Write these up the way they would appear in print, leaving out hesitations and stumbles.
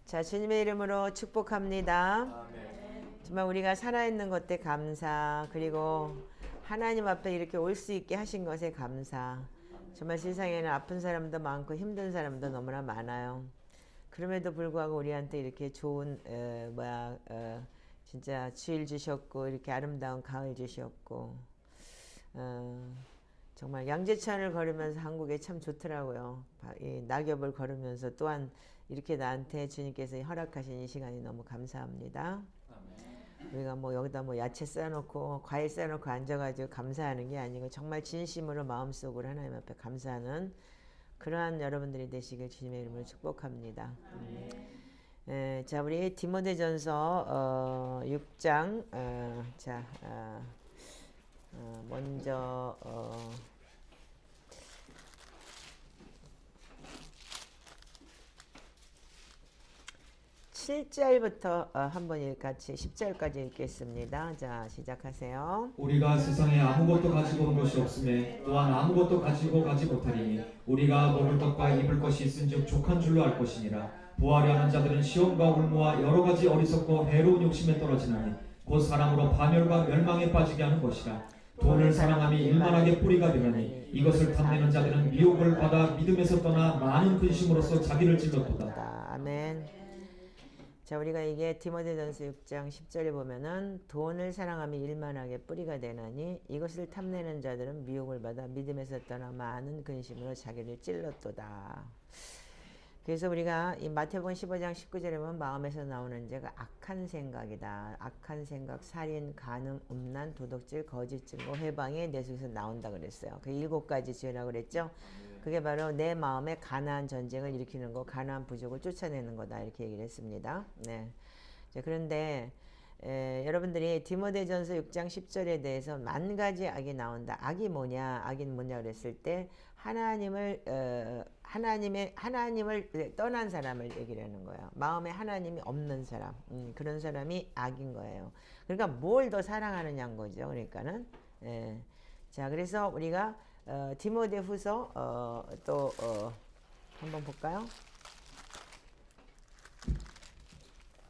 자, 주님의 이름으로 축복합니다. 아멘. 정말 우리가 살아있는 것에 감사, 그리고 하나님 앞에 이렇게 올 수 있게 하신 것에 감사. 정말 세상에는 아픈 사람도 많고 힘든 사람도 너무나 많아요. 그럼에도 불구하고 우리한테 이렇게 좋은 진짜 주일 주셨고 이렇게 아름다운 가을 주셨고 정말 양재천을 걸으면서 한국에 참 좋더라고요. 이 낙엽을 걸으면서 또한 이렇게 나한테 주님께서 허락하신 이 시간이 너무 감사합니다. 아멘. 우리가 뭐 여기다 뭐 야채 써놓고 과일 써놓고 앉아가지고 감사하는 게 아니고 정말 진심으로 마음속으로 하나님 앞에 감사하는 그러한 여러분들이 되시길 주님의 이름으로 축복합니다. 자, 우리 디모데전서 6장 먼저 7절부터 한번 같이 10절까지 읽겠습니다. 자, 시작하세요. 우리가 세상에 아무것도 가지고 온 것이 없음에 또한 아무것도 가지고 가지 못하리니 우리가 먹을 것과 입을 것이 있은즉 족한 줄로 알 것이니라. 부하려 하는 자들은 시험과 올무와 여러 가지 어리석고 해로운 욕심에 떨어지나니 곧 사람으로 파멸과 멸망에 빠지게 하는 것이라. 돈을 사랑함이 일만하게 뿌리가 되나니 이것을 탐내는 자들은 미혹을 받아 믿음에서 떠나 많은 근심으로써 자기를 찔렀도다. 아멘. 자, 우리가 이게 디모데전서 6장 10절에 보면은 돈을 사랑함이 일만하게 뿌리가 되나니 이것을 탐내는 자들은 미혹을 받아 믿음에서 떠나 많은 근심으로 자기를 찔렀도다. 그래서 우리가 이 마태복음 15장 19절에 보면 마음에서 나오는 죄가 악한 생각이다. 악한 생각, 살인, 간음, 음란, 도덕질, 거짓 증거, 회방이 내 속에서 나온다 그랬어요. 그 7가지 죄라고 그랬죠. 그게 바로 내 마음에 가나안 전쟁을 일으키는 거, 가나안 부족을 쫓아내는 거다 이렇게 얘기를 했습니다. 네. 자, 그런데 여러분들이 디모데전서 6장 10절에 대해서 만 가지 악이 나온다. 악이 뭐냐? 악이 뭐냐 그랬을 때 하나님을 떠난 사람을 얘기를 하는 거예요. 마음에 하나님이 없는 사람, 그런 사람이 악인 거예요. 그러니까 뭘 더 사랑하느냐는 거죠. 그러니까는 자, 그래서 우리가 디모데후서 한번 볼까요?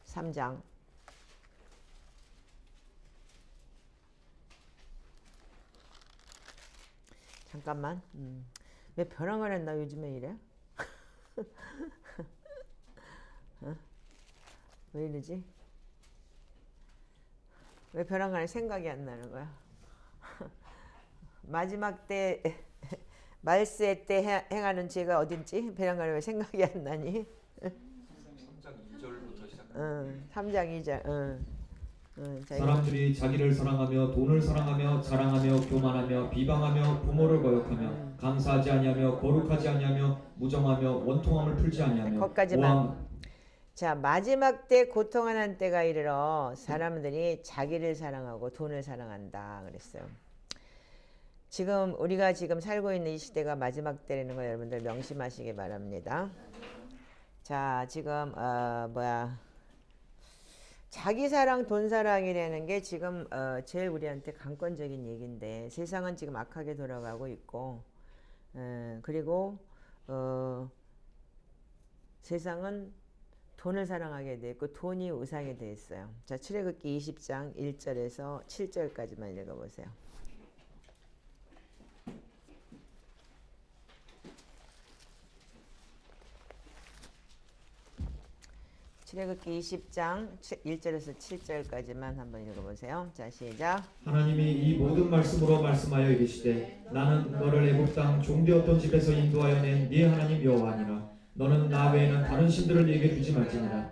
3장. 잠깐만. 왜 벼랑을 했나 요즘에 이래? 왜 이러지? 왜 벼랑을 생각이 안 나는 거야? 마지막 때 말세 때 행하는 죄가 어딘지 벼랑을 왜 생각이 안 나니? 3장 2절부터 시작합니다. 3장 2절. 사람들이 자기를 사랑하며 돈을 사랑하며 자랑하며 교만하며 비방하며 부모를 거역하며 감사하지 아니하며 거룩하지 아니하며 무정하며 원통함을 풀지 아니하며 거기까지만. 자, 마지막 때 고통하는 때가 이르러 사람들이 자기를 사랑하고 돈을 사랑한다 그랬어요. 지금 우리가 지금 살고 있는 이 시대가 마지막 때라는 거 여러분들 명심하시기 바랍니다. 자, 지금 자기 사랑, 돈 사랑이라는 게 지금 제일 우리한테 강권적인 얘기인데 세상은 지금 악하게 돌아가고 있고 그리고 세상은 돈을 사랑하게 돼 있고 돈이 우상이 돼 있어요. 자, 출애굽기 20장 1절에서 7절까지만 읽어보세요. 출애굽기 20장 1절에서 7절까지만 한번 읽어보세요. 자, 시작. 하나님이 이 모든 말씀으로 말씀하여 이르시되 나는 너를 애굽 땅 종되었던 집에서 인도하여 낸 네 하나님 여호와니라. 너는 나 외에는 다른 신들을 네게 두지 말지니라.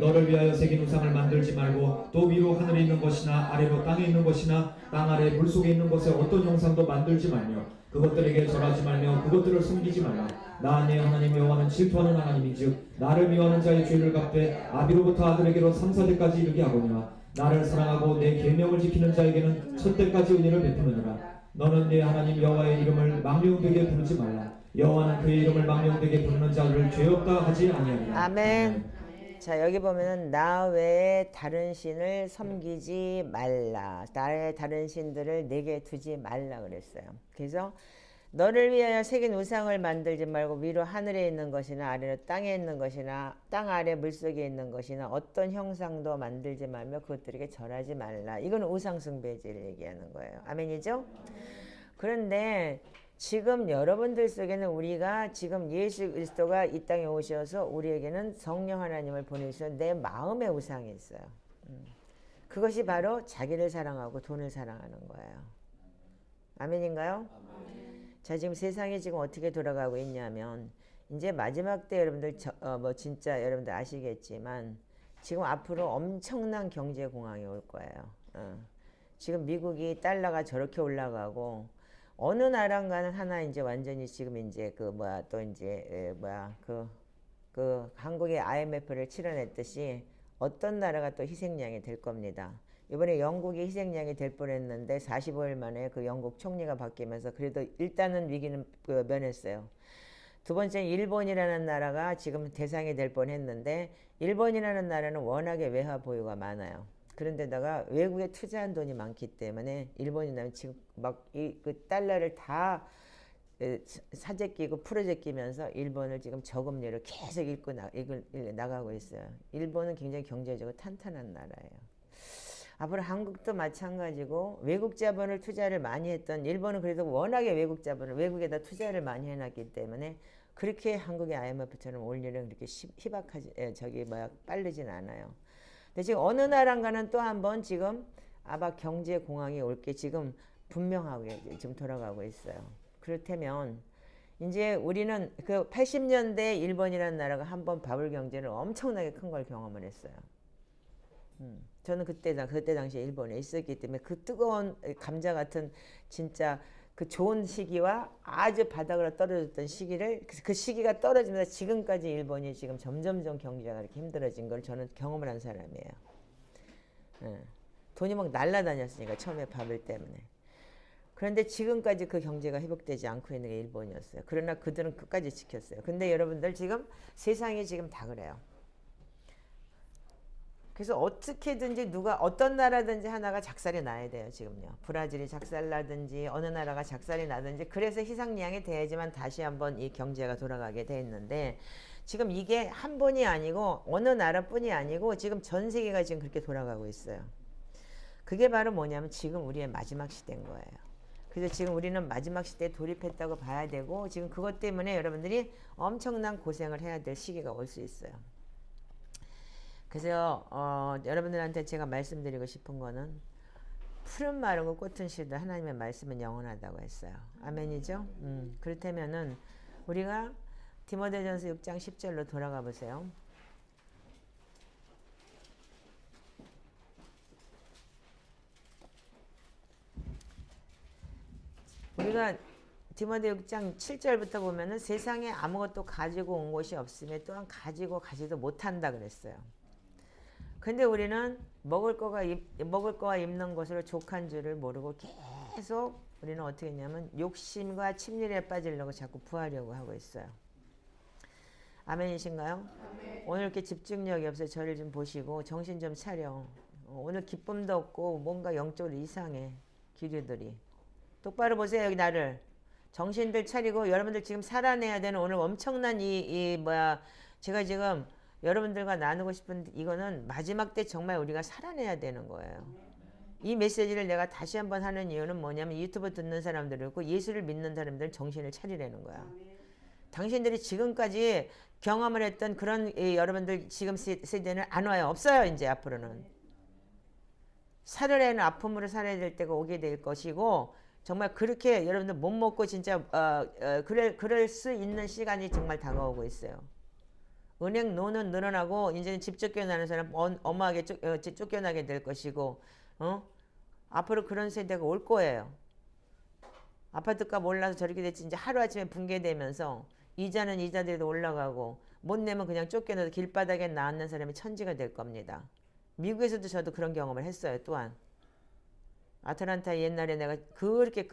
너를 위하여 새긴 우상을 만들지 말고 또 위로 하늘에 있는 것이나 아래로 땅에 있는 것이나 땅 아래 물속에 있는 것에 어떤 형상도 만들지 말며 그것들에게 절하지 말며 그것들을 숨기지 말라. 나 내 하나님 여호와는 질투하는 하나님이즉 나를 미워하는 자의 죄를 갚되 아비로부터 아들에게로 3,4대까지 이르게 하거니와 나를 사랑하고 내 계명을 지키는 자에게는 첫때까지 은혜를 베푸느니라. 너는 내 하나님 여호와의 이름을 망령되게 부르지 말라. 여호와는 그의 이름을 망령되게 부르는 자를 죄 없다 하지 아니하리라. 아멘. 자, 여기 보면은 나 외에 다른 신을 섬기지 말라. 나의 다른 신들을 내게 두지 말라 그랬어요. 그래서 너를 위하여 새긴 우상을 만들지 말고 위로 하늘에 있는 것이나 아래로 땅에 있는 것이나 땅 아래 물속에 있는 것이나 어떤 형상도 만들지 말며 그것들에게 절하지 말라. 이건 우상 숭배죄를 얘기하는 거예요. 아멘이죠? 그런데 지금 여러분들 속에는 우리가 지금 예수 그리스도가 이 땅에 오셔서 우리에게는 성령 하나님을 보내주셔서 내 마음의 우상이 있어요. 그것이 바로 자기를 사랑하고 돈을 사랑하는 거예요. 아멘인가요? 자, 지금 세상이 지금 어떻게 돌아가고 있냐면 이제 마지막 때 여러분들 뭐 진짜 여러분들 아시겠지만 지금 앞으로 엄청난 경제 공황이 올 거예요. 지금 미국이 달러가 저렇게 올라가고 어느 나라인가는 하나 이제 완전히 지금 이제 그 뭐야 또 이제 뭐야 그 한국의 IMF를 치러냈듯이 어떤 나라가 또 희생양이 될 겁니다. 이번에 영국이 희생양이 될 뻔했는데 45일 만에 그 영국 총리가 바뀌면서 그래도 일단은 위기는 면했어요. 두 번째 일본이라는 나라가 지금 대상이 될 뻔했는데 일본이라는 나라는 워낙에 외화 보유가 많아요. 그런데다가 외국에 투자한 돈이 많기 때문에 일본이라면 지금 막 그 달러를 다 사재 끼고 풀어제 끼면서 일본을 지금 저금리로 계속 읽고 나가고 있어요. 일본은 굉장히 경제적으로 탄탄한 나라예요. 앞으로 한국도 마찬가지고 외국 자본을 투자를 많이 했던 일본은 그래도 워낙에 외국 자본을 외국에다 투자를 많이 해놨기 때문에 그렇게 한국의 IMF처럼 올 일은 그렇게 희박하지 빠르진 않아요. 근데 지금 어느 나라인가는 또 한번 지금 아마 경제 공황이 올 게 지금 분명하게 지금 돌아가고 있어요. 그렇다면 이제 우리는 그 80년대 일본이라는 나라가 한번 바블 경제를 엄청나게 큰 걸 경험을 했어요. 저는 그때 당시에 일본에 있었기 때문에 그 뜨거운 감자 같은 진짜 그 좋은 시기와 아주 바닥으로 떨어졌던 시기를 그 시기가 떨어지면서 지금까지 일본이 지금 점점점 경제가 이렇게 힘들어진 걸 저는 경험을 한 사람이에요. 돈이 막 날라다녔으니까 처음에 바벨 때문에. 그런데 지금까지 그 경제가 회복되지 않고 있는 게 일본이었어요. 그러나 그들은 끝까지 지켰어요. 근데 여러분들 지금 세상이 지금 다 그래요. 그래서 어떻게든지 누가 어떤 나라든지 하나가 작살이 나야 돼요. 지금요. 브라질이 작살나든지 어느 나라가 작살이 나든지 그래서 희생양이 돼야지만 다시 한번 이 경제가 돌아가게 돼 있는데 지금 이게 한 번이 아니고 어느 나라뿐이 아니고 지금 전 세계가 지금 그렇게 돌아가고 있어요. 그게 바로 뭐냐면 지금 우리의 마지막 시대인 거예요. 그래서 지금 우리는 마지막 시대에 돌입했다고 봐야 되고 지금 그것 때문에 여러분들이 엄청난 고생을 해야 될 시기가 올 수 있어요. 그래서 여러분들한테 제가 말씀드리고 싶은 거는 푸른 마르고 꽃은 시들 하나님의 말씀은 영원하다고 했어요. 아멘이죠? 그렇다면은 우리가 디모데전서 6장 10절로 돌아가 보세요. 우리가 디모데 6장 7절부터 보면은 세상에 아무것도 가지고 온 것이 없으며 또한 가지도 못한다 그랬어요. 근데 우리는 먹을 거와 입는 것으로 족한 줄을 모르고 계속 우리는 어떻게 했냐면 욕심과 침륜에 빠지려고 자꾸 구하려고 하고 있어요. 아멘이신가요? 아멘. 오늘 이렇게 집중력이 없어요. 저를 좀 보시고 정신 좀 차려. 오늘 기쁨도 없고 뭔가 영적으로 이상해. 기류들이. 똑바로 보세요. 여기 나를. 정신들 차리고 여러분들 지금 살아내야 되는 오늘 엄청난 제가 지금 여러분들과 나누고 싶은 이거는 마지막 때 정말 우리가 살아내야 되는 거예요. 이 메시지를 내가 다시 한번 하는 이유는 뭐냐면 유튜브 듣는 사람들 있고 예수를 믿는 사람들 정신을 차리라는 거야. 당신들이 지금까지 경험을 했던 그런 여러분들 지금 세대는 안 와요. 없어요. 이제 앞으로는. 살아내는 아픔으로 살아야 될 때가 오게 될 것이고 정말 그렇게 여러분들 못 먹고 진짜 그럴 수 있는 시간이 정말 다가오고 있어요. 은행 노는 늘어나고 이제는 집 쫓겨나는 사람 엄하게 쫓겨나게 될 것이고 앞으로 그런 세대가 올 거예요. 아파트값 올라서 저렇게 됐지 이제 하루아침에 붕괴되면서 이자는 이자대로 올라가고 못 내면 그냥 쫓겨나서 길바닥에 나앉는 사람이 천지가 될 겁니다. 미국에서도 저도 그런 경험을 했어요. 또한 아틀란타 옛날에 내가 그렇게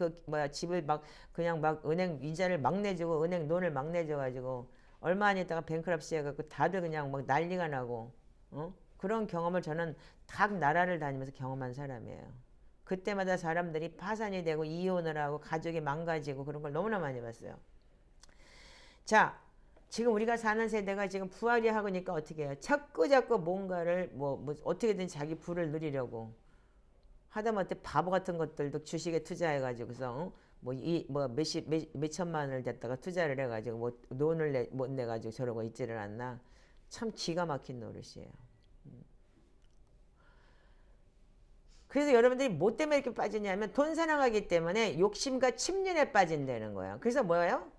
집을 그냥 은행 이자를 막 내주고 은행 돈을 막 내줘가지고 얼마 안 있다가 뱅크럽시 해갖고 다들 그냥 막 난리가 나고 그런 경험을 저는 각 나라를 다니면서 경험한 사람이에요. 그때마다 사람들이 파산이 되고 이혼을 하고 가족이 망가지고 그런 걸 너무나 많이 봤어요. 자, 지금 우리가 사는 세대가 지금 부활이 하고니까 어떻게 해요? 자꾸 뭔가를 뭐 어떻게든 자기 부를 누리려고 하다못해 바보 같은 것들도 주식에 투자해가지고서 몇천만 원을 됐다가 투자를 해가지고 뭐 돈을 못 내가지고 저러고 있지를 않나. 참 기가 막힌 노릇이에요. 그래서 여러분들이 뭐 때문에 이렇게 빠지냐면 돈 사랑하기 때문에 욕심과 침륜에 빠진다는 거예요. 그래서 뭐예요?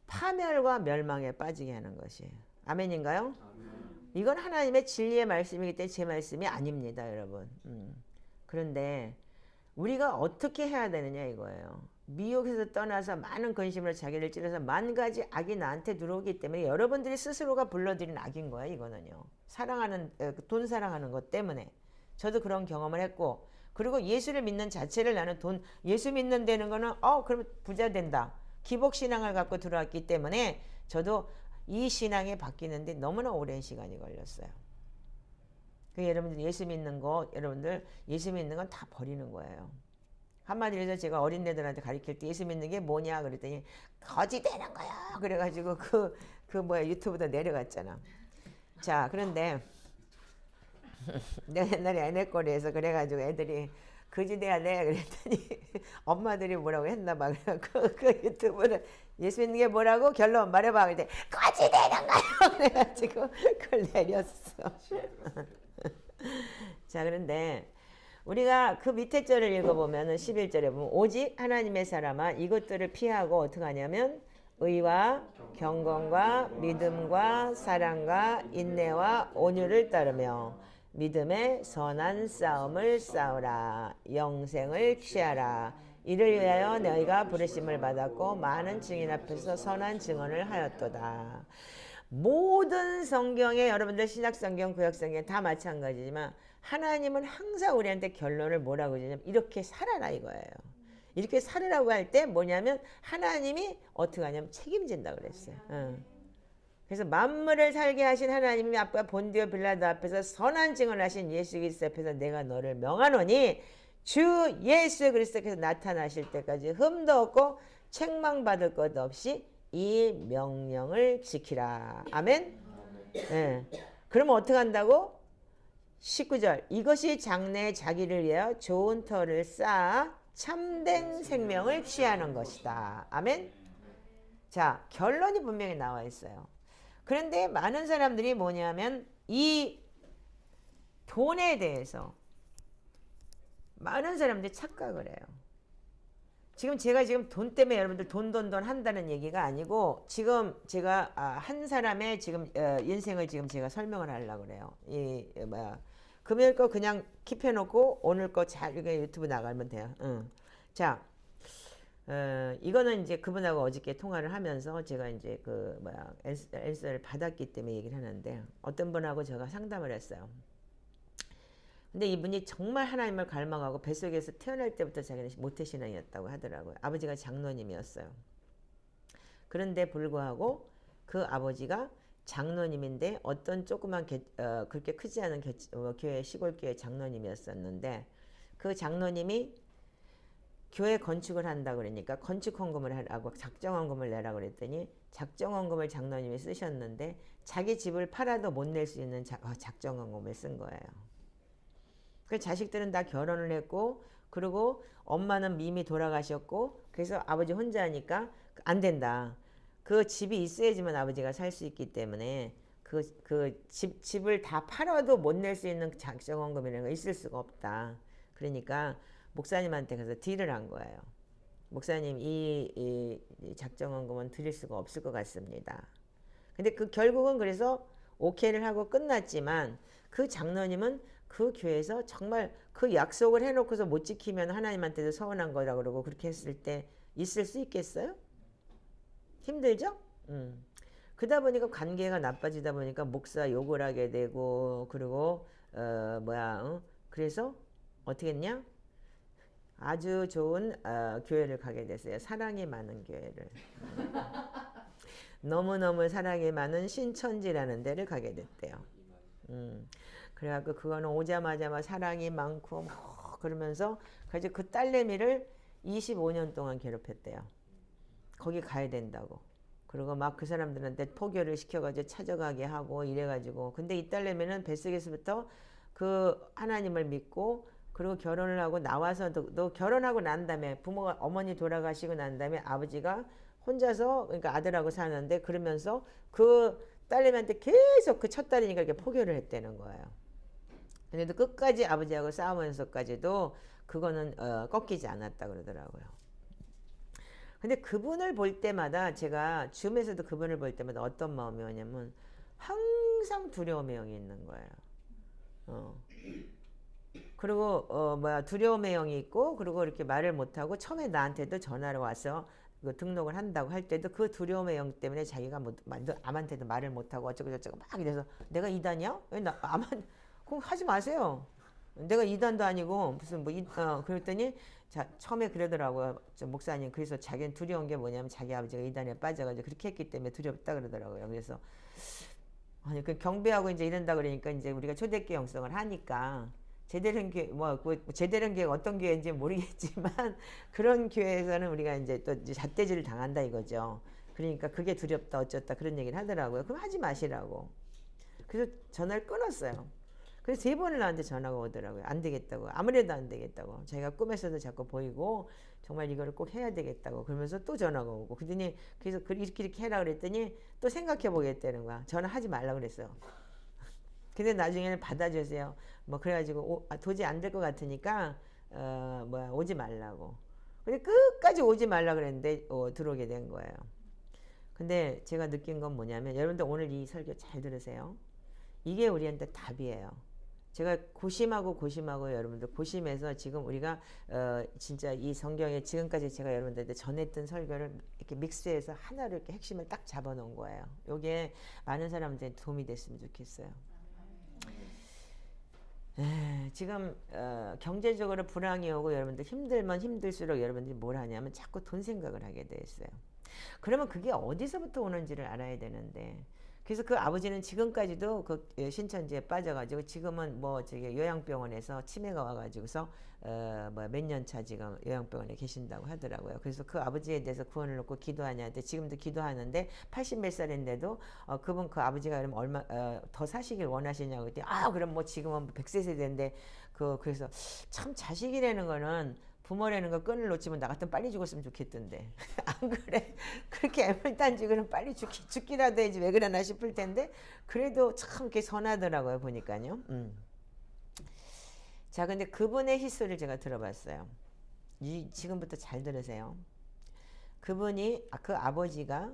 파멸과 멸망에 빠지게 하는 것이에요. 아멘인가요? 이건 하나님의 진리의 말씀이기 때문에 제 말씀이 아닙니다, 여러분. 그런데 우리가 어떻게 해야 되느냐 이거예요. 미혹에서 떠나서 많은 근심으로 자기를 찔러서 만 가지 악이 나한테 들어오기 때문에 여러분들이 스스로가 불러들인 악인 거예요. 이거는요. 돈 사랑하는 것 때문에. 저도 그런 경험을 했고, 그리고 예수를 믿는 자체를 나는 예수 믿는 데는 거는 그러면 부자 된다. 기복신앙을 갖고 들어왔기 때문에 저도 이 신앙이 바뀌는데 너무나 오랜 시간이 걸렸어요. 여러분들 여러분들 예수 믿는 건 다 버리는 거예요. 한마디로 해서 제가 어린애들한테 가르칠 때 예수 믿는 게 뭐냐 그랬더니 거지 되는 거야. 그래가지고 유튜브도 내려갔잖아. 자, 그런데 내가 옛날에 애내거리에서 그래가지고 애들이 거지 돼야 돼 그랬더니 엄마들이 뭐라고 했나 봐. 그 유튜브를 예수 믿는 게 뭐라고 결론 말해봐. 그랬더니 거지 되는 거야. 그래가지고 그걸 내렸어. 자, 그런데 우리가 그 밑에 절을 읽어보면 11절에 보면 오직 하나님의 사람아 이것들을 피하고 어떻게 하냐면 의와 경건과 믿음과 사랑과 인내와 온유를 따르며 믿음의 선한 싸움을 싸우라. 영생을 취하라. 이를 위하여 너희가 부르심을 받았고 많은 증인 앞에서 선한 증언을 하였도다. 모든 성경에 여러분들 신약성경, 구약성경 다 마찬가지지만 하나님은 항상 우리한테 결론을 뭐라고 주냐면 이렇게 살아라 이거예요. 이렇게 살으라고 할 때 뭐냐면 하나님이 어떻게 하냐면 책임진다 그랬어요. 그래서 만물을 살게 하신 하나님이 아빠 본디오 빌라도 앞에서 선한 증언을 하신 예수 그리스도 앞에서 내가 너를 명하노니 주 예수 그리스도께서 나타나실 때까지 흠도 없고 책망받을 것 없이 이 명령을 지키라. 아멘? 네. 그러면 어떻게 한다고? 19절 이것이 장래에 자기를 위하여 좋은 터를 쌓아 참된 생명을 취하는 것이다. 아멘? 자, 결론이 분명히 나와 있어요. 그런데 많은 사람들이 뭐냐면 이 돈에 대해서 많은 사람들이 착각을 해요. 제가 돈 때문에 여러분들 돈 한다는 얘기가 아니고 지금 제가 한 사람의 지금 인생을 지금 제가 설명을 하려고 그래요. 금요일 거 그냥 킵해놓고 오늘 거 잘 유튜브 나가면 돼요. 자, 이거는 이제 그분하고 어저께 통화를 하면서 제가 이제 앤서를 받았기 때문에 얘기를 하는데 어떤 분하고 제가 상담을 했어요. 근데 이분이 정말 하나님을 갈망하고 뱃속에서 태어날 때부터 자기는 모태신앙이었다고 하더라고요. 아버지가 장로님이었어요. 그런데 불구하고 그 아버지가 장로님인데 어떤 조그만 그렇게 크지 않은 교회 시골교회 장로님이었었는데 그 장로님이 교회 건축을 한다 그러니까 건축헌금을 하라고 작정헌금을 내라고 그랬더니 작정헌금을 장로님이 쓰셨는데 자기 집을 팔아도 못 낼 수 있는 작정헌금을 쓴 거예요. 그 자식들은 다 결혼을 했고 그리고 엄마는 이미 돌아가셨고 그래서 아버지 혼자 하니까 안 된다. 그 집이 있어야지만 아버지가 살 수 있기 때문에 집을 다 팔아도 못 낼 수 있는 작정헌금이라는 거 있을 수가 없다. 그러니까 목사님한테 가서 딜을 한 거예요. 목사님 이 작정헌금은 드릴 수가 없을 것 같습니다. 근데 결국은 그래서 오케이를 하고 끝났지만 그 장로님은 그 교회에서 정말 그 약속을 해놓고서 못 지키면 하나님한테도 서운한 거라고 그러고 그렇게 했을 때 있을 수 있겠어요? 힘들죠? 그러다 보니까 관계가 나빠지다 보니까 목사 욕을 하게 되고 그리고 그래서 어떻게 했냐? 아주 좋은 교회를 가게 됐어요. 사랑이 많은 교회를. 너무너무 사랑이 많은 신천지라는 데를 가게 됐대요. 그래갖고 그거는 오자마자 사랑이 많고 그러면서 그래서 그 딸내미를 25년 동안 괴롭혔대요. 거기 가야 된다고. 그리고 막 그 사람들한테 포교를 시켜가지고 찾아가게 하고 이래가지고. 근데 이 딸내미는 뱃속에서부터 그 하나님을 믿고 그리고 결혼을 하고 나와서 너 결혼하고 난 다음에 부모가 어머니 돌아가시고 난 다음에 아버지가 혼자서 그러니까 아들하고 사는데 그러면서 그 딸내미한테 계속 그 첫 딸이니까 이렇게 포교를 했다는 거예요. 그래도 끝까지 아버지하고 싸우면서까지도 그거는 꺾이지 않았다 그러더라고요. 근데 그분을 볼 때마다 제가 줌에서도 그분을 볼 때마다 어떤 마음이 오냐면 항상 두려움의 영이 있는 거예요. 그리고 두려움의 영이 있고 그리고 이렇게 말을 못하고 처음에 나한테도 전화를 와서 그 등록을 한다고 할 때도 그 두려움의 영 때문에 자기가 암한테도 말을 못하고 어쩌고 저쩌고 막 이래서 내가 이단이야? 왜 나 암한 그럼 하지 마세요. 내가 이단도 아니고 무슨 그랬더니 처음에 그러더라고요. 목사님 그래서 자기는 두려운 게 뭐냐면 자기 아버지가 이단에 빠져가지고 그렇게 했기 때문에 두렵다 그러더라고요. 그래서 아니 그 경배하고 이제 이런다 그러니까 이제 우리가 초대교회 영성을 하니까 제대로 된 교회 제대로 된 교회가 어떤 교회인지 모르겠지만 그런 교회에서는 우리가 이제 또 잣대질을 당한다 이거죠. 그러니까 그게 두렵다 어쩌다 그런 얘기를 하더라고요. 그럼 하지 마시라고. 그래서 전화를 끊었어요. 그래서 3번을 나한테 전화가 오더라고요. 안 되겠다고. 아무래도 안 되겠다고. 자기가 꿈에서도 자꾸 보이고 정말 이거를 꼭 해야 되겠다고. 그러면서 또 전화가 오고. 그러더니 그래서 이렇게 해라 그랬더니 또 생각해 보겠다는 거야. 전화하지 말라 그랬어요. 근데 나중에는 받아주세요. 그래가지고 도저히 안 될 것 같으니까 오지 말라고. 근데 끝까지 오지 말라 그랬는데 들어오게 된 거예요. 근데 제가 느낀 건 뭐냐면 여러분들 오늘 이 설교 잘 들으세요. 이게 우리한테 답이에요. 제가 고심하고 여러분들 고심해서 지금 우리가 진짜 이 성경에 지금까지 제가 여러분들한테 전했던 설교를 이렇게 믹스해서 하나로 이렇게 핵심을 딱 잡아놓은 거예요. 이게 많은 사람들한테 도움이 됐으면 좋겠어요. 지금 경제적으로 불황이 오고 여러분들 힘들면 힘들수록 여러분들이 뭘 하냐면 자꾸 돈 생각을 하게 돼 있어요. 그러면 그게 어디서부터 오는지를 알아야 되는데 그래서 그 아버지는 지금까지도 그 신천지에 빠져가지고 지금은 요양병원에서 치매가 와가지고서 몇 년 차 지금 요양병원에 계신다고 하더라고요. 그래서 그 아버지에 대해서 구원을 놓고 기도하냐는데 지금도 기도하는데 80 몇 살인데도 그분 그 아버지가 그럼 얼마 더 사시길 원하시냐고 그랬더니 그럼 지금은 100세 세대인데 그래서 참 자식이라는 거는 부모라는 거 끈을 놓치면 나 같으면 빨리 죽었으면 좋겠던데 안 그래? 그렇게 애물단지고는 빨리 죽기라도 해야지 왜 그러나 싶을 텐데 그래도 참 이렇게 선하더라고요 보니까요. 자 근데 그분의 히스토리를 제가 들어봤어요. 지금부터 잘 들으세요. 그분이 그 아버지가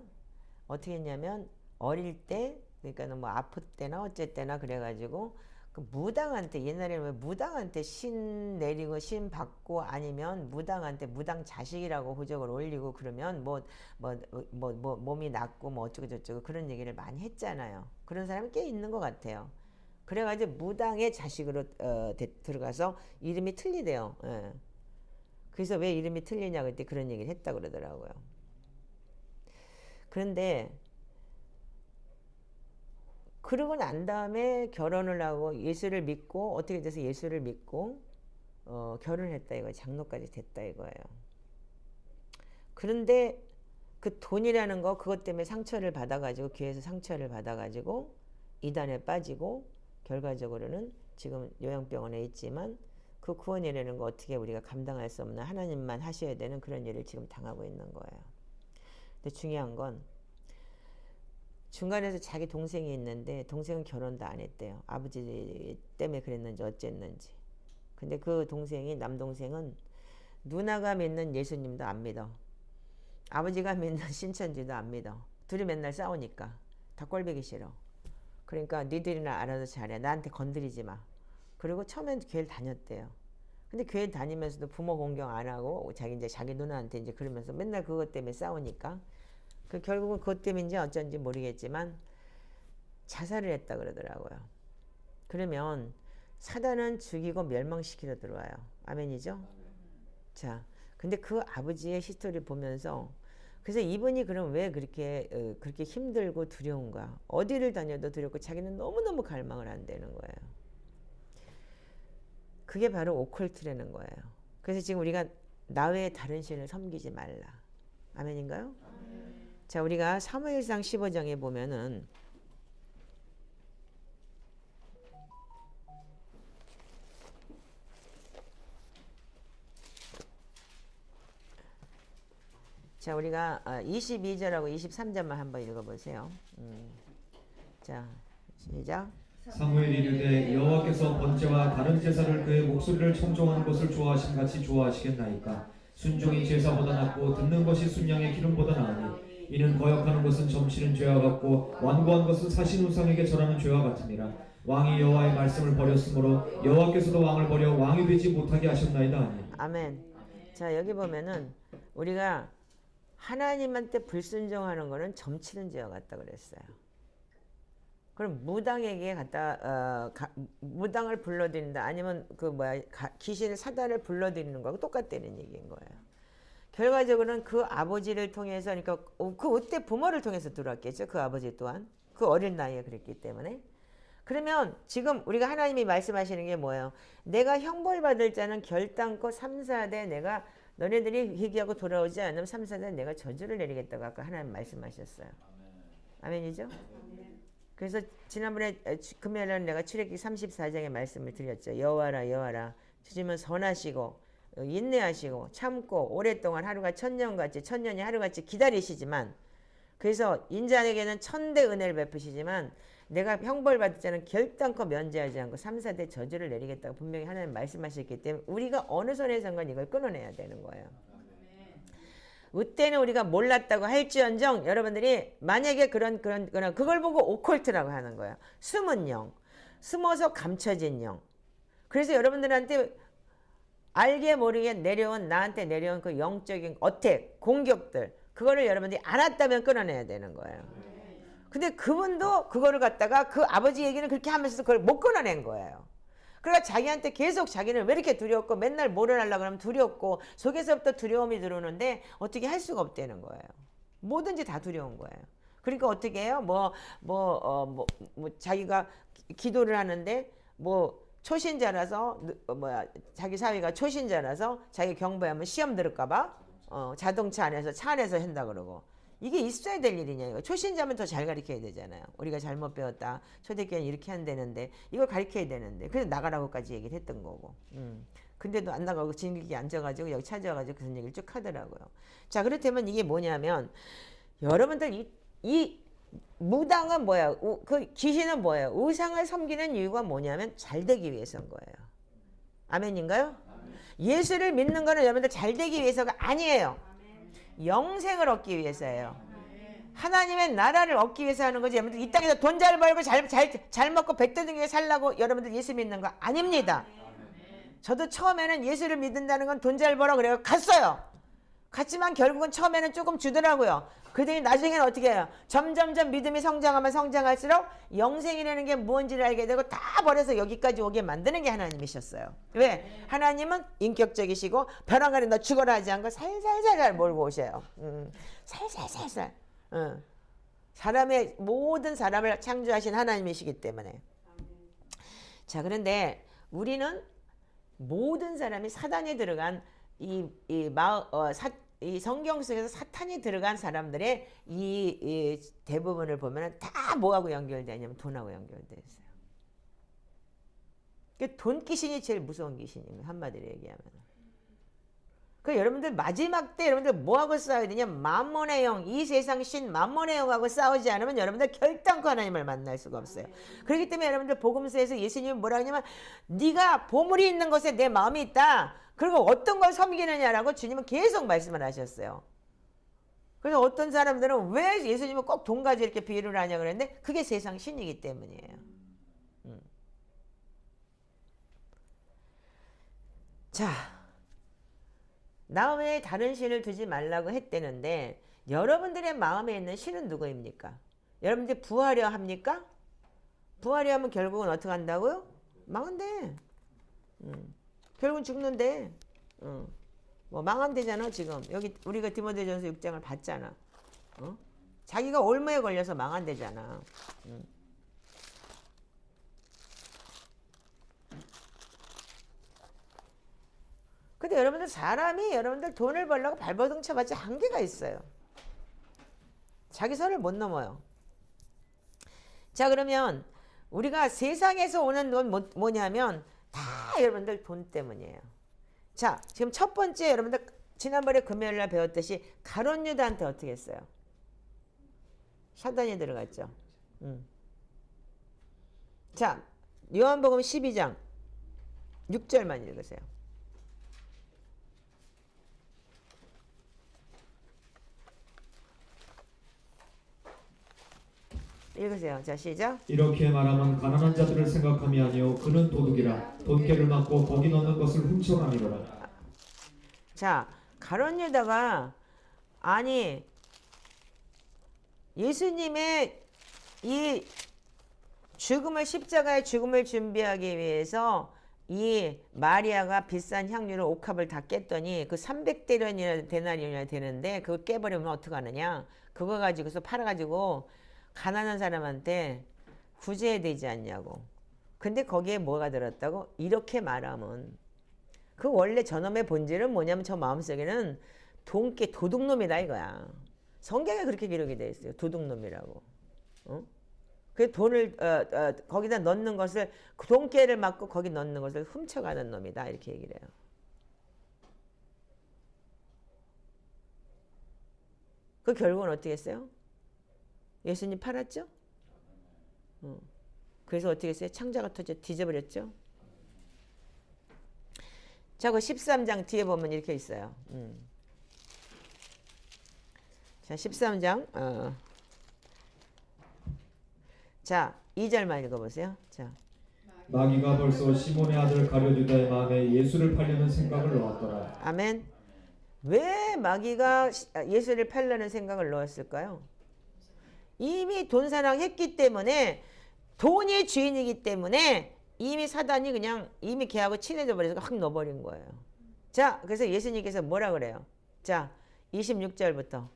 어떻게 했냐면 어릴 때 그러니까 아플 때나 어쩔 때나 그래가지고 그 무당한테 옛날에는 왜 무당한테 신 내리고 신 받고 아니면 무당한테 무당 자식이라고 호적을 올리고 그러면 몸이 낫고 어쩌고 저쩌고 그런 얘기를 많이 했잖아요. 그런 사람이 꽤 있는 것 같아요. 그래가지고 무당의 자식으로 들어가서 이름이 틀리대요. 예. 그래서 왜 이름이 틀리냐 그때 그런 얘기를 했다 그러더라고요. 그런데 그러고 난 다음에 결혼을 하고 예수를 믿고 어떻게 돼서 예수를 믿고 결혼을 했다 이거예요. 장로까지 됐다 이거예요. 그런데 그 돈이라는 거 그것 때문에 상처를 받아가지고 교회에서 상처를 받아가지고 이단에 빠지고 결과적으로는 지금 요양병원에 있지만 그 구원이라는 거 어떻게 우리가 감당할 수 없는 하나님만 하셔야 되는 그런 일을 지금 당하고 있는 거예요. 근데 중요한 건 중간에서 자기 동생이 있는데 동생은 결혼도 안 했대요. 아버지 때문에 그랬는지 어쨌는지. 근데 그 동생이 남동생은 누나가 믿는 예수님도 안 믿어. 아버지가 믿는 신천지도 안 믿어. 둘이 맨날 싸우니까 다 꼴보기 싫어. 그러니까 니들이나 알아서 잘해. 나한테 건드리지 마. 그리고 처음엔 교회를 다녔대요. 근데 교회 다니면서도 부모 공경 안 하고 자기 누나한테 이제 그러면서 맨날 그것 때문에 싸우니까 결국은 그것 때문인지 어쩐지 모르겠지만 자살을 했다 그러더라고요. 그러면 사단은 죽이고 멸망시키러 들어와요. 아멘이죠? 자, 근데 그 아버지의 히스토리를 보면서 그래서 이분이 그럼 왜 그렇게 힘들고 두려운가? 어디를 다녀도 두렵고 자기는 너무너무 갈망을 한다는 거예요. 그게 바로 오컬트라는 거예요. 그래서 지금 우리가 나 외에 다른 신을 섬기지 말라. 아멘인가요? 자, 우리가 사무엘상 15장에 보면은 자, 우리가 22절하고 23절만 한번 읽어보세요. 자, 시작. 사무엘이 이르되 여호와께서 번제와 다른 제사를 그의 목소리를 청종하는 것을 좋아하심 같이 좋아하시겠나이까. 순종이 제사보다 낫고 듣는 것이 순양의 기름보다 나으니 이는 거역하는 것은 점치는 죄와 같고 완고한 것은 사신 우상에게 절하는 죄와 같으니라. 왕이 여호와의 말씀을 버렸으므로 여호와께서도 왕을 버려 왕이 되지 못하게 하셨나이다. 아멘. 아멘. 자, 여기 보면은 우리가 하나님한테 불순종하는 거는 점치는 죄와 같다 그랬어요. 그럼 무당에게 무당을 불러들인다, 아니면 귀신을 사단을 불러들이는 거하고 똑같다는 얘기인 거예요. 결과적으로는 그 아버지를 통해서, 그러니까 그때 부모를 통해서 들어왔겠죠. 그 아버지 또한 그 어린 나이에 그랬기 때문에. 그러면 지금 우리가 하나님이 말씀하시는 게 뭐예요? 내가 형벌받을 자는 결단코 3, 4대 내가 너네들이 회개하고 돌아오지 않으면 3, 4대 내가 저주를 내리겠다고 아까 하나님 말씀하셨어요. 아멘이죠? 그래서 지난번에 금요일날 내가 출애굽기 34장의 말씀을 드렸죠. 여호와라 여호와라 주님은 선하시고 인내하시고 참고 오랫동안 하루가 천년같이 천년이 하루같이 기다리시지만, 그래서 인자에게는 1000대 은혜를 베푸시지만 내가 형벌받을 자는 결단코 면제하지 않고 3, 4대 저주를 내리겠다고 분명히 하나님 말씀하셨기 때문에 우리가 어느 선에선가 이걸 끊어내야 되는 거예요. 그때는 우리가 몰랐다고 할지언정 여러분들이 만약에 그걸 보고 오컬트라고 하는 거예요. 숨은 영, 숨어서 감춰진 영. 그래서 여러분들한테 알게 모르게 나한테 내려온 그 영적인 어택, 공격들, 그거를 여러분들이 알았다면 끊어내야 되는 거예요. 근데 그분도 그거를 갖다가 그 아버지 얘기는 그렇게 하면서 그걸 못 끊어낸 거예요. 그러니까 자기한테 계속 자기는 왜 이렇게 두렵고 맨날 뭐를 하려고 그러면 두렵고 속에서부터 두려움이 들어오는데 어떻게 할 수가 없다는 거예요. 뭐든지 다 두려운 거예요. 그러니까 어떻게 해요? 자기가 기도를 하는데 초신자라서 자기 사위가 초신자라서 자기 경보하면 시험 들을까봐 자동차 안에서 차 안에서 한다 그러고. 이게 있어야 될 일이냐 이거. 초신자면 더 잘 가르쳐야 되잖아요. 우리가 잘못 배웠다. 초대교회는 이렇게 한다는데 이걸 가르쳐야 되는데 그래서 나가라고까지 얘기를 했던 거고. 근데도 안 나가고 진흙에 앉아가지고 여기 찾아와가지고 그런 얘기를 쭉 하더라고요. 자, 그렇다면 이게 뭐냐면 여러분들 이 무당은 뭐야? 그 귀신은 뭐예요? 우상을 섬기는 이유가 뭐냐면 잘 되기 위해서인 거예요. 아멘인가요? 예수를 믿는 거는 여러분들 잘 되기 위해서가 아니에요. 영생을 얻기 위해서예요. 하나님의 나라를 얻기 위해서 하는 거지. 여러분들 이 땅에서 돈 잘 벌고 잘 먹고 백두둥에 살라고 여러분들 예수 믿는 거 아닙니다. 저도 처음에는 예수를 믿는다는 건 돈 잘 벌어 그래요. 갔어요. 갔지만 결국은 처음에는 조금 주더라고요. 그들이 나중에는 어떻게 해요? 점점점 믿음이 성장하면 성장할수록 영생이라는 게 뭔지를 알게 되고 다 버려서 여기까지 오게 만드는 게 하나님이셨어요. 왜? 하나님은 인격적이시고 벼랑간에 너 죽어라 하지 않고 살살살살 몰고 오셔요. 살살살살. 모든 사람을 창조하신 하나님이시기 때문에. 자, 그런데 우리는 모든 사람이 사단에 들어간 이 성경 속에서 사탄이 들어간 사람들의 이 대부분을 보면 다 뭐하고 연결되냐면 돈하고 연결되어 있어요. 돈 귀신이 제일 무서운 귀신입니다. 한마디로 얘기하면. 그 여러분들 마지막 때 여러분들 뭐하고 싸워야 되냐? 만몬의 영, 이 세상 신 만몬의 영하고 싸우지 않으면 여러분들 결단코 하나님을 만날 수가 없어요. 그렇기 때문에 여러분들 복음서에서 예수님이 뭐라 하냐면 네가 보물이 있는 곳에 내 마음이 있다. 그리고 어떤 걸 섬기느냐라고 주님은 계속 말씀을 하셨어요. 그래서 어떤 사람들은 왜 예수님은 꼭 돈 가지고 이렇게 비유를 하냐 그랬는데 그게 세상 신이기 때문이에요. 자, 나 외에 다른 신을 두지 말라고 했대는데 여러분들의 마음에 있는 신은 누구입니까? 여러분들이 부하려 합니까? 부하려 하면 결국은 어떻게 한다고요? 망한대. 결국은 죽는데. 망한대잖아 지금. 여기 우리가 디모데전서 6장을 봤잖아. 자기가 올무에 걸려서 망한대잖아. 그러니까 여러분들 사람이 여러분들 돈을 벌려고 발버둥 쳐봤자 한계가 있어요. 자기 선을 못 넘어요. 자, 그러면 우리가 세상에서 오는 돈 뭐냐면 다 여러분들 돈 때문이에요. 자, 지금 첫 번째 여러분들 지난번에 금요일 날 배웠듯이 가룟 유다한테 어떻게 했어요? 사단이 들어갔죠. 자, 요한복음 12장 6절만 읽으세요. 읽으세요. 자, 시작. 이렇게 말하면 가난한 자들을 생각함이 아니요 그는 도둑이라 돈깨를 맞고 거기 넣는 것을 훔쳐가미로라. 자, 가룟 유다가 아니 예수님의 이 죽음을 십자가의 죽음을 준비하기 위해서 이 마리아가 비싼 향유를 옥합을 다 깼더니 그 300데나리온이나 되는데 그거 깨버리면 어떡하느냐. 그거 가지고서 팔아가지고 가난한 사람한테 구제해야 되지 않냐고. 근데 거기에 뭐가 들었다고? 이렇게 말하면 그 원래 저놈의 본질은 뭐냐면 저 마음속에는 돈깨 도둑놈이다 이거야. 성경에 그렇게 기록이 되어 있어요. 도둑놈이라고. 그 돈을 거기다 넣는 것을 돈깨를 맞고 거기 넣는 것을 훔쳐가는 놈이다 이렇게 얘기를 해요. 그 결국은 어떻게 했어요? 예수님 팔았죠? 그래서 어떻게 했어요? 창자가 터져 뒤져버렸죠? 자, 그 13장 뒤에 보면 이렇게 있어요. 자, 13장 자, 2절만 읽어보세요. 자, 마귀가 벌써 시몬의 아들 가룟 유다의 마음에 예수를 팔려는 생각을 넣었더라. 아멘. 왜 마귀가 예수를 팔려는 생각을 넣었을까요? 이미 돈사랑 했기 때문에 돈이 주인이기 때문에 이미 사단이 그냥 이미 걔하고 친해져 버려서 확 넣어버린 거예요. 자, 그래서 예수님께서 뭐라 그래요? 자, 26절부터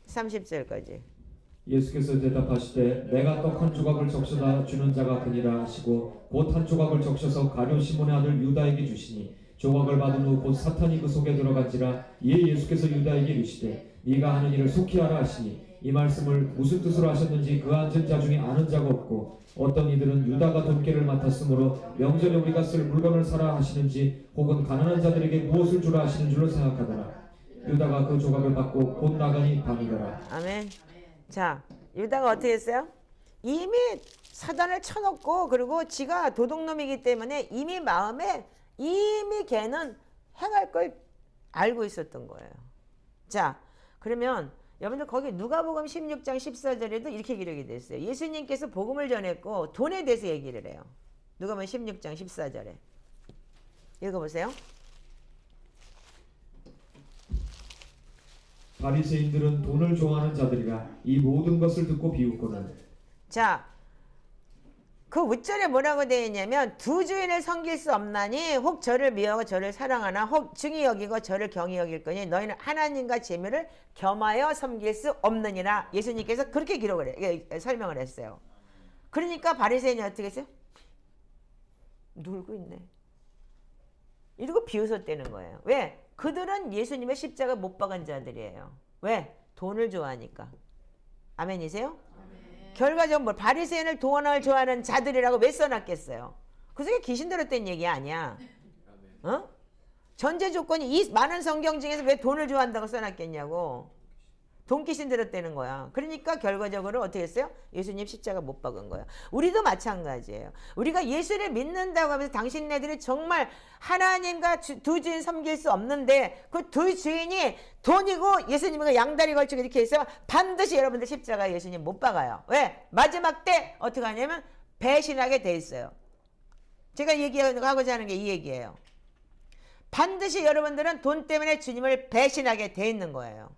30절까지. 예수께서 대답하시되 내가 떡 한 조각을 적셔다 주는 자가 그니라 하시고 곧 한 조각을 적셔서 가룟 시몬의 아들 유다에게 주시니 조각을 받은 후 곧 사탄이 그 속에 들어간지라. 이에 예수께서 유다에게 이르시되 네가 하는 일을 속히 하라 하시니 이 말씀을 무슨 뜻으로 하셨는지 그 앉은 자 중에 아는 자가 없고 어떤 이들은 유다가 돈깨를 맡았으므로 명절에 우리가 쓸 물건을 사라 하시는지 혹은 가난한 자들에게 무엇을 주라 하시는 줄로 생각하더라. 유다가 그 조각을 받고 곧 나가니 밤이더라. 아멘. 자, 유다가 어떻게 했어요? 이미 사단을 쳐놓고 그리고 지가 도둑놈이기 때문에 이미 마음에 이미 걔는 행할 걸 알고 있었던 거예요. 자, 그러면 여러분들 거기 누가복음 16장 14절에도 이렇게 기록이 됐어요. 예수님께서 복음을 전했고 돈에 대해서 얘기를 해요. 누가복음 16장 14절에 읽어보세요. 바리새인들은 돈을 좋아하는 자들이라 이 모든 것을 듣고 비웃거늘. 자, 그 윗절에 뭐라고 되어 있냐면 두 주인을 섬길 수 없나니 혹 저를 미워하고 저를 사랑하나 혹 중히 여기고 저를 경히 여길 거니 너희는 하나님과 재물을 겸하여 섬길 수 없느니라. 예수님께서 그렇게 기록을 설명을 했어요. 그러니까 바리새인이 어떻게 했어요? 놀고 있네. 이러고 비웃었다는 거예요. 왜? 그들은 예수님의 십자가 못 박은 자들이에요. 왜? 돈을 좋아하니까. 아멘이세요? 결과적으로 뭐 바리새인을 돈을 좋아하는 자들이라고 왜 써놨겠어요? 그 속에 귀신 들었다는 얘기 아니야. 어? 전제 조건이 이 많은 성경 중에서 왜 돈을 좋아한다고 써놨겠냐고. 돈 귀신 들었다는 거야. 그러니까 결과적으로 어떻게 했어요? 예수님 십자가 못 박은 거야. 우리도 마찬가지예요. 우리가 예수를 믿는다고 하면서 당신네들이 정말 하나님과 두 주인 섬길 수 없는데 그 두 주인이 돈이고 예수님과 양다리 걸치고 이렇게 해서 반드시 여러분들 십자가 예수님 못 박아요. 왜? 마지막 때 어떻게 하냐면 배신하게 돼 있어요. 제가 얘기하고자 하는 게 이 얘기예요. 반드시 여러분들은 돈 때문에 주님을 배신하게 돼 있는 거예요.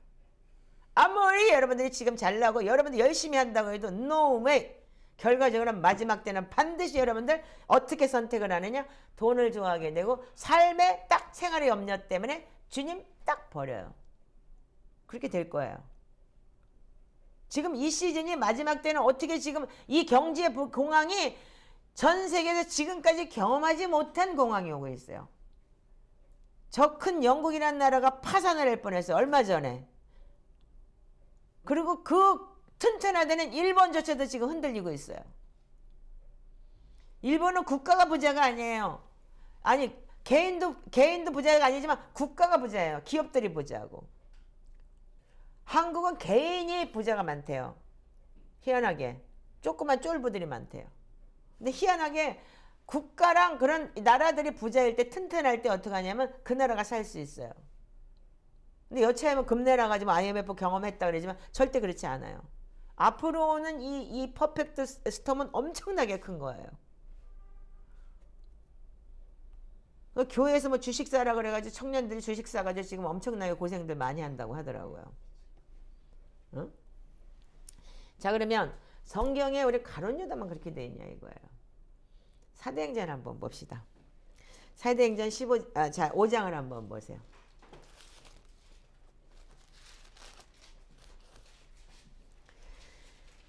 아무리 여러분들이 지금 잘나고 여러분들 열심히 한다고 해도 no way. 결과적으로 마지막 때는 반드시 여러분들 어떻게 선택을 하느냐? 돈을 좋아하게 되고 삶에 딱 생활의 염려 때문에 주님 딱 버려요. 그렇게 될 거예요. 지금 이 시즌이 마지막 때는 어떻게 지금 이 경제 공황이 전 세계에서 지금까지 경험하지 못한 공황이 오고 있어요. 저 큰 영국이라는 나라가 파산을 할 뻔했어요. 얼마 전에. 그리고 그 튼튼하다는 일본조차도 지금 흔들리고 있어요. 일본은 국가가 부자가 아니에요. 아니 개인도 부자가 아니지만 국가가 부자예요. 기업들이 부자고. 한국은 개인이 부자가 많대요. 희한하게. 조그만 쫄부들이 많대요. 근데 희한하게 국가랑 그런 나라들이 부자일 때 튼튼할 때 어떻게 하냐면 그 나라가 살 수 있어요. 근데 여차하면 금내 나가지고 IMF 경험했다 그러지만 절대 그렇지 않아요. 앞으로는 이 퍼펙트 스톰은 엄청나게 큰 거예요. 교회에서 뭐 주식 사라 그래가지고 청년들이 주식 사가지고 지금 엄청나게 고생들 많이 한다고 하더라고요. 응? 자, 그러면 성경에 우리 가룟 유다만 그렇게 돼 있냐 이거예요. 사도행전 한번 봅시다. 사도행전 5장을 한번 보세요.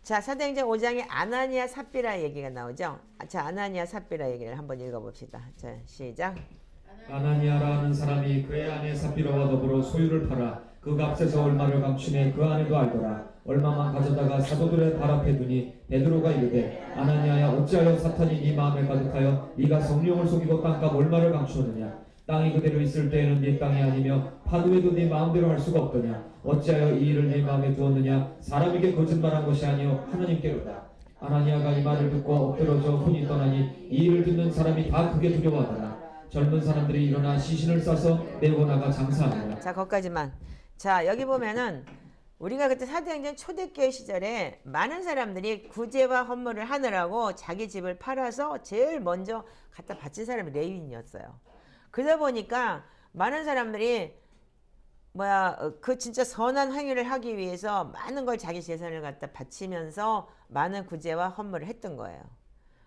자, 사도행전 5장에 아나니아 삽비라 얘기가 나오죠. 자, 아나니아 삽비라 얘기를 한번 읽어봅시다. 자, 시작. 아나니아라는 사람이 그의 아내 삽비라와 더불어 소유를 팔아 그 값에서 얼마를 감추매 그 아내도 알더라. 얼마만 가져다가 사도들의 발 앞에 두니 베드로가 이르되 아나니아야 어찌하여 사탄이 네 마음에 가득하여 네가 성령을 속이고 땅값 얼마를 감추었느냐. 땅이 그대로 있을 때에는 네 땅이 아니며 파도에도 네 마음대로 할 수가 없더냐. 어찌하여 이 일을 네 마음에 두었느냐. 사람에게 거짓말한 것이 아니요 하나님께로다. 아나니아가 이 말을 듣고 엎드러져 혼이 떠나니 이 일을 듣는 사람이 다 크게 두려워하더라. 젊은 사람들이 일어나 시신을 싸서 메고 나가 장사하더라. 자, 거기까지만. 자, 여기 보면은 우리가 그때 사도행전 초대교회 시절에 많은 사람들이 구제와 헌물을 하느라고 자기 집을 팔아서 제일 먼저 갖다 바친 사람이 레위인이었어요. 그러다 보니까 많은 사람들이 그 진짜 선한 행위를 하기 위해서 많은 걸 자기 재산을 갖다 바치면서 많은 구제와 헌물을 했던 거예요.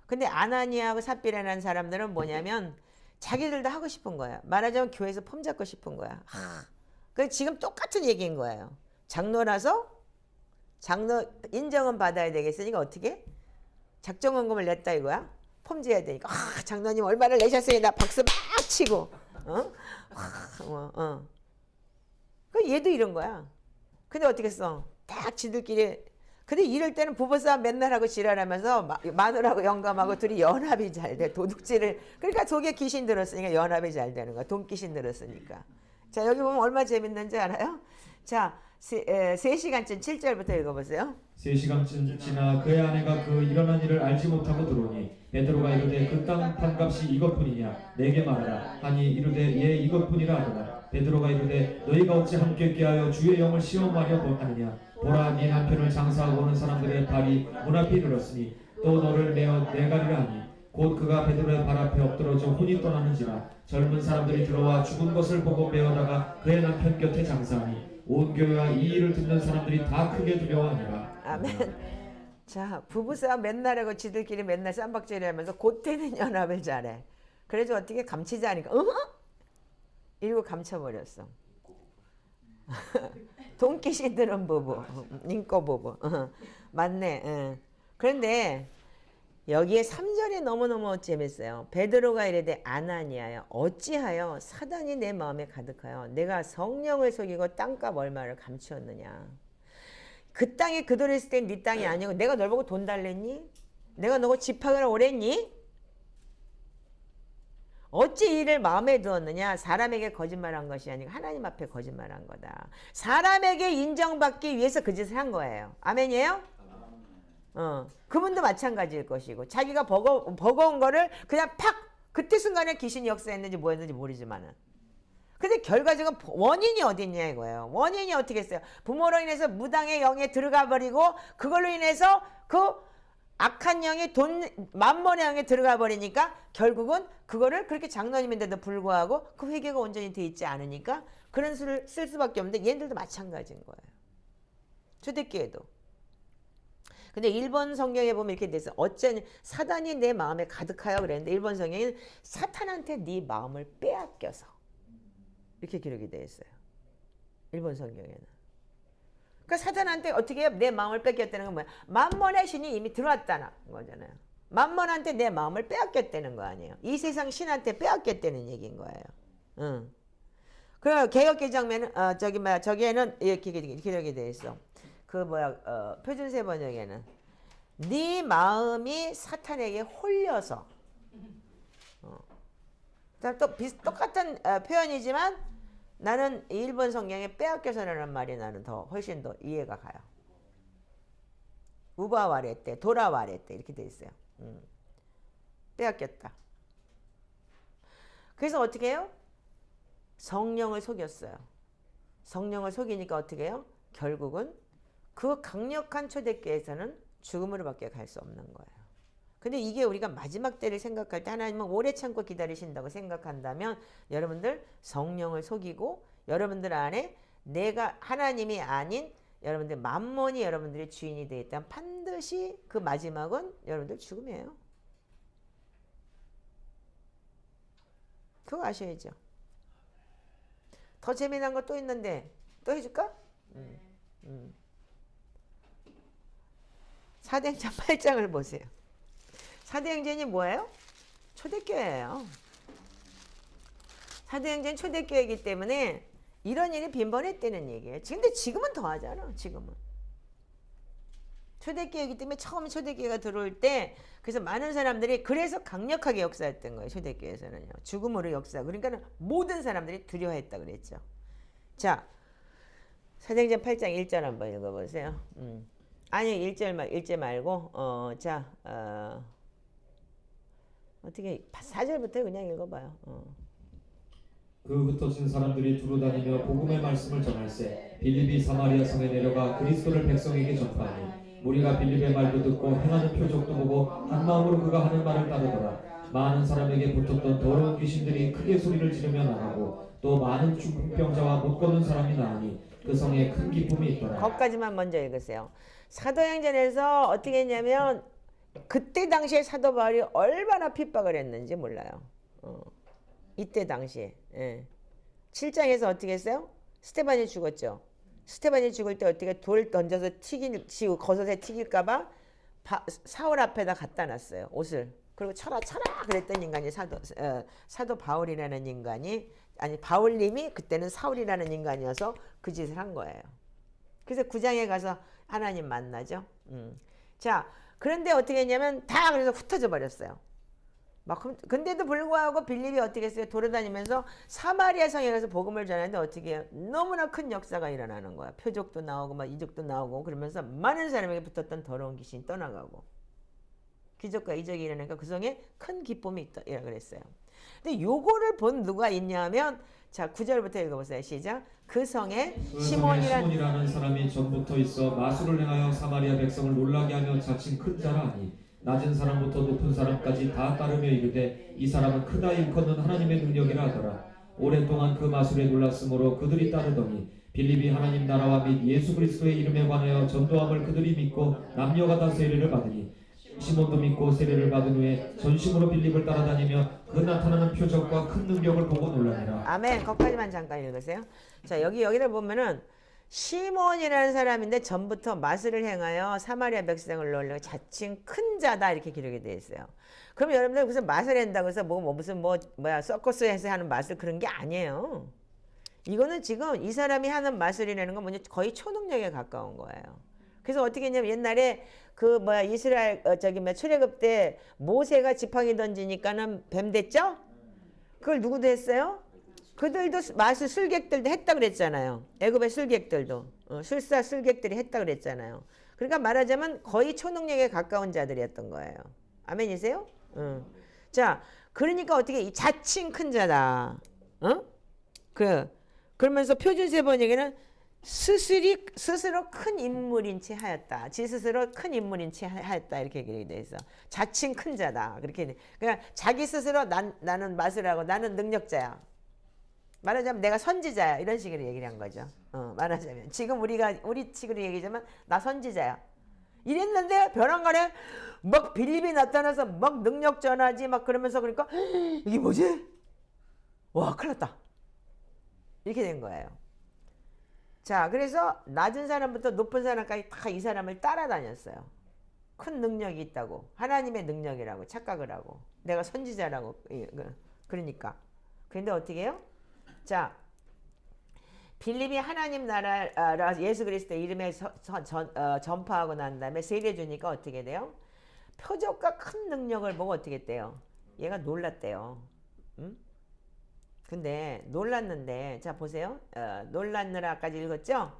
근데 아나니아하고 삽비라는 사람들은 뭐냐면 자기들도 하고 싶은 거야. 말하자면 교회에서 폼 잡고 싶은 거야. 그 지금 똑같은 얘기인 거예요. 장로라서 장로 인정은 받아야 되겠으니까 어떻게? 작정헌금을 냈다 이거야. 폼지어야 되니까 장로님 얼마를 내셨어요? 나 박수 막 치고 그 얘도 이런 거야. 근데 어떻게 했어? 딱 지들끼리. 근데 이럴 때는 부부싸움 맨날 하고 지랄하면서 마누라하고 영감하고 둘이 연합이 잘 돼. 도둑질을. 그러니까 속에 귀신 들었으니까 연합이 잘 되는 거야. 돈 귀신 들었으니까. 자, 여기 보면 얼마나 재밌는지 알아요? 자, 3시간쯤 7절부터 읽어보세요. 3시간쯤 지나 그의 아내가 그 일어난 일을 알지 못하고 들어오니 베드로가 이르되 그 땅 판값이 이것뿐이냐 내게 말하라 하니 이르되 예 이것뿐이라 하더라. 베드로가 이르되 너희가 어찌 함께 꾀하여 주의 영을 시험하려 하느냐. 보라 네 남편을 장사하고 오는 사람들의 발이 문 앞에 이르렀으니 또 너를 내어 내가리라 하니 곧 그가 베드로의 발 앞에 엎드러져 혼이 떠나는지라. 젊은 사람들이 들어와 죽은 것을 보고 메어다가 그의 남편 곁에 장사하니 온 교회와 이 일을 듣는 사람들이 다 크게 두려워하니라. 아멘. 자, 부부싸움 맨날 하고 지들끼리 맨날 쌈박질을 하면서 곧대는 연합을 잘해. 그래서 어떻게 감치자니까 이러고 감춰버렸어. 돈기시 드는 부부, 인꼬 부부. 맞네. 그런데 여기에 3절이 너무너무 재밌어요. 베드로가 이르되 아나니아야 어찌하여 사단이 내 마음에 가득하여 내가 성령을 속이고 땅값 얼마를 감추었느냐. 그 땅에 그대로 있을 땐 네 땅이 아니고 내가 널 보고 돈 달랬니? 내가 너고 집합을 오랬니? 어찌 이를 마음에 두었느냐. 사람에게 거짓말한 것이 아니고 하나님 앞에 거짓말한 거다. 사람에게 인정받기 위해서 그 짓을 한 거예요. 아멘이에요? 그분도 마찬가지일 것이고 자기가 버거운 거를 그냥 팍 그때 순간에 귀신이 역사했는지 뭐였는지 모르지만은 근데 결과적으로 원인이 어디 있냐 이거예요. 원인이 어떻게 했어요? 부모로 인해서 무당의 영에 들어가 버리고 그걸로 인해서 그 악한 영이 만몬의 영에 들어가 버리니까 결국은 그거를 그렇게 장로님인데도 불구하고 그 회개가 온전히 돼 있지 않으니까 그런 수를 쓸 수밖에 없는데 얘들도 마찬가지인 거예요. 초대교회도. 근데 일본 성경에 보면 이렇게 돼서 어쩌니 사단이 내 마음에 가득하여 그랬는데 일본 성경에는 사탄한테 네 마음을 빼앗겨서 이렇게 기록이 되어 있어요. 일본 성경에는. 그러니까 사탄한테 어떻게 해요? 내 마음을 뺏겼다는 건 뭐야? 만몬의 신이 이미 들어왔다는 거잖아요. 만몬한테 내 마음을 빼앗겼다는 거 아니에요. 이 세상 신한테 빼앗겼다는 얘기인 거예요. 그 개혁개정면은 저기에는 이렇게 되어 있어. 표준세 번역에는 네 마음이 사탄에게 홀려서. 또 똑같은 표현이지만 나는 일본 성경에 빼앗겨서라는 말이 나는 훨씬 더 이해가 가요. 우바와레 때, 도라와레 때 이렇게 돼 있어요. 빼앗겼다. 그래서 어떻게 해요? 성령을 속였어요. 성령을 속이니까 어떻게 해요? 결국은 그 강력한 초대교회에서는 죽음으로 밖에 갈 수 없는 거예요. 근데 이게 우리가 마지막 때를 생각할 때 하나님은 오래 참고 기다리신다고 생각한다면 여러분들 성령을 속이고 여러분들 안에 내가 하나님이 아닌 여러분들 만몬이 여러분들의 주인이 되어 있다면 반드시 그 마지막은 여러분들 죽음이에요. 그거 아셔야죠. 더 재미난 거 또 있는데 또 해줄까? 사도행전 8장을 보세요. 사도행전이 뭐예요? 초대교회예요. 사도행전 초대교회이기 때문에 이런 일이 빈번했다는 얘기예요. 근데 지금은 더 하잖아. 지금은. 초대교회이기 때문에 처음 초대교회가 들어올 때 그래서 많은 사람들이 그래서 강력하게 역사했던 거예요. 초대교회에서는요. 죽음으로 역사. 그러니까 모든 사람들이 두려워했다 그랬죠. 자, 사도행전 8장 1절 한번 읽어보세요. 아니 1절 말고 어떻게 4절부터 그냥 읽어봐요. 그 흩어진 사람들이 두루 다니며 복음의 말씀을 전할세 빌립이 사마리아 성에 내려가 그리스도를 백성에게 전파하니 무리가 빌립의 말도 듣고 행하는 표적도 보고 한 마음으로 그가 하는 말을 따르더라. 많은 사람에게 붙었던 더러운 귀신들이 크게 소리를 지르며 나가고 또 많은 중풍병자와 못 걷는 사람이 나으니 그 성에 큰 기쁨이 있더라. 거기까지만 먼저 읽으세요. 사도행전에서 어떻게 했냐면 그때 당시에 사도 바울이 얼마나 핍박을 했는지 몰라요. 이때 당시에. 7장에서 어떻게 했어요? 스테반이 죽었죠. 스테반이 죽을 때 어떻게 돌 던져서 겉옷에 튀길까봐 사울 앞에다 갖다 놨어요. 옷을. 그리고 쳐라 그랬던 인간이 사도 바울이라는 인간이 바울님이 그때는 사울이라는 인간이어서 그 짓을 한 거예요. 그래서 9장에 가서 하나님 만나죠. 자, 그런데 어떻게 했냐면 다 그래서 흩어져 버렸어요. 근데도 불구하고 빌립이 어떻게 했어요? 돌아다니면서 사마리아 성에 가서 복음을 전하는데 어떻게 해요? 너무나 큰 역사가 일어나는 거야. 표적도 나오고 막 이적도 나오고 그러면서 많은 사람에게 붙었던 더러운 귀신이 떠나가고 기적과 이적이 일어나니까 그 성에 큰 기쁨이 있다 그랬어요. 근데 요거를 본 누가 있냐면 자 9절부터 읽어보세요. 시작. 그 성에 시몬이라는 사람이 전부터 있어 마술을 행하여 사마리아 백성을 놀라게 하며 자칭 큰 자라 하니 낮은 사람부터 높은 사람까지 다 따르며 이르되 이 사람은 크다 일컫는 하나님의 능력이라 하더라. 오랫동안 그 마술에 놀랐으므로 그들이 따르더니 빌립이 하나님 나라와 및 예수 그리스도의 이름에 관하여 전도함을 그들이 믿고 남녀가 다 세례를 받으니 시몬도 믿고 세례를 받은 후에 전심으로 빌립을 따라다니며 그 나타나는 표적과 큰 능력을 보고 놀라니라. 아멘. 거기까지만 잠깐 읽으세요. 자 여기를 보면은 시몬이라는 사람인데 전부터 마술을 행하여 사마리아 백성을 놀려 자칭 큰 자다 이렇게 기록이 되어 있어요. 그럼 여러분들 무슨 마술 한다고 해서 무슨 서커스에서 하는 마술 그런 게 아니에요. 이거는 지금 이 사람이 하는 마술이라는 건 뭐냐 거의 초능력에 가까운 거예요. 그래서 어떻게 했냐면 옛날에 이스라엘 출애굽 때 모세가 지팡이 던지니까는 뱀 됐죠? 그걸 누구도 했어요? 그들도 마술 술객들도 했다 그랬잖아요. 애굽의 술객들도 술사 술객들이 했다 그랬잖아요. 그러니까 말하자면 거의 초능력에 가까운 자들이었던 거예요. 아멘이세요? 자, 그러니까 어떻게 자칭 큰 자다. 그러면서 표준세 번역에는 스스로 큰 인물인 채 하였다. 지 스스로 큰 인물인 채 하였다. 이렇게 얘기가 돼 있어. 자칭 큰 자다. 그렇게. 그러니까 자기 스스로 나는 마술하고 나는 능력자야. 말하자면 내가 선지자야. 이런 식으로 얘기를 한 거죠. 말하자면. 지금 우리 식으로 얘기하자면 나 선지자야. 이랬는데 벼랑간에 막 빌립이 나타나서 막 능력 전하지 막 그러면서 그러니까 이게 뭐지? 와 큰일 났다. 이렇게 된 거예요. 자, 그래서 낮은 사람부터 높은 사람까지 다 이 사람을 따라다녔어요. 큰 능력이 있다고. 하나님의 능력이라고 착각을 하고. 내가 선지자라고. 그러니까. 그런데 어떻게 해요? 자, 빌립이 하나님 나라 예수 그리스도 이름에 전파하고 난 다음에 세례 주니까 어떻게 돼요? 표적과 큰 능력을 보고 어떻게 돼요? 얘가 놀랐대요. 응? 근데 놀랐는데 자 보세요. 놀랐느라까지 읽었죠?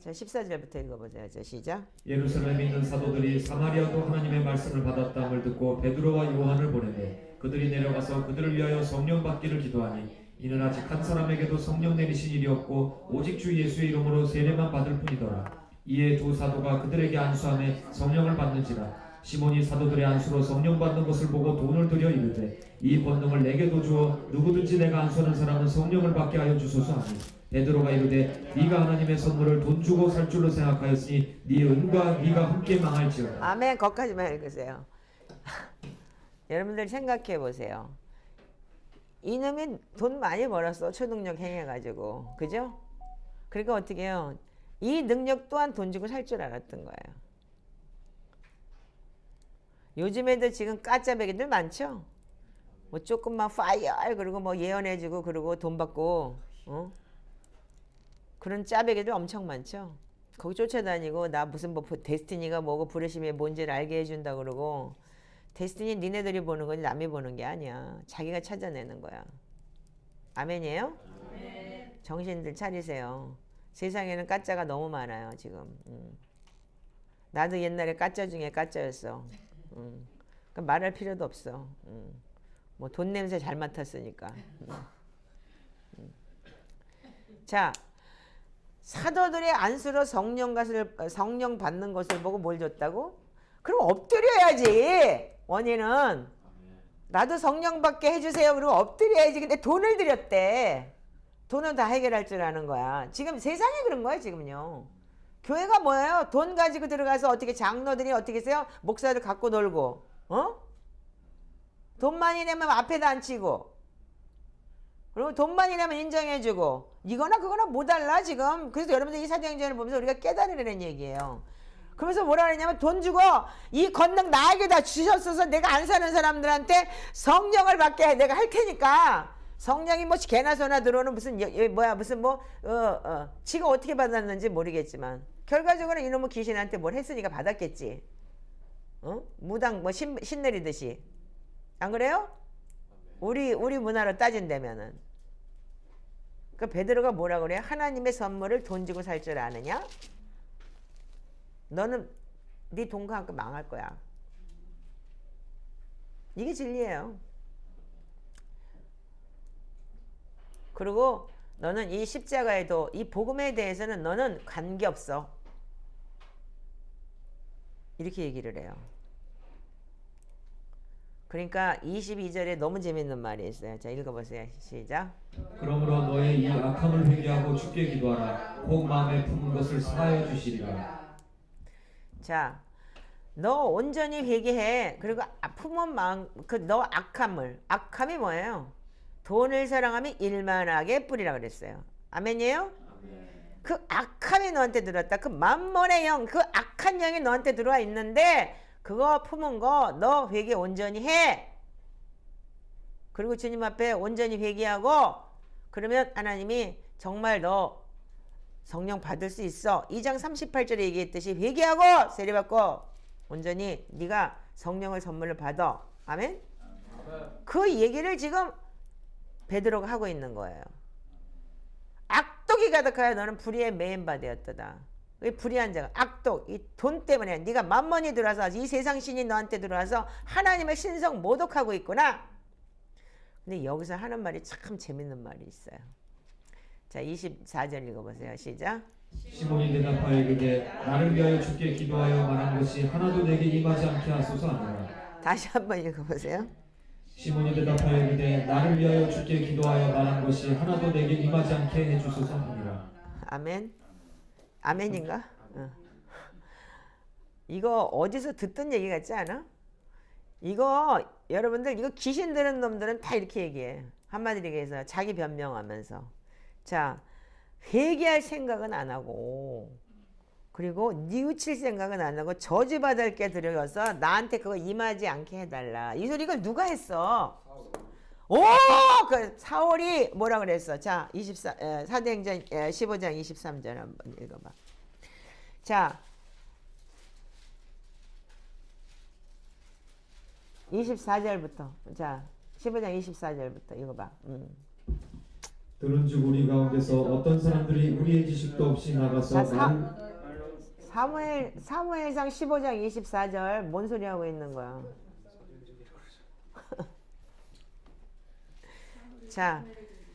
자 14절부터 읽어보세요. 자 시작. 예루살렘에 있는 사도들이 사마리아도 하나님의 말씀을 받았다함을 듣고 베드로와 요한을 보내매 그들이 내려가서 그들을 위하여 성령 받기를 기도하니 이는 아직 한 사람에게도 성령 내리신 일이 없고 오직 주 예수의 이름으로 세례만 받을 뿐이더라. 이에 두 사도가 그들에게 안수하며 성령을 받는지라. 시몬이 사도들의 안수로 성령 받는 것을 보고 돈을 들여 이르되 이 권능을 내게도 주어 누구든지 내가 안수하는 사람은 성령을 받게 하여 주소서 하니 베드로가 이르되 네가 하나님의 선물을 돈 주고 살 줄로 생각하였으니 네 은과 네가 함께 망할지어다. 아멘. 거기까지만 읽으세요. 여러분들 생각해 보세요. 이놈이 돈 많이 벌었어. 초능력 행해가지고. 그죠? 그러니까 어떻게 해요? 이 능력 또한 돈 주고 살 줄 알았던 거예요. 요즘 애들 지금 까짜배기들 많죠? 뭐 조금만 파이어 그리고 뭐 예언해주고 그러고 돈 받고 그런 짜배기들 엄청 많죠? 거기 쫓아다니고 나 무슨 뭐 데스티니가 뭐고 부르심이 뭔지를 알게 해준다 그러고 데스티니 니네들이 보는 거지 남이 보는 게 아니야. 자기가 찾아내는 거야. 아멘이에요? 아멘. 정신들 차리세요. 세상에는 까짜가 너무 많아요 지금. 나도 옛날에 까짜 중에 까짜였어. 그러니까 말할 필요도 없어. 뭐 돈 냄새 잘 맡았으니까. 자, 사도들의 안수로 성령 받는 것을 보고 뭘 줬다고? 그럼 엎드려야지. 원인은 나도 성령 받게 해주세요. 그리고 엎드려야지. 근데 돈을 들였대. 돈은 다 해결할 줄 아는 거야. 지금 세상에 그런 거야 지금요. 교회가 뭐예요? 돈 가지고 들어가서 어떻게 장로들이 어떻게 해요? 목사들 갖고 놀고, 돈 많이 내면 앞에다 앉히고, 그리고 돈 많이 내면 인정해주고, 이거나 그거나 뭐 달라 지금. 그래서 여러분들 이 사도행전을 보면서 우리가 깨달으라는 얘기예요. 그러면서 뭐라 그러냐면 돈 주고 이 권능 나에게 다 주셨어서 내가 안 사는 사람들한테 성령을 받게 해. 내가 할 테니까. 성령이 뭐 개나 소나 들어오는 무슨 무슨 지가 어떻게 받았는지 모르겠지만 결과적으로 이놈의 귀신한테 뭘 했으니까 받았겠지. 무당 뭐 신 내리듯이. 안 그래요? 우리 문화로 따진다면은. 그 베드로가 뭐라 그래요? 하나님의 선물을 돈 주고 살 줄 아느냐? 너는 네 돈과 함께 망할 거야. 이게 진리예요. 그리고 너는 이 십자가에도 이 복음에 대해서는 너는 관계없어. 이렇게 얘기를 해요. 그러니까 22절에 너무 재밌는 말이 있어요. 자 읽어보세요. 시작. 그러므로 너의 이 악함을 회개하고 주께 기도하라. 혹 마음에 품은 것을 사하여 주시리라. 자, 너 온전히 회개해. 그리고 품은 마음, 너 악함이 뭐예요? 돈을 사랑하면 일만하게 뿌리라 그랬어요. 아멘이에요? 아멘. 그 악함이 너한테 들었다. 그 만몬의 영, 그 악한 영이 너한테 들어와 있는데 그거 품은 거 너 회개 온전히 해. 그리고 주님 앞에 온전히 회개하고 그러면 하나님이 정말 너 성령 받을 수 있어. 2장 38절에 얘기했듯이 회개하고 세례받고 온전히 네가 성령을 선물을 받아. 아멘? 그 얘기를 지금 베드로가 하고 있는 거예요. 악독이 가득하여 너는 불의의 메인바 되었도다. 이 불의한 자가 악독, 이 돈 때문에 네가 만mon이 들어와서 이 세상 신이 너한테 들어와서 하나님의 신성 모독하고 있구나. 근데 여기서 하는 말이 참 재밌는 말이 있어요. 자 24절 읽어보세요. 시작. 시몬이 대답하여 이르되 나를 위하여 주께 기도하여 말한 것이 하나도 내게 임하지 않게 하소서 하니라. 다시 한번 읽어보세요. 시몬이 대답하여 이르되 나를 위하여 주께 기도하여 말한 것이 하나도 내게 임하지 않게 해주소서 하니라. 아멘. 아멘인가? 이거 어디서 듣던 얘기 같지 않아? 이거 여러분들 이거 귀신 드는 놈들은 다 이렇게 얘기해. 한마디로 얘기해서 자기 변명하면서. 자, 회개할 생각은 안 하고 그리고 뉘우칠 생각은 안 하고 저주받을 게 들여서 나한테 그거 임하지 않게 해달라. 이 소리 이걸 누가 했어? 오! 그 사울이 뭐라 그랬어? 자, 4대행전 15장 23절 한번 읽어봐. 자, 24절부터. 자, 15장 24절부터 읽어봐. 들은즉 우리 가운데서 어떤 사람들이 우리의 지식도 없이 나가서 자, 사무엘상 15장 24절 뭔 소리 하고 있는 거야? 자,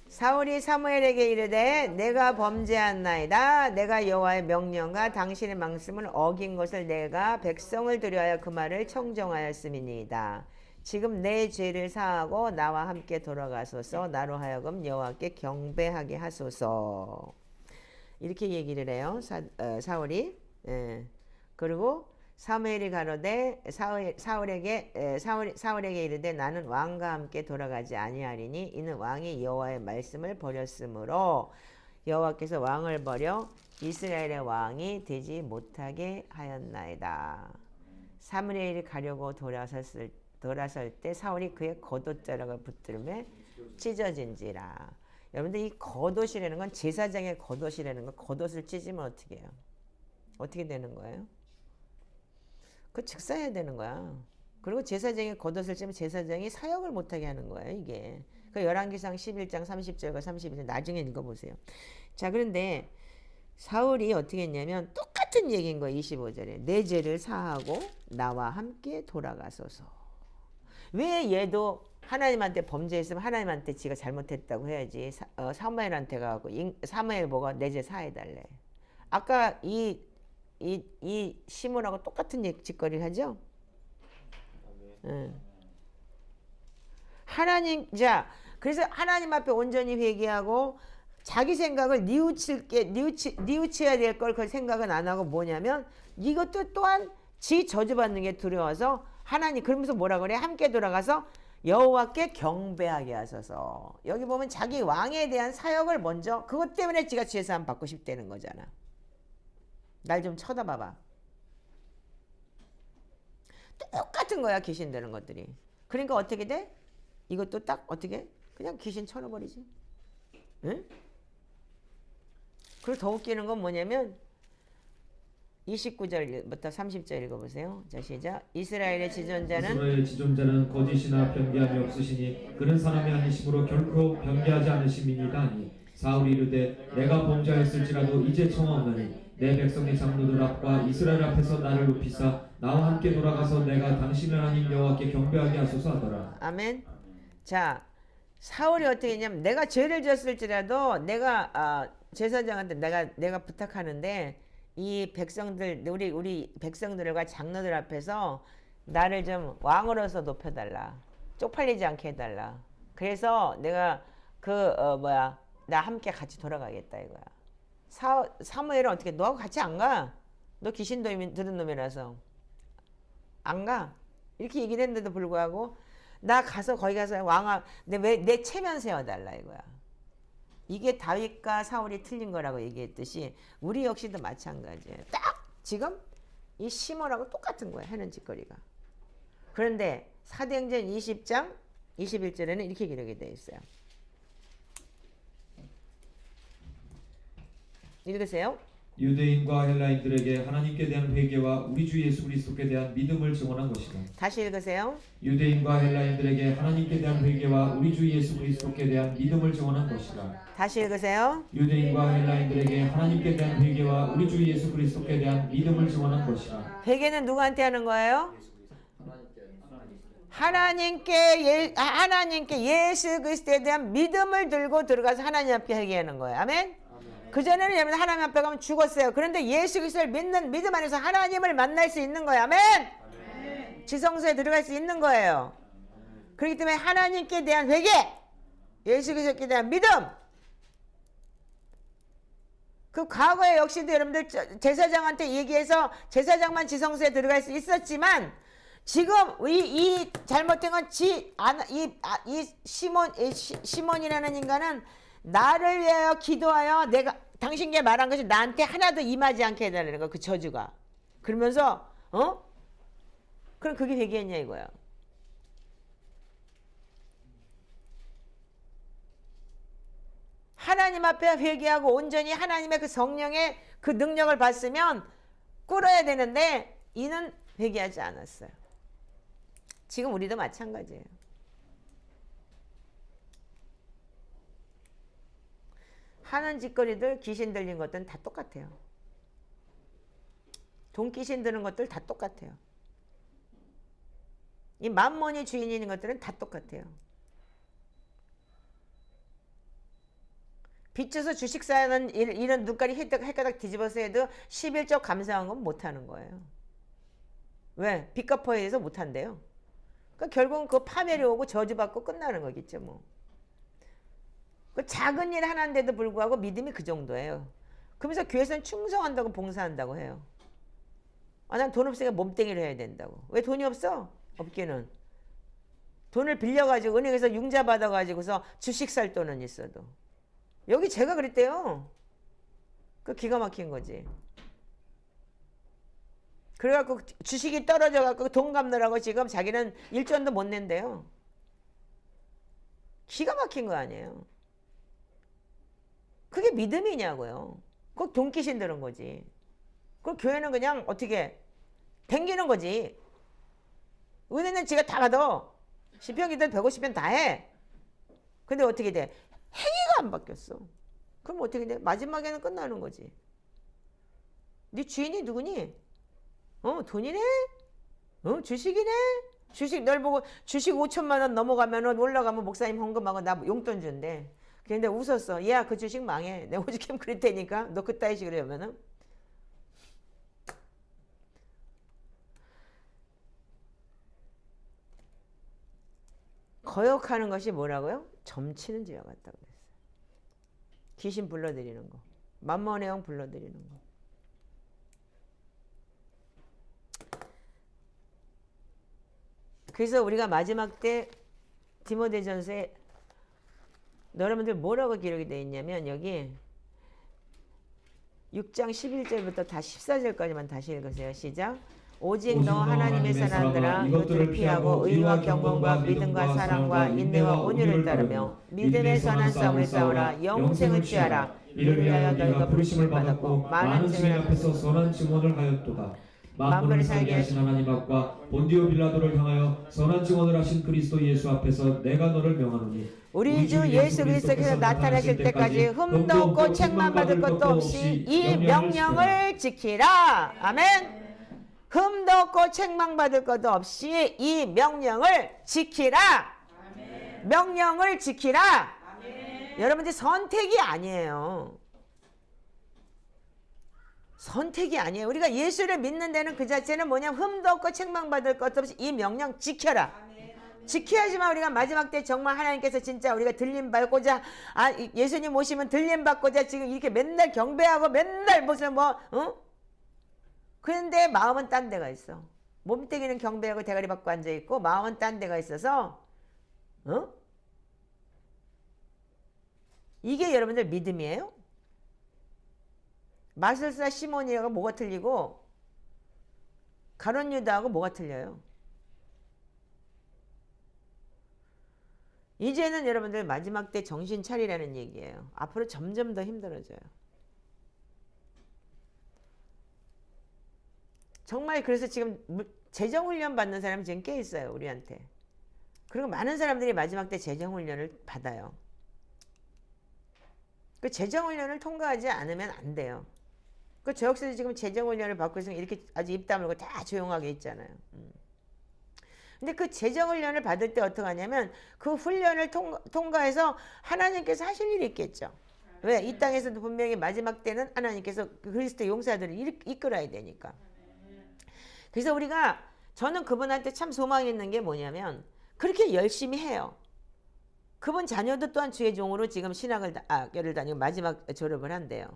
사울이 사무엘에게 이르되 내가 범죄한나이다. 내가 여호와의 명령과 당신의 말씀을 어긴 것을 내가 백성을 두려하여 그 말을 청정하였음이니이다. 지금 내 죄를 사하고 나와 함께 돌아가소서. 나로 하여금 여호와께 경배하게 하소서. 이렇게 얘기를 해요. 사울이. 예. 그리고 사무엘이 가로되 사울에게 이르되 나는 왕과 함께 돌아가지 아니하리니 이는 왕이 여호와의 말씀을 버렸으므로 여호와께서 왕을 버려 이스라엘의 왕이 되지 못하게 하였나이다. 사무엘이 가려고 돌아설 때 사울이 그의 겉옷자락을 붙들매 찢어진지라. 여러분들 이 겉옷이라는 건 제사장의 겉옷이라는 건 겉옷을 찢으면 어떻게 해요? 어떻게 되는 거예요? 그 즉사해야 되는 거야. 그리고 제사장이 겉옷을 찌면 제사장이 사역을 못하게 하는 거예요, 이게. 그 열왕기상 11장 30절과 31절 나중에 읽어보세요. 자, 그런데 사울이 어떻게 했냐면 똑같은 얘기인 거예요. 25절에 내 죄를 사하고 나와 함께 돌아가소서. 왜 얘도 하나님한테 범죄했으면 하나님한테 지가 잘못했다고 해야지. 사무엘한테 가고 사무엘 보고 내 죄 사해달래. 아까 이 시몬하고 똑같은 짓거리를 하죠. 그래서 하나님 앞에 온전히 회개하고 자기 생각을 뉘우쳐야 될 걸 그 생각은 안 하고 뭐냐면 이것도 또한 지 저주받는 게 두려워서 하나님 그러면서 뭐라 그래? 함께 돌아가서 여호와께 경배하게 하소서. 여기 보면 자기 왕에 대한 사역을 먼저 그것 때문에 지가 죄사함 받고 싶다는 거잖아. 날 좀 쳐다봐봐. 똑같은 거야 귀신 되는 것들이. 그러니까 어떻게 돼? 이것도 딱 어떻게? 그냥 귀신 쳐넣어버리지. 응? 그리고 더 웃기는 건 뭐냐면 29절부터 30절 읽어보세요. 자, 시작. 이스라엘의 지존자는 거짓이나 변개함이 없으시니 그는 사람이 아니심으로 결코 변개하지 않으심이니이다 하니 사울이 이르되 내가 범죄하였을지라도 이제 청하오나니 내 백성의 장로들 앞과 이스라엘 앞에서 나를 높이사 나와 함께 돌아가서 내가 당신의 하나님 여호와께 경배하게 하소서 하더라. 아멘. 자, 사울이 어떻게 했냐면 내가 죄를 지었을지라도 내가 제사장한테 내가 부탁하는데 이 백성들 우리 백성들과 장로들 앞에서 나를 좀 왕으로서 높여달라. 쪽팔리지 않게 해달라. 그래서 내가 나 함께 같이 돌아가겠다 이거야. 사무엘은 어떻게 너하고 같이 안 가? 너 귀신 들은 놈이라서 안 가. 이렇게 얘기를 했는데도 불구하고 나 가서 거기 가서 왕아 내 체면 세워달라 이거야. 이게 다윗과 사울이 틀린 거라고 얘기했듯이 우리 역시도 마찬가지예요. 딱 지금 이 시몬하고 똑같은 거야 하는 짓거리가. 그런데 사도행전 20장 21절에는 이렇게 기록이 되어 있어요. 읽으세요. 유대인과 헬라인들에게 하나님께 대한 회개와 우리 주 예수 그리스도께 대한 믿음을 증언한 것이다. 다시 읽으세요. 유대인과 헬라인들에게 하나님께 대한 회개와 우리 주 예수 그리스도께 대한 믿음을 증언한 것이다. 다시 읽으세요. 유대인과 헬라인들에게 하나님께 대한 회개와 우리 주 예수 그리스도께 대한 믿음을 증언한 것이다. 회개는 누구한테 하는 거예요? 하나님께 예수 그리스도에 대한 믿음을 들고 들어가서 하나님 앞에 회개하는 거예요. 아멘. 그전에는 하나님 앞에 가면 죽었어요. 그런데 예수 그리스도를 믿는 믿음 안에서 하나님을 만날 수 있는 거예요. 아멘. 지성소에 들어갈 수 있는 거예요. 그렇기 때문에 하나님께 대한 회개, 예수 그리스도에 대한 믿음. 그 과거에 역시도 여러분들 제사장한테 얘기해서 제사장만 지성소에 들어갈 수 있었지만 지금 이 잘못된 건 시몬이라는 인간은 나를 위하여 기도하여 내가 당신께 말한 것이 나한테 하나도 임하지 않게 해달라는 거, 그 저주가. 그러면서 그럼 그게 회개했냐 이거야. 하나님 앞에 회개하고 온전히 하나님의 그 성령의 그 능력을 받으면 꿇어야 되는데 이는 회개하지 않았어요. 지금 우리도 마찬가지예요. 하는 짓거리들, 귀신 들린 것들은 다 똑같아요. 돈 귀신 드는 것들 다 똑같아요. 이 만몬이 주인인 것들은 다 똑같아요. 빚져서 주식 사는 이런 눈깔이 헷가닥 뒤집어서 해도 11조 감사한 건 못하는 거예요. 왜? 빚 갚아야 해서 못한대요. 그러니까 결국은 그 파멸이 오고 저주받고 끝나는 거겠죠. 뭐. 그 작은 일 하나인데도 불구하고 믿음이 그 정도예요. 그러면서 교회에서는 충성한다고 봉사한다고 해요. 아, 난 돈 없으니까 몸땡이를 해야 된다고. 왜 돈이 없어? 없기는. 돈을 빌려가지고 은행에서 융자 받아가지고서 주식 살 돈은 있어도. 여기 제가 그랬대요. 그 기가 막힌 거지. 그래갖고 주식이 떨어져갖고 돈 갚느라고 지금 자기는 1전도 못 낸대요. 기가 막힌 거 아니에요. 그게 믿음이냐고요. 그거 돈 귀신 드는 거지. 그 교회는 그냥 어떻게 댕기는 거지. 은혜는 지가 다 받아. 시평이들 150편 다 해. 근데 어떻게 돼? 행위가 안 바뀌었어. 그럼 어떻게 돼? 마지막에는 끝나는 거지. 네 주인이 누구니? 돈이네? 주식이네? 주식 널 보고 주식 5천만 원 넘어가면 올라가면 목사님 헌금하고 나 용돈 준대. 근데 웃었어. 야, 그 주식 망해. 내가 오죽하면 그럴 테니까. 너 그따위 식으로 하면은. 거역하는 것이 뭐라고요? 점치는 죄와 같다고 그랬어요. 귀신 불러들이는 거. 만몬의 영 불러들이는 거. 그래서 우리가 마지막 때 디모데전서에 여러분들 뭐라고 기록이 되어 있냐면 여기 6장 11절부터 다 14절까지만 다시 읽으세요. 시작. 오직 너 하나님의 사람들아 이것들을 피하고 의와 경건과 믿음과 사랑과 인내와 온유를 따르며 믿음의 선한 싸움을 싸우라. 영생을 취하라. 이를 위하여 너희가 부르심을 받았고 많은 증인 앞에서 선한 증언을 하였도다. 만물을 살게 하신 하나님 앞과 본디오 빌라도를 향하여 선한 증언을 하신 그리스도 예수 앞에서 내가 너를 명하노니 우리 주 예수 그리스도께서 나타나실 때까지 흠도 없고 책만 받을 것도 없이 이 명령을 지키라. 아멘. 흠도 없고 책망 받을 것도 없이 이 명령을 지키라. 아멘. 명령을 지키라. 아멘. 여러분들 선택이 아니에요. 선택이 아니에요. 우리가 예수를 믿는 데는 그 자체는 뭐냐면 흠도 없고 책망 받을 것도 없이 이 명령 지켜라. 아멘. 지켜야지만 우리가 마지막 때 정말 하나님께서 진짜 우리가 들림 받고자 예수님 오시면 들림 받고자 지금 이렇게 맨날 경배하고 맨날 무슨 그런데 마음은 딴 데가 있어. 몸뚱이는 경배하고 대가리 받고 앉아있고 마음은 딴 데가 있어서 이게 여러분들 믿음이에요? 마술사 시몬이하고 뭐가 틀리고 가룟 유다하고 뭐가 틀려요? 이제는 여러분들 마지막 때 정신 차리라는 얘기예요. 앞으로 점점 더 힘들어져요. 정말 그래서 지금 재정훈련 받는 사람이 지금 꽤 있어요. 우리한테. 그리고 많은 사람들이 마지막 때 재정훈련을 받아요. 그 재정훈련을 통과하지 않으면 안 돼요. 그 저 역시도 지금 재정훈련을 받고 있으면 이렇게 아주 입 다물고 다 조용하게 있잖아요. 근데 그 재정훈련을 받을 때 어떻게 하냐면 그 훈련을 통과해서 하나님께서 하실 일이 있겠죠. 왜? 이 땅에서도 분명히 마지막 때는 하나님께서 그리스도 용사들을 이끌어야 되니까. 그래서 저는 그분한테 참 소망이 있는 게 뭐냐면 그렇게 열심히 해요. 그분 자녀도 또한 주의 종으로 지금 신학을 다니고 마지막 졸업을 한대요.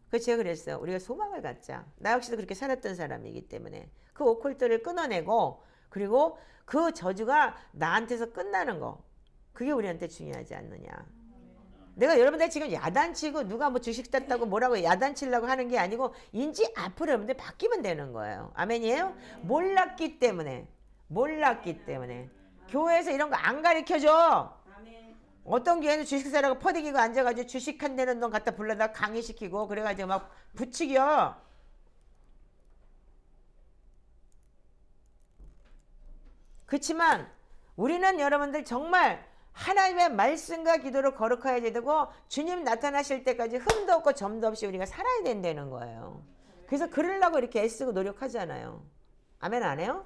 그래서 제가 그랬어요. 우리가 소망을 갖자. 나 역시도 그렇게 살았던 사람이기 때문에 그 오컬트를 끊어내고 그리고 그 저주가 나한테서 끝나는 거. 그게 우리한테 중요하지 않느냐. 내가 여러분들 지금 야단치고 누가 뭐 주식 땄다고 뭐라고 야단치려고 하는 게 아니고 인지 앞으로 여러분들 바뀌면 되는 거예요. 아멘이에요? 몰랐기 때문에. 교회에서 이런 거 안 가르쳐줘. 어떤 교회는 주식 사라고 퍼대기고 앉아가지고 주식 한 대는 돈 갖다 불러다 강의시키고 그래가지고 막 부추겨. 그렇지만 우리는 여러분들 정말 하나님의 말씀과 기도로 거룩해야 되고 주님 나타나실 때까지 흠도 없고 점도 없이 우리가 살아야 된다는 거예요. 그래서 그러려고 이렇게 애쓰고 노력하잖아요. 아멘 안 해요?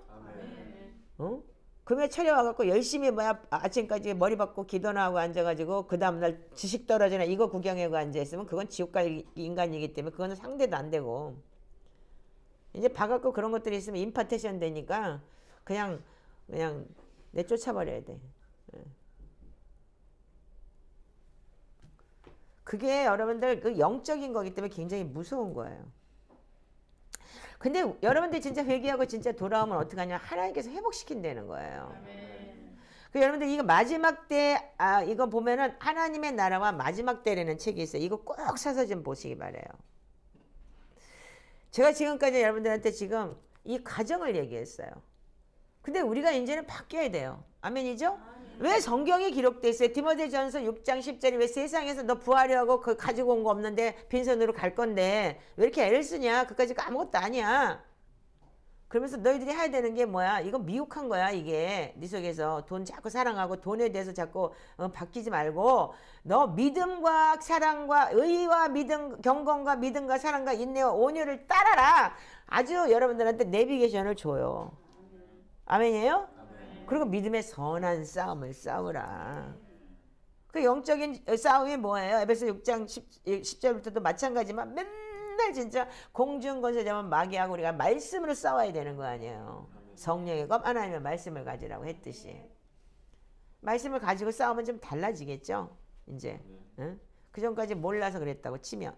어? 금요일 차려와갖고 열심히 아침까지 머리 박고 기도나 하고 앉아가지고 그 다음날 지식 떨어지나 이거 구경하고 앉아있으면 그건 지옥갈 인간이기 때문에 그거는 상대도 안 되고 이제 봐갖고 그런 것들이 있으면 임파테이션 되니까 그냥 내쫓아버려야 돼. 그게 여러분들 그 영적인 거기 때문에 굉장히 무서운 거예요. 근데 여러분들 진짜 회개하고 진짜 돌아오면 어떡하냐? 하나님께서 회복시킨다는 거예요. 그 여러분들 이거 마지막 때 이거 보면은 하나님의 나라와 마지막 때라는 책이 있어요. 이거 꼭 사서 좀 보시기 바래요. 제가 지금까지 여러분들한테 지금 이 과정을 얘기했어요. 근데 우리가 이제는 바뀌어야 돼요. 아멘이죠? 왜 성경이 기록돼 있어요? 디모데전서 6장 10절이 왜 세상에서 너 부하려고 그 가지고 온 거 없는데 빈손으로 갈 건데 왜 이렇게 애를 쓰냐? 그까짓 거 아무것도 아니야. 그러면서 너희들이 해야 되는 게 뭐야? 이건 미혹한 거야 이게. 네 속에서 돈 자꾸 사랑하고 돈에 대해서 자꾸 바뀌지 말고 너 믿음과 사랑과 의와 믿음, 경건과 믿음과 사랑과 인내와 온유를 따라라. 아주 여러분들한테 내비게이션을 줘요. 아멘이에요? 그리고 믿음의 선한 싸움을 싸우라. 그 영적인 싸움이 뭐예요? 에베소 6장 10절부터도 마찬가지지만 맨날 진짜 공중권세자만 마귀하고 우리가 말씀으로 싸워야 되는 거 아니에요. 성령의 검 하나님의 말씀을 가지라고 했듯이. 말씀을 가지고 싸우면 좀 달라지겠죠? 이제. 응? 그 전까지 몰라서 그랬다고 치면.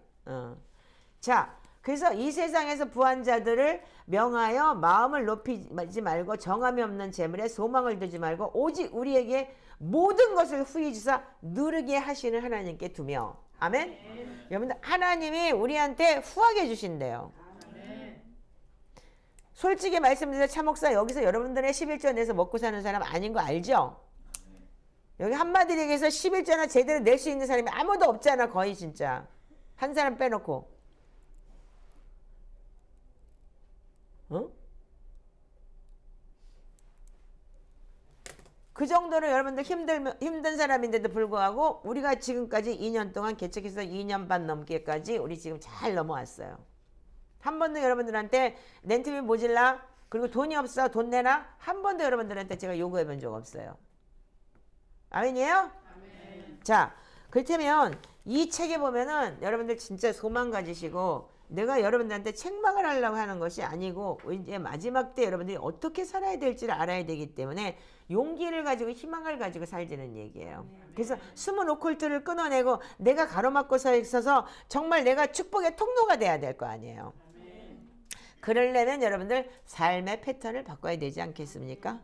자, 그래서 이 세상에서 부한 자들을 명하여 마음을 높이지 말고 정함이 없는 재물에 소망을 두지 말고 오직 우리에게 모든 것을 후히 주사 누르게 하시는 하나님께 두며. 아멘? 여러분들 하나님이 우리한테 후하게 주신대요. 솔직히 말씀드려서 차목사 여기서 여러분들의 11조 내서 먹고 사는 사람 아닌 거 알죠? 여기 한마디로 얘기해서 11조나 제대로 낼 수 있는 사람이 아무도 없잖아. 거의 진짜. 한 사람 빼놓고. 어? 그 정도로 여러분들 힘든 사람인데도 불구하고 우리가 지금까지 2년 동안 개척해서 2년 반 넘게까지 우리 지금 잘 넘어왔어요. 한 번도 여러분들한테 렌트비 모질라 그리고 돈이 없어 돈 내놔 한 번도 여러분들한테 제가 요구해 본 적 없어요. 아멘이에요? 아멘. 자, 그렇다면 이 책에 보면은 여러분들 진짜 소망 가지시고 내가 여러분들한테 책망을 하려고 하는 것이 아니고 이제 마지막 때 여러분들이 어떻게 살아야 될지를 알아야 되기 때문에 용기를 가지고 희망을 가지고 살자는 얘기예요. 그래서 숨은 오컬트를 끊어내고 내가 가로막고 서 있어서 정말 내가 축복의 통로가 돼야 될 거 아니에요. 그러려면 여러분들 삶의 패턴을 바꿔야 되지 않겠습니까?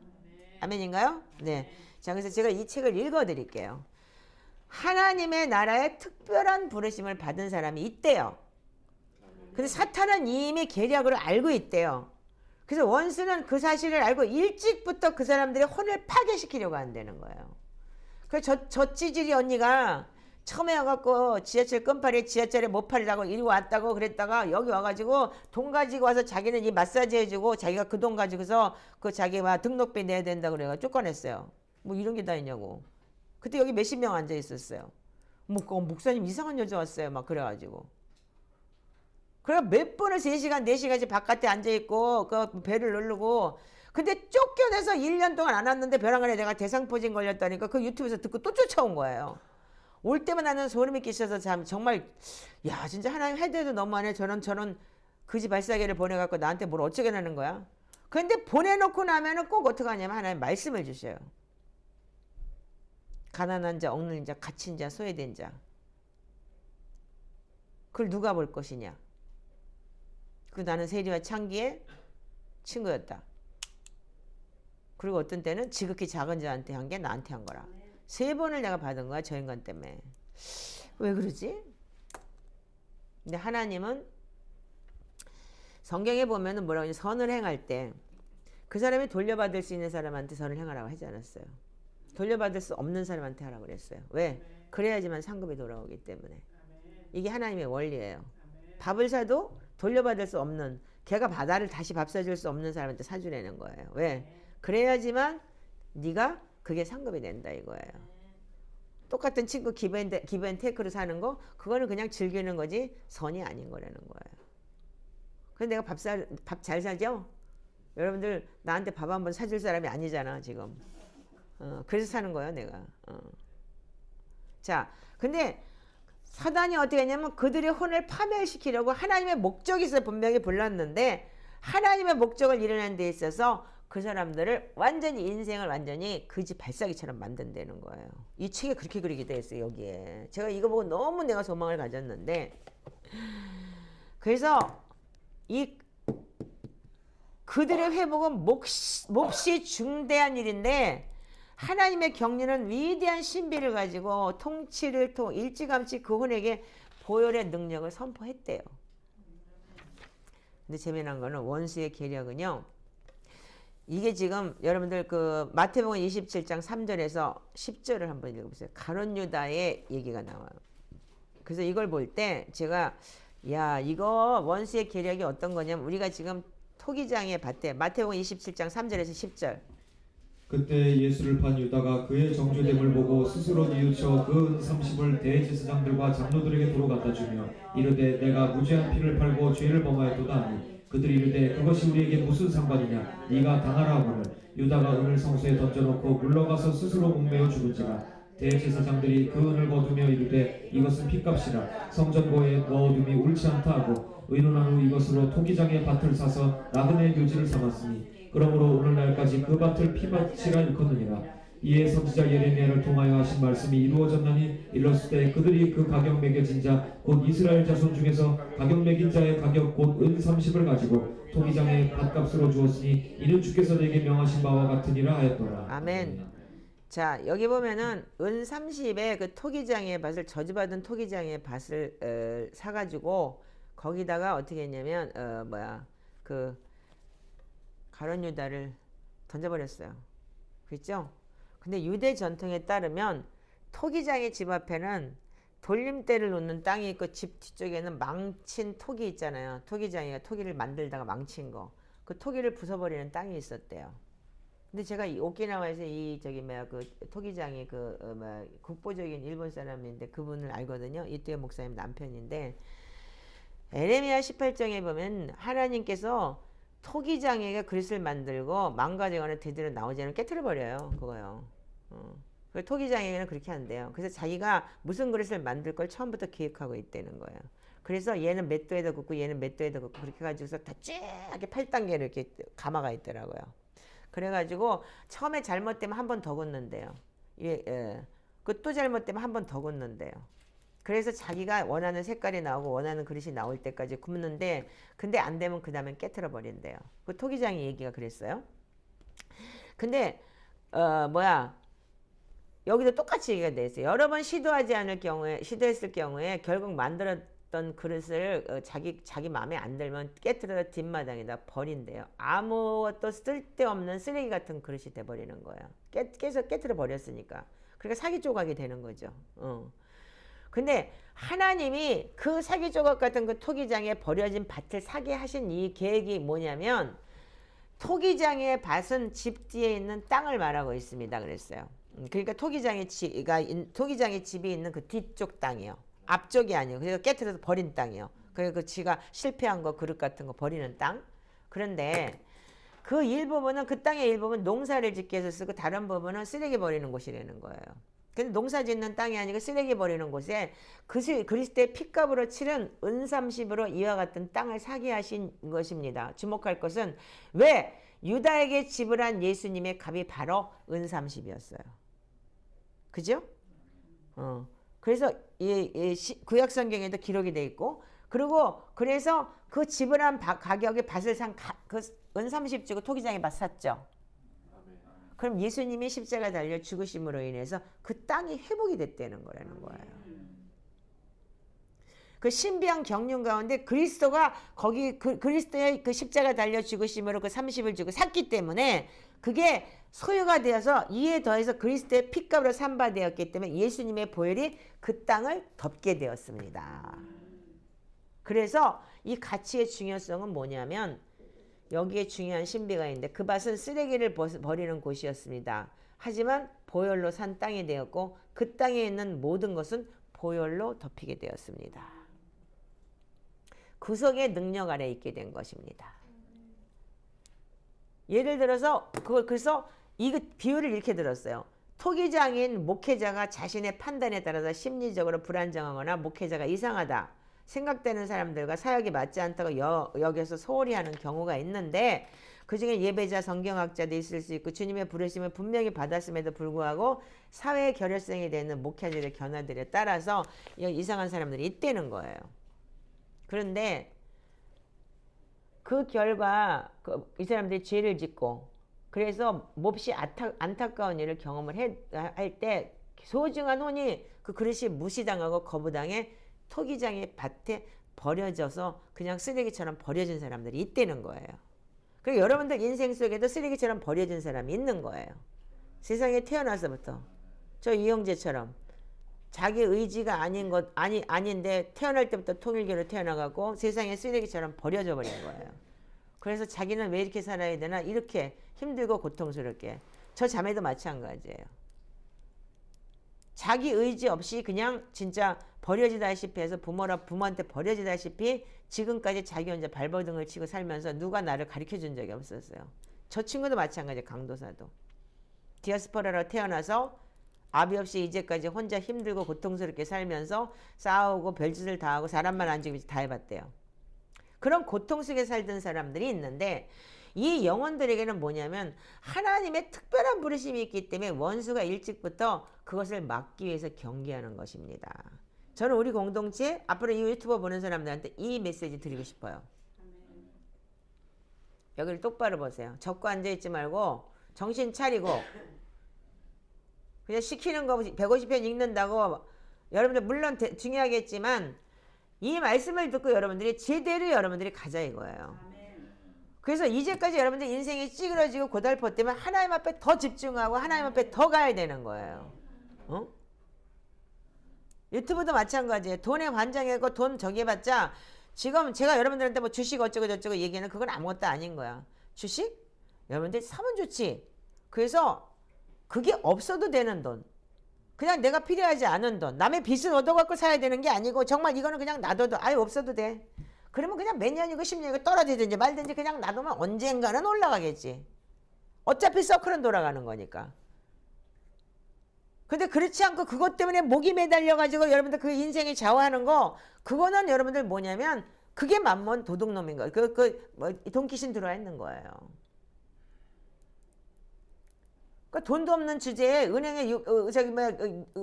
아멘인가요? 네. 자, 그래서 제가 이 책을 읽어 드릴게요. 하나님의 나라에 특별한 부르심을 받은 사람이 있대요. 근데 사탄은 이미 계략으로 알고 있대요. 그래서 원수는 그 사실을 알고 일찍부터 그 사람들의 혼을 파괴시키려고 한다는 거예요. 그래서 저 찌질이 언니가 처음에 와갖고 지하철 끈팔이 지하철에 못 팔려고 이리 왔다고 그랬다가 여기 와가지고 돈 가지고 와서 자기는 이 마사지 해주고 자기가 그 돈 가지고서 그 자기가 등록비 내야 된다고 그래가 쫓겨냈어요. 뭐 이런 게 다 있냐고. 그때 여기 몇십 명 앉아 있었어요. 목사님 이상한 여자 왔어요. 막 그래가지고. 그래가 몇 번을 3시간, 4시간씩 바깥에 앉아있고, 그 배를 누르고, 근데 쫓겨내서 1년 동안 안 왔는데 벼랑간에 내가 대상포진 걸렸다니까 그 유튜브에서 듣고 또 쫓아온 거예요. 올 때만 나는 소름이 끼쳐서 참, 정말, 야, 진짜 하나님 해도 너무하네. 저런 그지 발사계를 보내갖고 나한테 뭘 어쩌게 하는 거야. 근데 보내놓고 나면은 꼭 어떻게 하냐면 하나님 말씀을 주셔요. 가난한 자, 억눌린 자, 갇힌 자, 소외된 자. 그걸 누가 볼 것이냐. 그 나는 세리와 창기의 친구였다. 그리고 어떤 때는 지극히 작은 자한테 한 게 나한테 한 거라. 3번을 내가 받은 거야. 저 인간 때문에. 왜 그러지? 근데 하나님은 성경에 보면은 뭐라고 하냐. 선을 행할 때 그 사람이 돌려받을 수 있는 사람한테 선을 행하라고 하지 않았어요. 돌려받을 수 없는 사람한테 하라고 그랬어요. 왜? 그래야지만 상급이 돌아오기 때문에. 이게 하나님의 원리예요. 밥을 사도 돌려받을 수 없는, 걔가 나를 다시 밥 사줄 수 없는 사람한테 사주라는 거예요. 왜? 그래야지만 네가 그게 상급이 된다 이거예요. 똑같은 친구 기브앤테이크로 사는 거, 그거는 그냥 즐기는 거지 선이 아닌 거라는 거예요. 근데 내가 밥 잘 사죠? 여러분들 나한테 밥 한번 사줄 사람이 아니잖아 지금. 그래서 사는 거예요 내가. 자, 근데 사단이 어떻게 했냐면 그들의 혼을 파멸시키려고 하나님의 목적이 있어 분명히 불렀는데, 하나님의 목적을 이루는 데 있어서 그 사람들을 완전히 인생을 완전히 그지 발사기처럼 만든다는 거예요. 이 책에 그렇게 그리게 돼 있어요 여기에. 제가 이거 보고 너무 내가 소망을 가졌는데, 그래서 이 그들의 회복은 몹시 중대한 일인데, 하나님의 경륜은 위대한 신비를 가지고 통치를 일찌감치 그 혼에게 보혈의 능력을 선포했대요. 근데 재미난 거는 원수의 계략은요, 이게 지금 여러분들 그 마태복음 27장 3절에서 10절을 한번 읽어보세요. 가룟 유다의 얘기가 나와요. 그래서 이걸 볼 때 제가 야, 이거 원수의 계략이 어떤 거냐면, 우리가 지금 토기장의 밭에 마태복음 27장 3절에서 10절. 그때 예수를 판 유다가 그의 정죄됨을 보고 스스로 뉘우쳐 그 은 30을 대제사장들과 장로들에게 도로 갖다 주며 이르되 내가 무죄한 피를 팔고 죄를 범하였도다 하니, 그들이 이르되 그것이 우리에게 무슨 상관이냐, 네가 당하라 하거늘 유다가 은을 성소에 던져놓고 물러가서 스스로 목매어 죽은지라. 대제사장들이 그 은을 거두며 이르되 이것은 핏값이라 성전고에 넣어둠이 옳지 않다 하고, 의논한 후 이것으로 토기장의 밭을 사서 나그네 묘지를 삼았으니 그러므로 오늘날까지 그 밭을 피밭이라 일컫느니라. 이에 선지자 예레미야를 통하여 하신 말씀이 이루어졌나니, 일렀을 그들이 그 가격 매겨진 자 곧 이스라엘 자손 중에서 가격 매긴 자의 가격 곧 은 30을 가지고 토기장의 밭값으로 주었으니 이는 주께서 내게 명하신 바와 같으니라 하였더라. 아멘. 자, 여기 보면은 은 30에 그 토기장의 밭을, 저주받은 토기장의 밭을 사가지고 거기다가 어떻게 했냐면 그 가룟 유다를 던져버렸어요. 그렇죠? 근데 유대 전통에 따르면 토기장의 집 앞에는 돌림대를 놓는 땅이 있고, 집 뒤쪽에는 망친 토기 있잖아요. 토기장이가 토기를 만들다가 망친 거, 그 토기를 부숴버리는 땅이 있었대요. 근데 제가 오키나와에서 그 토기장이 국보적인 일본 사람인데 그분을 알거든요. 이토요 목사님 남편인데, 에레미야 18장에 보면 하나님께서 토기장에게 그릇을 만들고 망가지거나 제대로 나오지 않으면 깨트려 버려요. 그거요. 그 토기장에게는 그렇게 한대요. 그래서 자기가 무슨 그릇을 만들 걸 처음부터 기획하고 있다는 거예요. 그래서 얘는 몇 도에다 굽고 얘는 몇 도에다 굽고 그렇게 해가지고서 다 쫙 8단계로 이렇게 가마가 있더라고요. 그래가지고 처음에 잘못되면 한 번 더 굽는데요. 그 또 잘못되면 한 번 더 굽는데요. 그래서 자기가 원하는 색깔이 나오고 원하는 그릇이 나올 때까지 굽는데, 근데 안 되면 그 다음엔 깨트려 버린대요. 그 토기장의 얘기가 그랬어요. 근데 여기도 똑같이 얘기가 돼 있어요. 여러 번 시도했을 경우에 결국 만들었던 그릇을 자기 마음에 안 들면 깨트려다 뒷마당에다 버린대요. 아무것도 쓸데없는 쓰레기 같은 그릇이 돼버리는 거예요. 깨트려 버렸으니까. 그러니까 사기 조각이 되는 거죠. 근데 하나님이 그 사기 조각 같은 그 토기장에 버려진 밭을 사게 하신 이 계획이 뭐냐면, 토기장의 밭은 집 뒤에 있는 땅을 말하고 있습니다. 그랬어요. 그러니까 토기장의 집이 있는 그 뒤쪽 땅이요. 앞쪽이 아니에요. 그래서 깨트려서 버린 땅이요. 그래서 그 지가 실패한 거, 그릇 같은 거 버리는 땅. 그런데 그 일부분은, 그 땅의 일부분은 농사를 짓기 위해서 쓰고 다른 부분은 쓰레기 버리는 곳이라는 거예요. 근데 농사 짓는 땅이 아니고 쓰레기 버리는 곳에 그리스도의 핏값으로 치른 은 30으로 이와 같은 땅을 사게 하신 것입니다. 주목할 것은 왜 유다에게 지불한 예수님의 값이 바로 은 30이었어요. 그죠? 그래서 구약 성경에도 기록이 돼 있고, 그래서 그 지불한 가격의 밭을 산 그 은 30 주고 토기장에 밭 샀죠. 그럼 예수님이 십자가 달려 죽으심으로 인해서 그 땅이 회복이 됐다는 거라는 거예요. 그 신비한 경륜 가운데 그리스도가 거기 그리스도의 그 십자가 달려 죽으심으로 그 30을 주고 샀기 때문에 그게 소유가 되어서 이에 더해서 그리스도의 피값으로 삼바되었기 때문에 예수님의 보혈이 그 땅을 덮게 되었습니다. 그래서 이 가치의 중요성은 뭐냐면 여기에 중요한 신비가 있는데 그 밭은 쓰레기를 버리는 곳이었습니다. 하지만 보혈로 산 땅이 되었고 그 땅에 있는 모든 것은 보혈로 덮이게 되었습니다. 구속의 능력 아래 있게 된 것입니다. 예를 들어서 그래서 이 비유를 이렇게 들었어요. 토기장인 목회자가 자신의 판단에 따라서 심리적으로 불안정하거나 목회자가 이상하다 생각되는 사람들과 사역이 맞지 않다고 여겨서 소홀히 하는 경우가 있는데 그중에 예배자 성경학자도 있을 수 있고 주님의 부르심을 분명히 받았음에도 불구하고 사회의 결여성이 되는 목회자들의 견해들에 따라서 이상한 사람들이 있다는 거예요. 그런데 그 결과 이 사람들이 죄를 짓고 그래서 몹시 안타까운 일을 경험을 할 때 소중한 혼이 그 그릇이 무시당하고 거부당해 토기장의 밭에 버려져서 그냥 쓰레기처럼 버려진 사람들이 있다는 거예요. 그리고 여러분들 인생 속에도 쓰레기처럼 버려진 사람이 있는 거예요. 세상에 태어나서부터 저 이영재처럼 자기 의지가 아닌데 태어날 때부터 통일교로 태어나가고 세상에 쓰레기처럼 버려져 버린 거예요. 그래서 자기는 왜 이렇게 살아야 되나 이렇게 힘들고 고통스럽게. 저 자매도 마찬가지예요. 자기 의지 없이 그냥 진짜 버려지다시피 해서 부모한테 버려지다시피 지금까지 자기 혼자 발버둥을 치고 살면서 누가 나를 가르쳐준 적이 없었어요. 저 친구도 마찬가지예요. 강도사도. 디아스포라로 태어나서 아비 없이 이제까지 혼자 힘들고 고통스럽게 살면서 싸우고 별짓을 다 하고 사람만 안 죽이면서 다 해봤대요. 그런 고통 속에 살던 사람들이 있는데 이 영혼들에게는 뭐냐면 하나님의 특별한 부르심이 있기 때문에 원수가 일찍부터 그것을 막기 위해서 경계하는 것입니다. 저는 우리 공동체 앞으로 이 유튜버 보는 사람들한테 이 메시지 드리고 싶어요. 여기를 똑바로 보세요. 적고 앉아있지 말고 정신 차리고 그냥 시키는 거 150편 읽는다고 여러분들 물론 중요하겠지만 이 말씀을 듣고 여러분들이 제대로 여러분들이 가자 이거예요. 그래서 이제까지 여러분들 인생이 찌그러지고 고달팠다면 하나님 앞에 더 집중하고 하나님 앞에 더 가야 되는 거예요. 어? 유튜브도 마찬가지예요. 돈에 환장하고 돈 저기 해봤자 지금 제가 여러분들한테 뭐 주식 어쩌고 저쩌고 얘기하는 그건 아무것도 아닌 거야. 주식? 여러분들 사면 좋지. 그래서 그게 없어도 되는 돈. 그냥 내가 필요하지 않은 돈. 남의 빚을 얻어갖고 사야 되는 게 아니고 정말 이거는 그냥 놔둬도 아예 없어도 돼. 그러면 그냥 몇 년이고 10년이고 떨어지든지 말든지 그냥 놔두면 언젠가는 올라가겠지. 어차피 서클은 돌아가는 거니까. 근데 그렇지 않고 그것 때문에 목이 매달려가지고 여러분들 그 인생이 좌우하는 거 그거는 여러분들 뭐냐면 그게 만몬 도둑놈인 거예요. 돈귀신 들어와 있는 거예요. 그러니까 돈도 없는 주제에 은행에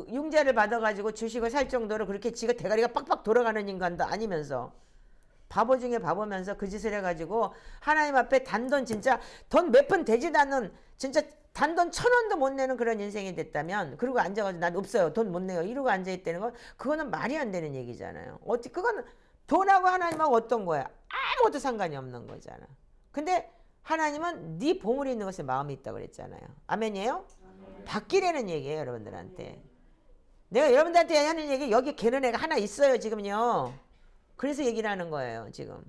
융자를 받아가지고 주식을 살 정도로 그렇게 지가 대가리가 빡빡 돌아가는 인간도 아니면서 바보 중에 바보면서 그 짓을 해가지고 하나님 앞에 단돈 진짜 돈 몇 푼 되지도 않는 진짜 단돈 1,000원도 못 내는 그런 인생이 됐다면 그리고 앉아가지고 난 없어요 돈 못 내요 이러고 앉아있다는 건 그거는 말이 안 되는 얘기잖아요. 어떻게 그건 돈하고 하나님하고 어떤 거야? 아무것도 상관이 없는 거잖아. 근데 하나님은 네 보물이 있는 것에 마음이 있다고 그랬잖아요. 아멘이에요? 아멘. 받기라는 얘기예요 여러분들한테. 내가 여러분들한테 하는 얘기 여기 걔는 애가 하나 있어요 지금요. 그래서 얘기를 하는 거예요 지금.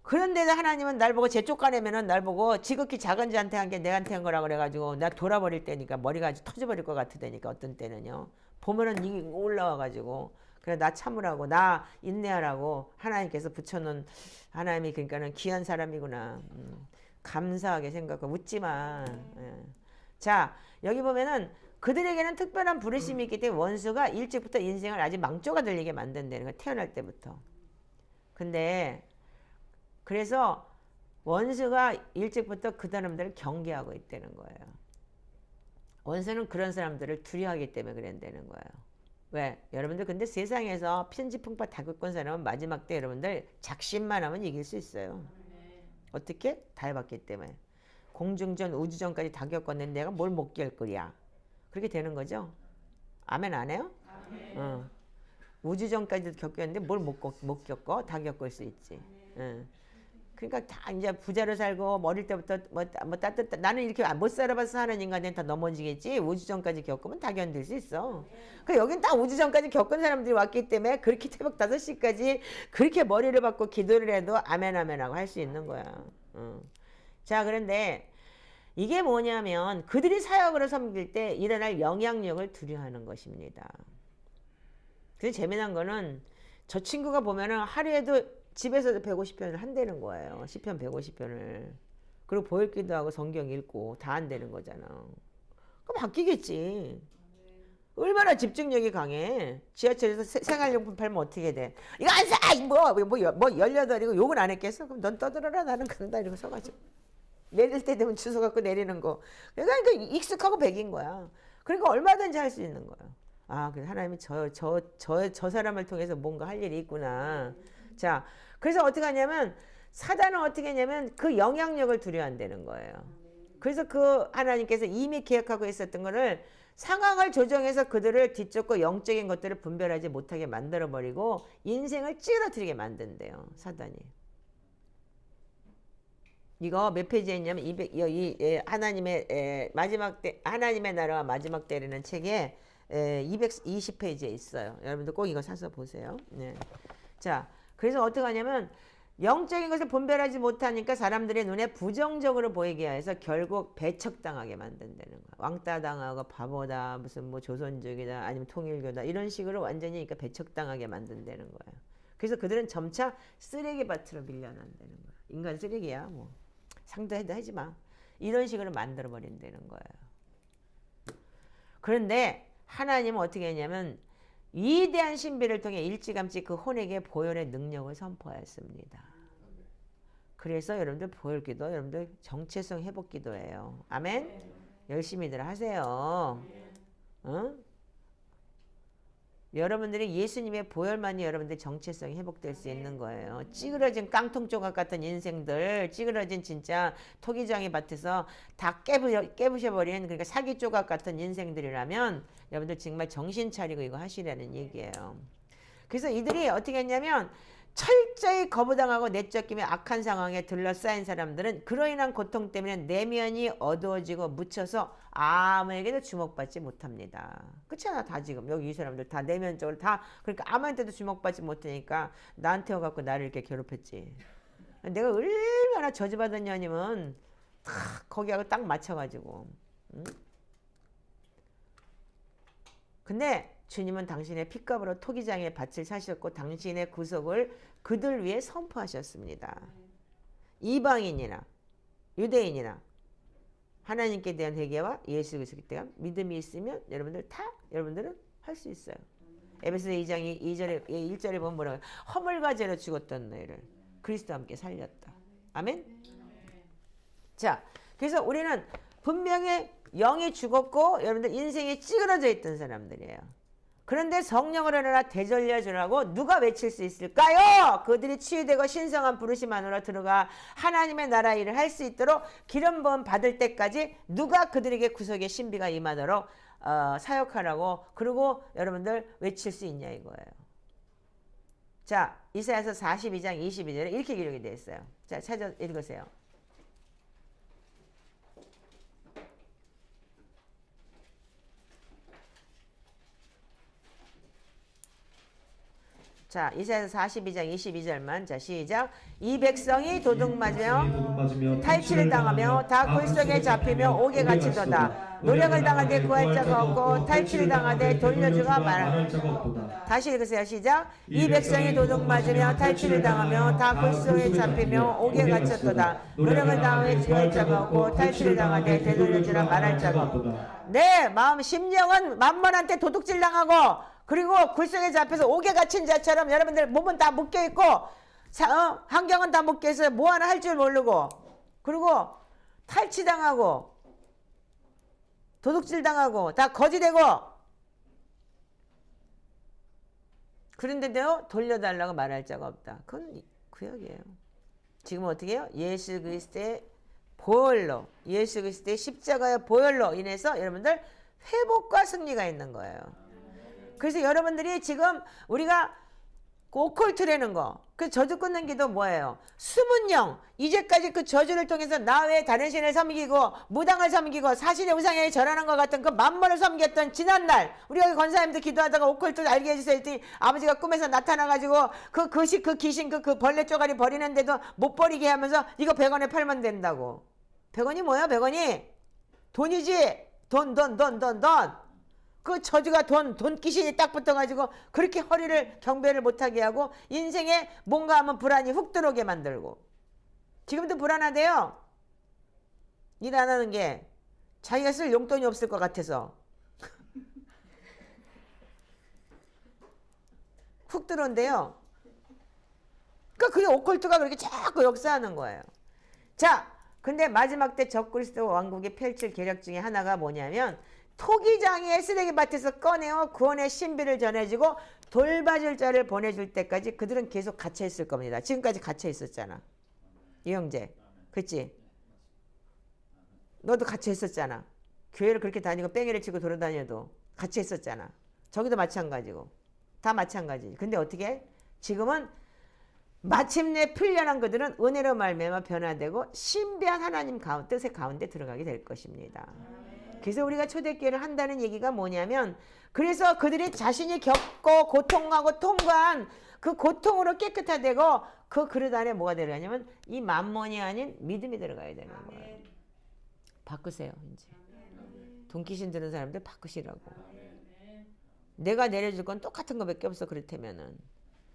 그런데도 하나님은 날 보고 제 쫓아내면은 날 보고 지극히 작은 자한테 한 게 내한테 한 거라 그래가지고 나 돌아버릴 때니까 머리가 아주 터져버릴 것 같으니까 어떤 때는요. 보면은 이게 올라와가지고 그래 나 참으라고 나 인내하라고 하나님께서 붙여놓은 하나님이 그러니까는 귀한 사람이구나. 감사하게 생각하고 웃지마. 예. 자 여기 보면은 그들에게는 특별한 부르심이 있기 때문에 원수가 일찍부터 인생을 아주 망조가 들리게 만든다는 거예요. 태어날 때부터. 근데 그래서 원수가 일찍부터 그 사람들을 경계하고 있다는 거예요. 원수는 그런 사람들을 두려워하기 때문에 그런다는 거예요. 왜? 여러분들 근데 세상에서 편지풍파 다 겪은 사람은 마지막 때 여러분들 작심만 하면 이길 수 있어요. 어떻게? 다 해봤기 때문에. 공중전 우주전까지 다 겪었는데 내가 뭘 못 겪으랴. 그렇게 되는 거죠. 아멘 안 해요? 아멘. 우주전까지도 겪었는데 뭘 못 겪어? 다 겪을 수 있지. 그러니까 다 이제 부자로 살고 어릴 때부터 뭐 따뜻 나는 이렇게 못 살아봐서 사는 인간들은 다 넘어지겠지. 우주전까지 겪으면 다 견딜 수 있어. 그 여긴 다 우주전까지 겪은 사람들이 왔기 때문에 그렇게 새벽 5시까지 그렇게 머리를 박고 기도를 해도 아멘 아멘하고 할 수 있는 거야. 자, 그런데 이게 뭐냐면 그들이 사역으로 섬길 때 일어날 영향력을 두려워하는 것입니다. 그래서 재미난 거는 저 친구가 보면은 하루에도 집에서도 150편을 한다는 거예요. 시편 150편을. 그리고 보혈기도 하고 성경 읽고 다 한다는 거잖아. 그럼 바뀌겠지. 얼마나 집중력이 강해. 지하철에서 생활용품 팔면 어떻게 돼? 이거 안 사! 뭐 18이고 욕을 안 했겠어? 그럼 넌 떠들어라. 나는 간다. 이러고 서가지고. 내릴 때 되면 주워 갖고 내리는 거. 그러니까 익숙하고 백인 거야. 그러니까 얼마든지 할 수 있는 거야. 아, 그래서 하나님이 저 사람을 통해서 뭔가 할 일이 있구나. 자, 그래서 어떻게 하냐면 사단은 어떻게 하냐면 그 영향력을 두려워한다는 거예요. 그래서 그 하나님께서 이미 계획하고 있었던 거를 상황을 조정해서 그들을 뒤쫓고 영적인 것들을 분별하지 못하게 만들어버리고 인생을 찌그러뜨리게 만든대요. 사단이. 이거 몇 페이지에 있냐면 하나님의 나라와 마지막 때라는 책에 220페이지에 있어요. 여러분들 꼭 이거 사서 보세요. 네. 자, 그래서 어떻게 하냐면 영적인 것을 분별하지 못하니까 사람들의 눈에 부정적으로 보이게 해서 결국 배척당하게 만든다는 거야. 왕따 당하고 바보다, 무슨 뭐 조선족이다, 아니면 통일교다 이런 식으로 완전히 그러니까 배척당하게 만든다는 거예요. 그래서 그들은 점차 쓰레기밭으로 밀려난다는 거야. 인간 쓰레기야, 뭐 상대해도 하지 마. 이런 식으로 만들어 버린다는 거예요. 그런데 하나님은 어떻게 했냐면 위대한 신비를 통해 일찌감치 그 혼에게 보혈의 능력을 선포하였습니다. 그래서 여러분들 보혈기도 여러분들 정체성 회복 기도예요. 아멘. 열심히들 하세요. 응? 여러분들이 예수님의 보혈만이 여러분들 정체성이 회복될 수 있는 거예요. 찌그러진 깡통 조각 같은 인생들, 찌그러진 진짜 토기장이 밭에서 다 깨부셔버린 그러니까 사기 조각 같은 인생들이라면 여러분들 정말 정신 차리고 이거 하시라는 얘기예요. 그래서 이들이 어떻게 했냐면 철저히 거부당하고 내쫓기며 악한 상황에 둘러싸인 사람들은 그로 인한 고통 때문에 내면이 어두워지고 묻혀서 아무에게도 주목받지 못합니다. 그렇잖아. 다 지금 여기 이 사람들 다 내면적으로 다 그러니까 아무한테도 주목받지 못하니까 나한테 와갖고 나를 이렇게 괴롭혔지. 내가 얼마나 저주받은 년이면 탁 거기하고 딱 맞춰가지고. 응? 근데 주님은 당신의 핏값으로 토기장의 밭을 사셨고 당신의 구속을 그들 위해 선포하셨습니다. 이방인이나 유대인이나 하나님께 대한 회개와 예수 그리스도에 대한 믿음이 있으면 여러분들은 할 수 있어요. 에베소 2장 2절에 1절에 보면 뭐라고 해요? 허물과 죄로 죽었던 너희를 그리스도와 함께 살렸다. 아멘. 자, 그래서 우리는 분명히 영이 죽었고 여러분들 인생이 찌그러져 있던 사람들이에요. 그런데 성령을 하나 되돌려 주라고 누가 외칠 수 있을까요? 그들이 치유되고 신성한 부르심 안으로 들어가 하나님의 나라 일을 할 수 있도록 기름 부음 받을 때까지 누가 그들에게 구속의 신비가 임하도록 사역하라고 그리고 여러분들 외칠 수 있냐 이거예요. 자, 이사야서 42장 22절에 이렇게 기록이 되어 있어요. 자, 찾아 읽으세요. 자, 이사야서 42장 22절만. 자, 시작. 이 백성이 도둑 맞으며 탈취를 당하며 다 굴속에 잡히며 옥에 갇히도다. 노력을 당하되 구할 자가 없고 탈취를 당하되 돌려주가 말할 자가 없도다. 다시 읽으세요. 시작. 이 백성이 도둑 맞으며 탈취를 당하며 다 굴속에 잡히며 옥에 갇혔도다. 노력을 당하되 구할 자가 없고 탈취를 당하되 되돌려주라 말할 자가 없도다. 내 마음 심령은 만만한테 도둑질 당하고 그리고 굴속에 잡혀서 옥에 갇힌 자처럼 여러분들 몸은 다 묶여있고 환경은 다 묶여있어요. 뭐 하나 할 줄 모르고 그리고 탈취당하고 도둑질 당하고 다 거지되고 그런데도 돌려달라고 말할 자가 없다. 그건 구약이에요. 지금 어떻게 해요? 예수 그리스도의 보혈로 예수 그리스도의 십자가의 보혈로 인해서 여러분들 회복과 승리가 있는 거예요. 그래서 여러분들이 지금 우리가 그 오컬트라는 거. 그 저주 끊는 기도 뭐예요? 숨은 영. 이제까지 그 저주를 통해서 나 외에 다른 신을 섬기고 무당을 섬기고 사신의 우상에 절하는 것 같은 그 만물을 섬겼던 지난날 우리 여기 권사님도 기도하다가 오컬트 알게 해주세요 했더니 아버지가 꿈에서 나타나가지고 그 귀신 그 벌레 쪼가리 버리는데도 못 버리게 하면서 이거 100원에 팔면 된다고. 100원이 뭐야 100원이? 돈이지. 돈. 그 저주가 돈 귀신이 딱 붙어가지고 그렇게 허리를 경배를 못하게 하고 인생에 뭔가 하면 불안이 훅 들어오게 만들고. 지금도 불안하대요. 일 안 하는 게 자기가 쓸 용돈이 없을 것 같아서 훅 들어온대요. 그러니까 그게 오컬트가 그렇게 자꾸 역사하는 거예요. 자, 근데 마지막 때 적그리스도 왕국이 펼칠 계략 중에 하나가 뭐냐면 토기장의 쓰레기밭에서 꺼내어 구원의 신비를 전해주고 돌봐줄 자를 보내줄 때까지 그들은 계속 갇혀 있을 겁니다. 지금까지 갇혀 있었잖아. 이 형제. 그치? 너도 갇혀 있었잖아. 교회를 그렇게 다니고 뺑이를 치고 돌아다녀도 갇혀 있었잖아. 저기도 마찬가지고. 다 마찬가지. 근데 어떻게? 지금은 마침내 풀려난 그들은 은혜로 말미암아 변화되고 신비한 하나님 뜻의 가운데 들어가게 될 것입니다. 그래서 우리가 초대교회를 한다는 얘기가 뭐냐면 그래서 그들이 자신이 겪고 고통하고 통과한 그 고통으로 깨끗하되고 그 그릇 안에 뭐가 들어가냐면 이 만몬이 아닌 믿음이 들어가야 되는 거예요. 바꾸세요. 이제 돈귀신 드는 사람들 바꾸시라고. 내가 내려줄 건 똑같은 거밖에 없어. 그렇다면은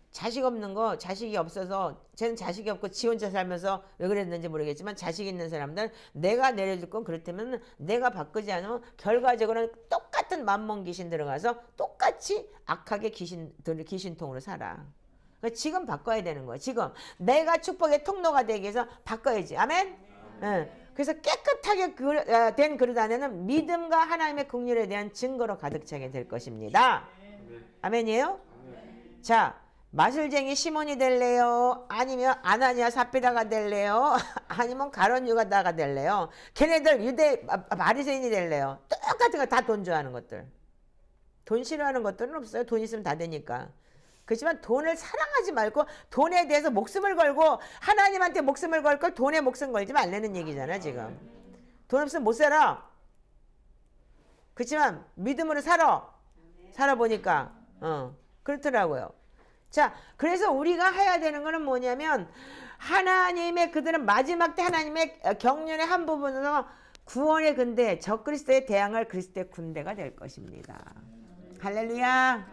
자식 없는 거, 자식이 없어서 쟤는 자식이 없고 지 혼자 살면서 왜 그랬는지 모르겠지만 자식 있는 사람들 내가 내려줄 건 그렇다면 내가 바꾸지 않으면 결과적으로는 똑같은 만몬 귀신 들어가서 똑같이 악하게 귀신통으로 살아. 그러니까 지금 바꿔야 되는 거야. 지금 내가 축복의 통로가 되기 위해서 바꿔야지. 아멘? 응. 그래서 깨끗하게 된 그릇 안에는 믿음과 하나님의 긍휼에 대한 증거로 가득 차게 될 것입니다. 아멘이에요? 자, 마술쟁이 시몬이 될래요? 아니면 아나니아 삽비라가 될래요? 아니면 가룟 유다가 될래요? 걔네들 유대 바리새인이 될래요? 똑같은 거 다 돈 좋아하는 것들. 돈 싫어하는 것들은 없어요. 돈 있으면 다 되니까. 그렇지만 돈을 사랑하지 말고 돈에 대해서 목숨을 걸고 하나님한테 목숨을 걸 걸 돈에 목숨 걸지 말라는 얘기잖아 지금. 돈 없으면 못 살아. 그렇지만 믿음으로 살아보니까 그렇더라고요. 자, 그래서 우리가 해야 되는 거는 뭐냐면 하나님의 그들은 마지막 때 하나님의 경륜의 한 부분으로 구원의 근대 적그리스도에 대항할 그리스도의 군대가 될 것입니다. 할렐루야.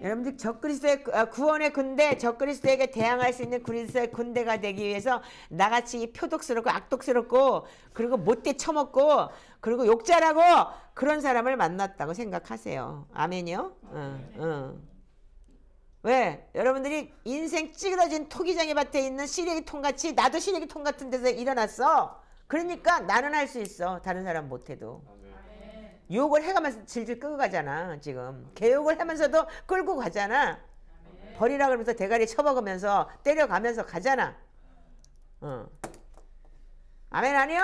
여러분들 적그리스도의 구원의 군대 적그리스도에게 대항할 수 있는 그리스도의 군대가 되기 위해서 나같이 표독스럽고 악독스럽고 그리고 못돼 처먹고 그리고 욕잘하고 그런 사람을 만났다고 생각하세요. 아멘이요? 왜? 여러분들이 인생 찌그러진 토기장의 밭에 있는 시래기통같이 나도 시래기통 같은 데서 일어났어. 그러니까 나는 할 수 있어. 다른 사람 못해도. 욕을 해가면서 질질 끌고 가잖아. 지금 개욕을 하면서도 끌고 가잖아. 버리라 그러면서 대가리 쳐먹으면서 때려가면서 가잖아. 아멘 아니요?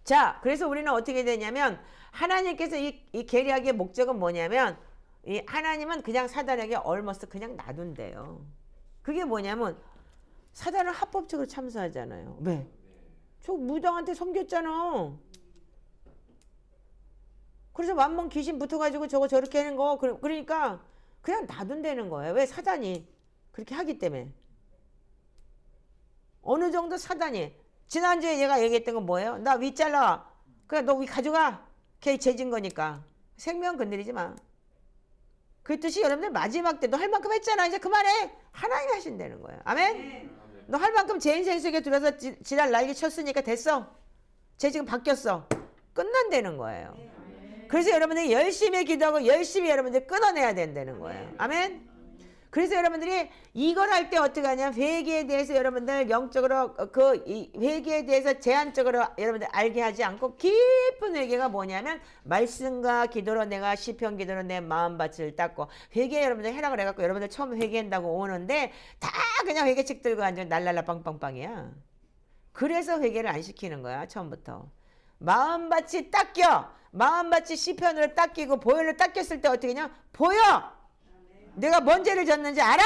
자, 그래서 우리는 어떻게 되냐면 하나님께서 이 계략의 목적은 뭐냐면 이 하나님은 그냥 사단에게 얼머스 그냥 놔둔대요. 그게 뭐냐면 사단은 합법적으로 참수하잖아요. 왜? 저 무당한테 섬겼잖아. 그래서 만몬 귀신 붙어가지고 저거 저렇게 하는 거 그러니까 그냥 놔둔다는 거예요. 왜? 사단이 그렇게 하기 때문에. 어느 정도 사단이 지난주에 얘가 얘기했던 건 뭐예요? 나 위 잘라. 그래 너 위 가져가. 걔 죄진 거니까. 생명 건드리지 마. 그 뜻이 여러분들 마지막 때 너 할 만큼 했잖아. 이제 그만해. 하나님이 하신다는 거예요. 아멘? 너 할 만큼 제 인생 속에 들어서 지랄 날개 쳤으니까 됐어. 쟤 지금 바뀌었어. 끝난다는 거예요. 그래서 여러분들이 열심히 기도하고 열심히 여러분들이 끊어내야 된다는 거예요. 아멘? 그래서 여러분들이 이걸 할 때 어떻게 하냐? 회개에 대해서 여러분들 영적으로 회개에 대해서 제한적으로 여러분들 알게 하지 않고 깊은 회개가 뭐냐면 말씀과 기도로 내가 시편 기도로 내 마음밭을 닦고 회개 여러분들 해라 그래갖고 여러분들 처음 회개한다고 오는데 다 그냥 회개책 들고 앉아 날랄라 빵빵빵이야. 그래서 회개를 안 시키는 거야 처음부터. 마음밭이 닦여. 마음밭이 시편으로 닦이고 보혈로 닦였을 때 어떻게 하냐? 보여. 내가 뭔 죄를 졌는지 알아?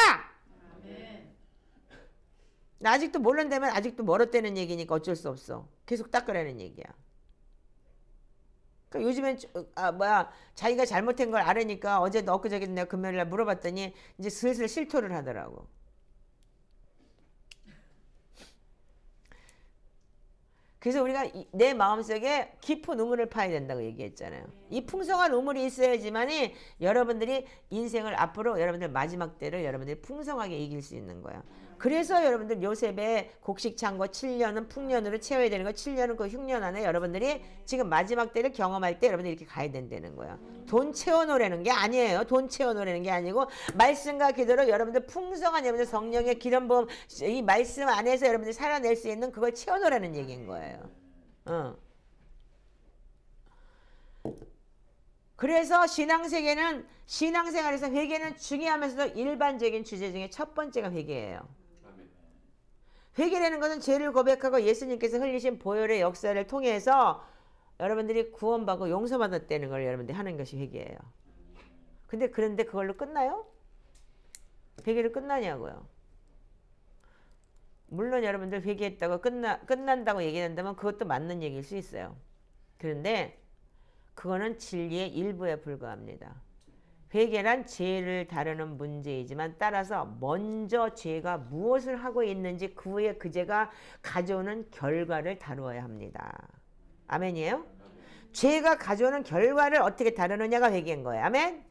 나 아직도 모른다면 아직도 멀었다는 얘기니까 어쩔 수 없어. 계속 닦으라는 얘기야. 그러니까 요즘엔 자기가 잘못한 걸 알으니까 어제도 엊그저께도 내가 금요일날 물어봤더니 이제 슬슬 실토를 하더라고. 그래서 우리가 내 마음속에 깊은 우물을 파야 된다고 얘기했잖아요. 이 풍성한 우물이 있어야지만이 여러분들이 인생을 앞으로 여러분들 마지막 때를 여러분들이 풍성하게 이길 수 있는 거야. 그래서 여러분들 요셉의 곡식창고 7년은 풍년으로 채워야 되는 거, 7년은 그 흉년 안에 여러분들이 지금 마지막 때를 경험할 때 여러분들이 이렇게 가야 된다는 거야. 돈 채워놓으라는 게 아니에요. 돈 채워놓으라는 게 아니고 말씀과 기도로 여러분들 풍성한 여러분들 성령의 기름 부음, 이 말씀 안에서 여러분들이 살아낼 수 있는 그걸 채워놓으라는 얘기인 거예요. 그래서 신앙생활에서 회개는 중요하면서도 일반적인 주제 중에 첫 번째가 회개예요. 회개라는 것은 죄를 고백하고 예수님께서 흘리신 보혈의 역사를 통해서 여러분들이 구원받고 용서받았다는 걸 여러분들이 하는 것이 회개예요. 그런데 그걸로 끝나요? 회개를 끝나냐고요. 물론 여러분들 회개했다고 끝난다고 얘기한다면 그것도 맞는 얘기일 수 있어요. 그런데 그거는 진리의 일부에 불과합니다. 회개란 죄를 다루는 문제이지만 따라서 먼저 죄가 무엇을 하고 있는지 그 후에 그 죄가 가져오는 결과를 다루어야 합니다. 아멘이에요? 죄가 가져오는 결과를 어떻게 다루느냐가 회개인 거예요. 아멘?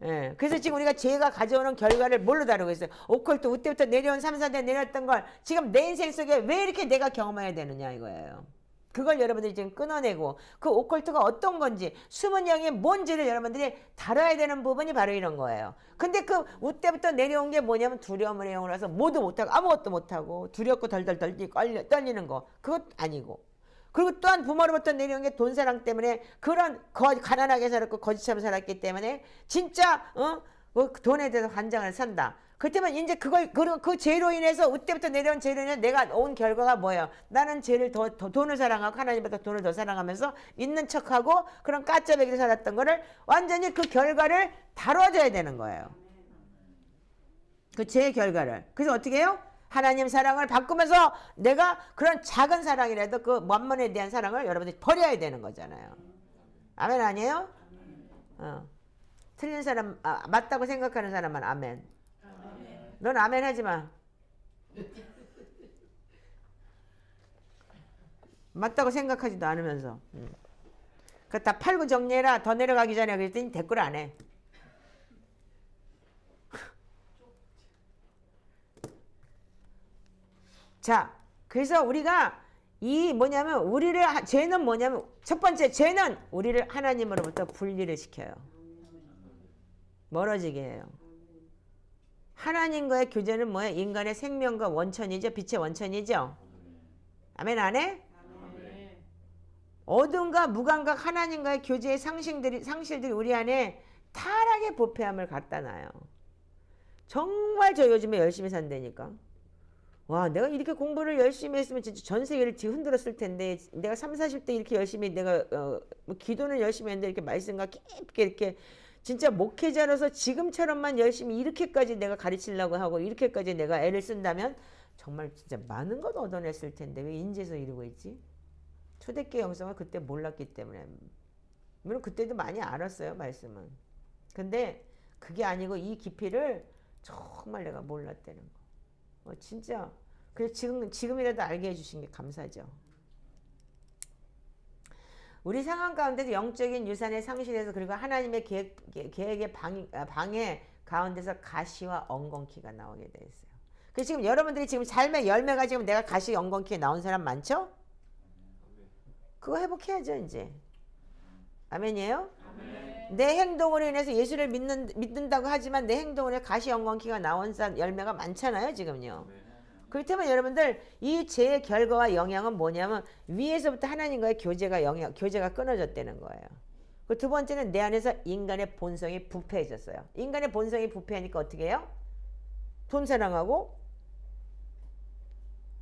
예, 그래서 지금 우리가 죄가 가져오는 결과를 뭘로 다루고 있어요? 오컬트 우때부터 내려온 3, 4대 내렸던 걸 지금 내 인생 속에 왜 이렇게 내가 경험해야 되느냐 이거예요. 그걸 여러분들이 지금 끊어내고 그 오컬트가 어떤 건지 숨은 영이 뭔지를 여러분들이 다뤄야 되는 부분이 바로 이런 거예요. 근데 그 우때부터 내려온 게 뭐냐면 두려움의 영으로 해서 뭐도 못하고 아무것도 못하고 두렵고 덜덜 떨리는 거 그것 아니고, 그리고 또한 부모로부터 내려온 게 돈사랑 때문에 그런 가난하게 살았고 거지처럼 살았기 때문에 진짜 돈에 대해서 환장을 산다. 그렇다면 이제 그 죄로 인해서 그때부터 내려온 죄로 인해서 내가 온 결과가 뭐예요? 나는 죄를 더 돈을 사랑하고 하나님보다 돈을 더 사랑하면서 있는 척하고 그런 까짜배기로 살았던 거를 완전히 그 결과를 다뤄줘야 되는 거예요. 그 죄의 결과를. 그래서 어떻게 해요? 하나님 사랑을 바꾸면서 내가 그런 작은 사랑이라도 그 만mon에 대한 사랑을 여러분들이 버려야 되는 거잖아요. 아멘 아니에요? 틀린 사람, 맞다고 생각하는 사람만 아멘. 넌 아멘 하지 마. 맞다고 생각하지도 않으면서. 그거 다 팔고 정리해라. 더 내려가기 전에 그랬더니 댓글 안 해. 자, 그래서 우리가 죄는 뭐냐면 첫 번째 죄는 우리를 하나님으로부터 분리를 시켜요. 멀어지게 해요. 하나님과의 교제는 뭐예요? 인간의 생명과 원천이죠. 빛의 원천이죠. 아멘 안 해? 어둠과 무감각 하나님과의 교제의 상실들이 우리 안에 타락의 부패함을 갖다 놔요. 정말 저 요즘에 열심히 산다니까. 와, 내가 이렇게 공부를 열심히 했으면 진짜 전 세계를 뒤흔들었을 텐데 내가 30, 40대 이렇게 열심히 내가 기도는 열심히 했는데 이렇게 말씀과 깊게 이렇게 진짜 목회자로서 지금처럼만 열심히 이렇게까지 내가 가르치려고 하고 이렇게까지 내가 애를 쓴다면 정말 진짜 많은 것 얻어냈을 텐데 왜 인제서 이러고 있지? 초대교회 영성을 그때 몰랐기 때문에. 물론 그때도 많이 알았어요, 말씀은. 근데 그게 아니고 이 깊이를 정말 내가 몰랐다는 거. 진짜. 그래서 지금이라도 알게 해주신 게 감사죠. 우리 상황 가운데서 영적인 유산의 상실에서 그리고 하나님의 계획의 방해 가운데서 가시와 엉겅퀴가 나오게 돼 있어요. 그래서 지금 여러분들이 지금 삶의 열매가 지금 내가 가시 엉겅퀴에 나온 사람 많죠? 그거 회복해야죠 이제. 아멘이에요? 아멘. 내 행동으로 인해서 예수를 믿는다고 하지만 내 행동으로 가시 엉겅퀴가 나온 열매가 많잖아요 지금요. 그렇다면 여러분들 이 죄의 결과와 영향은 뭐냐면 위에서부터 하나님과의 교제가 끊어졌다는 거예요. 그 두 번째는 내 안에서 인간의 본성이 부패해졌어요. 인간의 본성이 부패하니까 어떻게 해요? 돈 사랑하고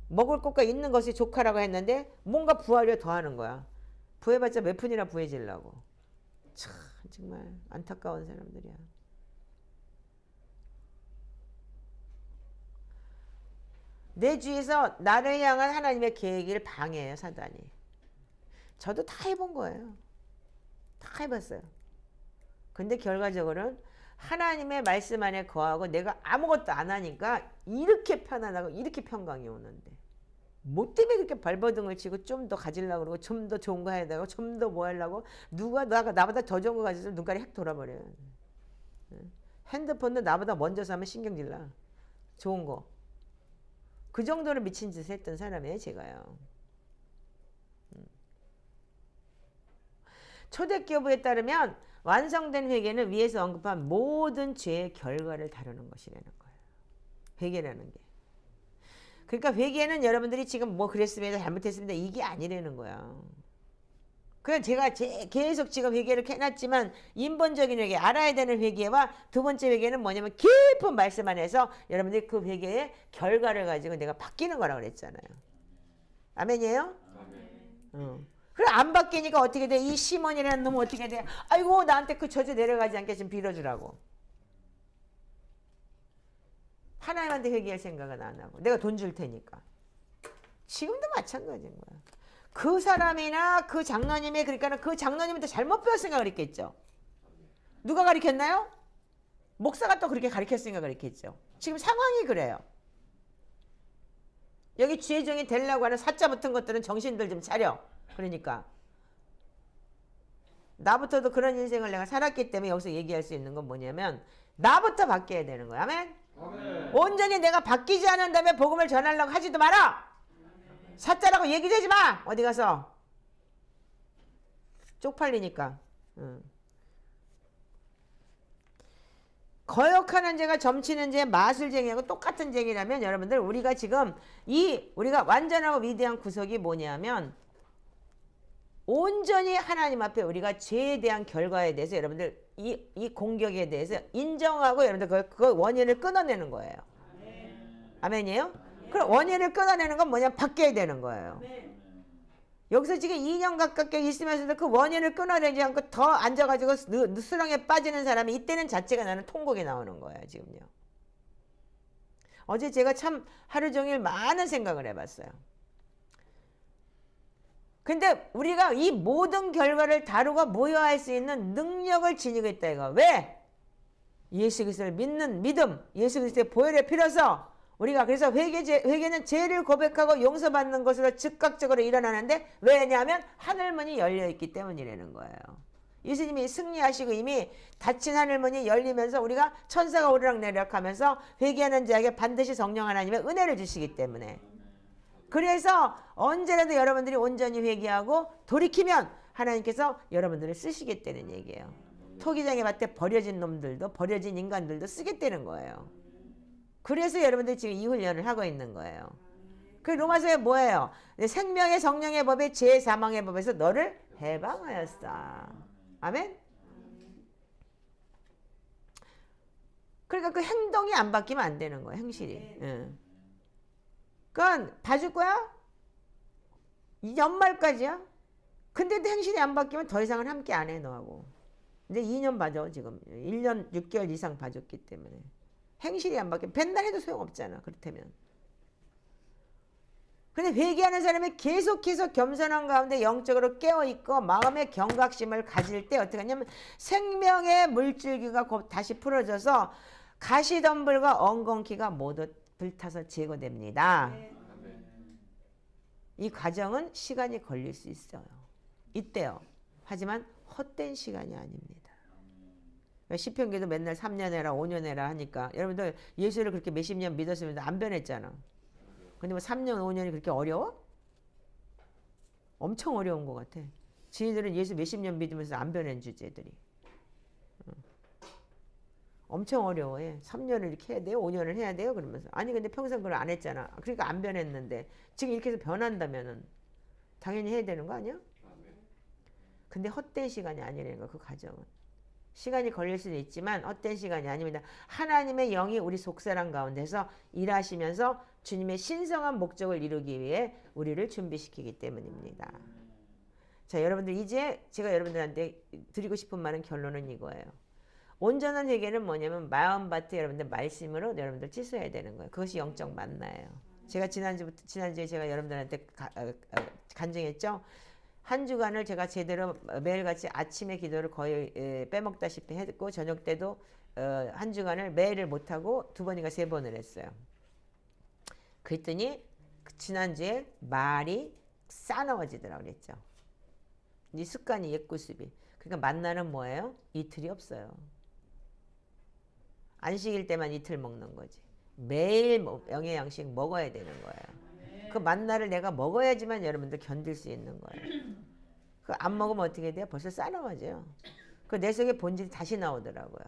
먹을 것과 있는 것이 조카라고 했는데 뭔가 부하려 더 하는 거야. 부해봤자 몇 푼이나 부해지려고. 참 정말 안타까운 사람들이야. 내 주위에서 나를 향한 하나님의 계획을 방해해요, 사단이. 저도 다 해본 거예요. 다 해봤어요. 근데 결과적으로는 하나님의 말씀 안에 거하고 내가 아무것도 안 하니까 이렇게 편안하고 이렇게 평강이 오는데 뭐 때문에 그렇게 발버둥을 치고 좀 더 가지려고 그러고 좀 더 좋은 거 해야 되고 좀 더 뭐 하려고 누가 나보다 더 좋은 거 가지면 눈깔이 확 돌아버려요. 핸드폰도 나보다 먼저 사면 신경질나. 좋은 거. 그 정도로 미친 짓을 했던 사람이에요, 제가요. 초대교부에 따르면 완성된 회개는 위에서 언급한 모든 죄의 결과를 다루는 것이라는 거예요. 회개라는 게. 그러니까 회개는 여러분들이 지금 뭐 그랬습니다, 잘못했습니다, 이게 아니라는 거야. 그래서 제가 계속 지금 회개를 해놨지만 인본적인 회개, 알아야 되는 회개와 두 번째 회개는 뭐냐면 깊은 말씀 안에서 여러분들이 그 회개의 결과를 가지고 내가 바뀌는 거라고 그랬잖아요. 아멘이에요? 아멘. 그래 안 바뀌니까 어떻게 돼? 이 시몬이라는 놈은 어떻게 돼? 아이고 나한테 그 저주 내려가지 않게 좀 빌어주라고. 하나님한테 회개할 생각은 안 하고 내가 돈 줄 테니까. 지금도 마찬가지인 거야. 그 사람이나 그 장로님이 그러니까 그 장로님한테 잘못 배웠으니까 그랬겠죠. 누가 가르쳤나요? 목사가 또 그렇게 가르쳤으니까 그랬겠죠. 지금 상황이 그래요. 여기 주의종이 되려고 하는 사자 붙은 것들은 정신들 좀 차려. 그러니까 나부터도 그런 인생을 내가 살았기 때문에 여기서 얘기할 수 있는 건 뭐냐면 나부터 바뀌어야 되는 거야. 아멘? 아멘. 온전히 내가 바뀌지 않은 다음에 복음을 전하려고 하지도 마라. 사자라고 얘기도 하지 마. 어디 가서 쪽팔리니까. 거역하는 죄가 점치는 죄, 마술쟁이하고 똑같은 죄이라면 여러분들 우리가 지금 우리가 완전하고 위대한 구석이 뭐냐면 온전히 하나님 앞에 우리가 죄에 대한 결과에 대해서 여러분들 이 공격에 대해서 인정하고 여러분들 그 원인을 끊어내는 거예요. 아멘이에요? 그럼 원인을 끊어내는 건 뭐냐? 바뀌어야 되는 거예요. 여기서 지금 2년 가깝게 있으면서도 그 원인을 끊어내지 않고 더 앉아가지고 수렁에 빠지는 사람이 이때는 자체가 나는 통곡이 나오는 거예요. 지금요. 어제 제가 참 하루 종일 많은 생각을 해봤어요. 근데 우리가 이 모든 결과를 다루고 모여할 수 있는 능력을 지니고 있다 이거. 왜? 예수 그리스도를 믿는 믿음, 예수 그리스도의 보혈에 필요서 우리가 그래서 회개는 죄를 고백하고 용서받는 것으로 즉각적으로 일어나는데 왜냐하면 하늘문이 열려있기 때문이라는 거예요. 예수님이 승리하시고 이미 닫힌 하늘문이 열리면서 우리가 천사가 오르락내리락 하면서 회개하는 자에게 반드시 성령 하나님의 은혜를 주시기 때문에 그래서 언제라도 여러분들이 온전히 회개하고 돌이키면 하나님께서 여러분들을 쓰시겠다는 얘기예요. 토기장의 밭에 버려진 놈들도 버려진 인간들도 쓰겠다는 거예요. 그래서 여러분들이 지금 이 훈련을 하고 있는 거예요. 그 로마서에 뭐예요? 생명의 성령의 법에 죄 사망의 법에서 너를 해방하였어. 아멘? 그러니까 그 행동이 안 바뀌면 안 되는 거예요. 행실이. 응. 그건 봐줄 거야? 이 연말까지야? 근데도 행실이 안 바뀌면 더 이상은 함께 안 해 너하고. 이제 2년 봐줘 지금. 1년 6개월 이상 봐줬기 때문에. 행실이 안 바뀌면 맨날 해도 소용없잖아. 그렇다면. 근데 회개하는 사람이 계속해서 겸손한 가운데 영적으로 깨어있고 마음의 경각심을 가질 때 어떻게 하냐면 생명의 물줄기가 곧 다시 풀어져서 가시덤불과 엉겅퀴가 모두 불타서 제거됩니다. 이 과정은 시간이 걸릴 수 있어요. 이때요. 하지만 헛된 시간이 아닙니다. 시편기도 맨날 3년 해라 5년 해라 하니까 여러분들 예수를 그렇게 몇십 년 믿었으면 안 변했잖아. 근데 뭐 3년 5년이 그렇게 어려워? 엄청 어려운 것 같아. 지인들은 예수 몇십 년 믿으면서 안 변한 주제들이. 엄청 어려워해. 3년을 이렇게 해야 돼요? 5년을 해야 돼요? 그러면서. 아니 근데 평생 그걸 안 했잖아. 그러니까 안 변했는데 지금 이렇게 해서 변한다면은 당연히 해야 되는 거 아니야? 근데 헛된 시간이 아니라는 거, 그 과정은. 시간이 걸릴 수는 있지만 헛된 시간이 아닙니다. 하나님의 영이 우리 속사람 가운데서 일하시면서 주님의 신성한 목적을 이루기 위해 우리를 준비시키기 때문입니다. 자, 여러분들 이제 제가 여러분들한테 드리고 싶은 말은 결론은 이거예요. 온전한 회개는 뭐냐면 마음밭에 여러분들 말씀으로 여러분들 씻어야 되는 거예요. 그것이 영적 만나예요. 제가 지난주에 제가 여러분들한테 간증했죠. 한 주간을 제가 제대로 매일같이 아침에 기도를 거의 빼먹다시피 했고 저녁 때도 한 주간을 매일을 못하고 2번인가 3번을 했어요. 그랬더니 지난주에 말이 싸나워지더라고 그랬죠. 이 습관이 옛구습이. 그러니까 만나는 뭐예요? 이틀이 없어요. 안식일 때만 이틀 먹는 거지. 매일 영양식 먹어야 되는 거예요. 그 만나를 내가 먹어야지만 여러분들 견딜 수 있는 거예요. 그 안 먹으면 어떻게 돼요? 벌써 싸나워져요. 그 내 속에 본질이 다시 나오더라고요.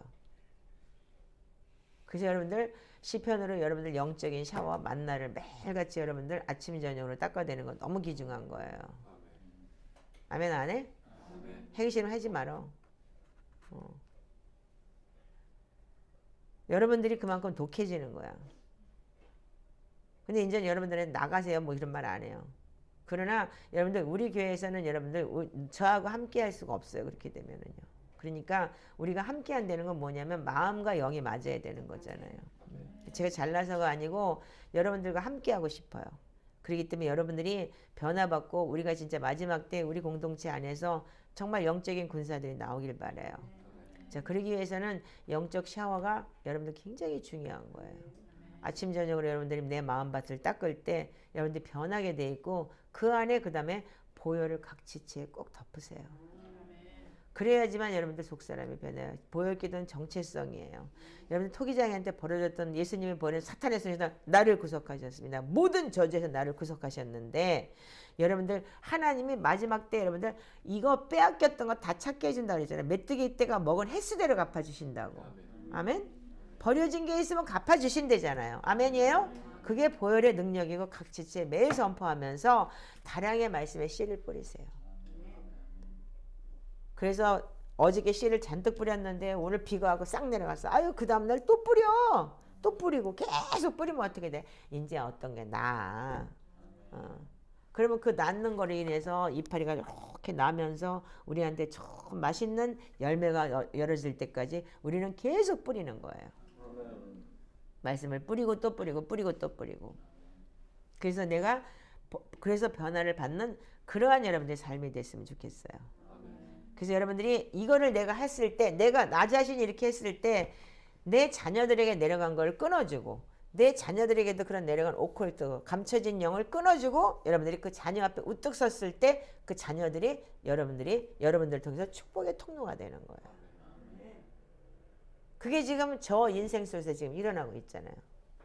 그래서 여러분들 시편으로 여러분들 영적인 샤워 만나를 매일같이 여러분들 아침 저녁으로 닦아대는 건 너무 귀중한 거예요. 아멘 안 해? 하기 싫으면 하지 말어. 여러분들이 그만큼 독해지는 거야. 근데 이제 여러분들은 나가세요 뭐 이런 말 안 해요. 그러나 여러분들 우리 교회에서는 여러분들 저하고 함께 할 수가 없어요. 그렇게 되면은요. 그러니까 우리가 함께 한다는 건 뭐냐면 마음과 영이 맞아야 되는 거잖아요. 제가 잘나서가 아니고 여러분들과 함께 하고 싶어요. 그렇기 때문에 여러분들이 변화받고 우리가 진짜 마지막 때 우리 공동체 안에서 정말 영적인 군사들이 나오길 바라요. 자, 그러기 위해서는 영적 샤워가 여러분들 굉장히 중요한 거예요. 아침 저녁으로 여러분들이 내 마음밭을 닦을 때 여러분들이 변하게 돼 있고 그 안에 그 다음에 보혈을 각지치에 꼭 덮으세요. 그래야지만 여러분들 속사람이 변해요. 보혈기도는 정체성이에요. 여러분들 토기장이한테 벌어졌던 예수님이 보낸 사탄의 손에서 나를 구속하셨습니다. 모든 저주에서 나를 구속하셨는데 여러분들 하나님이 마지막 때 여러분들 이거 빼앗겼던 거 다 찾게 해준다고 그랬잖아요. 메뚜기 때가 먹은 횟수대로 갚아주신다고. 아멘? 버려진 게 있으면 갚아주신대잖아요. 아멘이에요? 그게 보혈의 능력이고 각지치에 매일 선포하면서 다량의 말씀에 씨를 뿌리세요. 그래서 어저께 씨를 잔뜩 뿌렸는데 오늘 비가 와서 싹 내려갔어. 아유 그 다음날 또 뿌려. 또 뿌리고 계속 뿌리면 어떻게 돼? 이제 어떤 게 나. 그러면 그 낳는 거로 인해서 이파리가 이렇게 나면서 우리한테 좀 맛있는 열매가 열어질 때까지 우리는 계속 뿌리는 거예요. 말씀을 뿌리고 또 뿌리고 뿌리고 또 뿌리고. 그래서 내가 그래서 변화를 받는 그러한 여러분들의 삶이 됐으면 좋겠어요. 그래서 여러분들이 이거를 내가 했을 때 내가 나 자신이 이렇게 했을 때 내 자녀들에게 내려간 걸 끊어주고 내 자녀들에게도 그런 내려간 오컬트 감춰진 영을 끊어주고 여러분들이 그 자녀 앞에 우뚝 섰을 때 그 자녀들이 여러분들을 통해서 축복의 통로가 되는 거예요. 그게 지금 저 인생 속에서 지금 일어나고 있잖아요.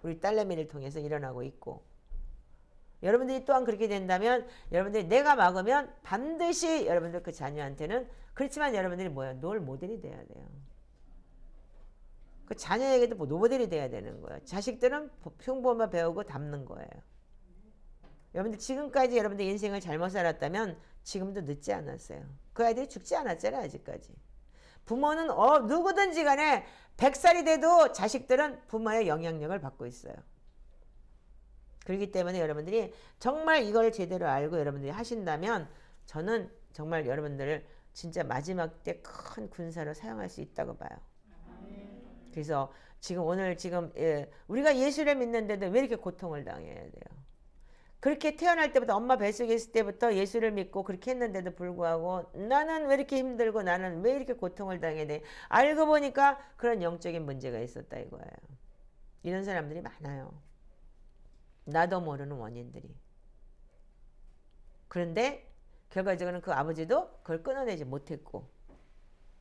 우리 딸내미를 통해서 일어나고 있고 여러분들이 또한 그렇게 된다면 여러분들이 내가 막으면 반드시 여러분들 그 자녀한테는 그렇지만 여러분들이 뭐예요? 롤 모델이 돼야 돼요. 그 자녀에게도 뭐 모델이 돼야 되는 거예요. 자식들은 흉보만 배우고 담는 거예요. 여러분들 지금까지 여러분들 인생을 잘못 살았다면 지금도 늦지 않았어요. 그 아이들이 죽지 않았잖아요. 아직까지. 부모는 누구든지 간에 100살이 돼도 자식들은 부모의 영향력을 받고 있어요. 그렇기 때문에 여러분들이 정말 이걸 제대로 알고 여러분들이 하신다면 저는 정말 여러분들을 진짜 마지막 때 큰 군사로 사용할 수 있다고 봐요. 그래서 오늘 우리가 예수를 믿는데도 왜 이렇게 고통을 당해야 돼요? 그렇게 태어날 때부터 엄마 뱃속에 있을 때부터 예수를 믿고 그렇게 했는데도 불구하고 나는 왜 이렇게 힘들고 나는 왜 이렇게 고통을 당해야 돼? 알고 보니까 그런 영적인 문제가 있었다 이거예요. 이런 사람들이 많아요. 나도 모르는 원인들이. 그런데 결과적으로는 그 아버지도 그걸 끊어내지 못했고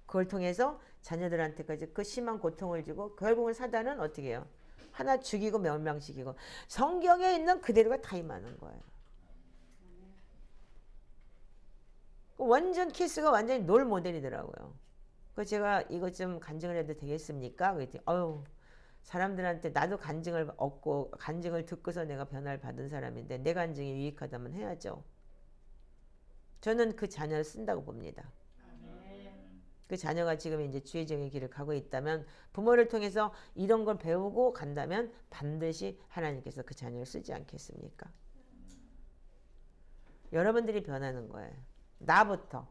그걸 통해서 자녀들한테까지 그 심한 고통을 주고 결국은 사단은 어떻게 해요? 하나 죽이고 멸망시키고 성경에 있는 그대로가 다 임하는 거예요. 완전 키스가 완전히 롤 모델이더라고요. 그래서 제가 이것 좀 간증을 해도 되겠습니까? 그랬더니 사람들한테 나도 간증을 얻고 간증을 듣고서 내가 변화를 받은 사람인데 내 간증이 유익하다면 해야죠. 저는 그 자녀를 쓴다고 봅니다. 그 자녀가 지금 이제 주의적인 길을 가고 있다면 부모를 통해서 이런 걸 배우고 간다면 반드시 하나님께서 그 자녀를 쓰지 않겠습니까? 여러분들이 변하는 거예요. 나부터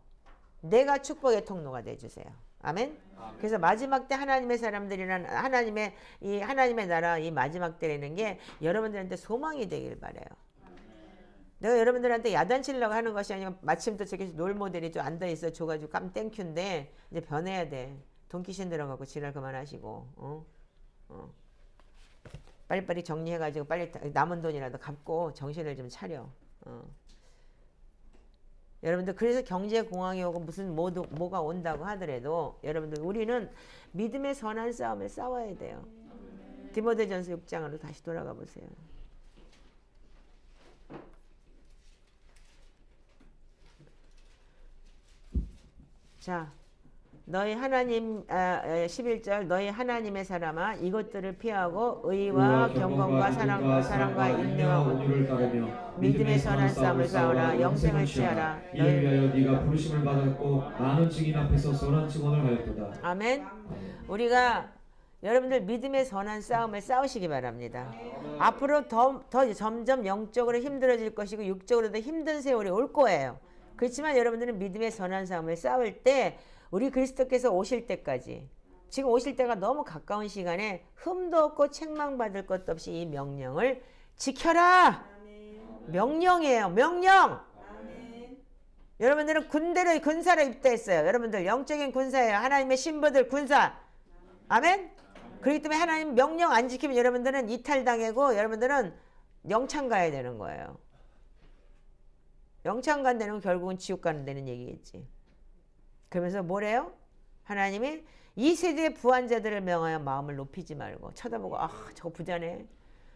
내가 축복의 통로가 돼주세요. 아멘. 그래서 마지막 때 하나님의 사람들이란 하나님의 나라 이 마지막 때라는 게 여러분들한테 소망이 되길 바래요. 내가 여러분들한테 야단치려고 하는 것이 아니라 마침 또 저기 롤 모델이 좀 앉아 있어 줘가지고 땡큐인데 이제 변해야 돼. 돈 귀신 들어가고 지랄 그만하시고 빨리빨리 정리해가지고 빨리 남은 돈이라도 갚고 정신을 좀 차려. 여러분들 그래서 경제공황이 오고 무슨 뭐가 온다고 하더라도 여러분들 우리는 믿음의 선한 싸움을 싸워야 돼요. 디모데전서 6장으로 다시 돌아가 보세요. 자, 너희 하나님 11절 너희 하나님의 사람아 이것들을 피하고 의와 경건과 사랑과 인내와 온유를 따르며 믿음의 선한 싸움을 싸우라. 영생을 취하라. 이를 위하여 네가 부르심을 받았고 많은 증인 앞에서 선한 증언을 하였도다. 아멘. 우리가 여러분들 믿음의 선한 싸움을 싸우시기 바랍니다. 앞으로 더 점점 영적으로 힘들어질 것이고 육적으로도 힘든 세월이 올 거예요. 그렇지만 여러분들은 믿음의 선한 싸움을 싸울 때 우리 그리스도께서 오실 때까지 지금 오실 때가 너무 가까운 시간에 흠도 없고 책망받을 것도 없이 이 명령을 지켜라. 명령이에요. 명령. 여러분들은 군사로 입대했어요. 여러분들 영적인 군사예요. 하나님의 신부들 군사. 아멘. 그렇기 때문에 하나님 명령 안 지키면 여러분들은 이탈당하고 여러분들은 영창 가야 되는 거예요. 영창 간다는 건 결국은 지옥 가는 데는 얘기겠지. 그러면서 뭐래요? 하나님이 이 세대의 부한자들을 명하여 마음을 높이지 말고 쳐다보고 저거 부자네.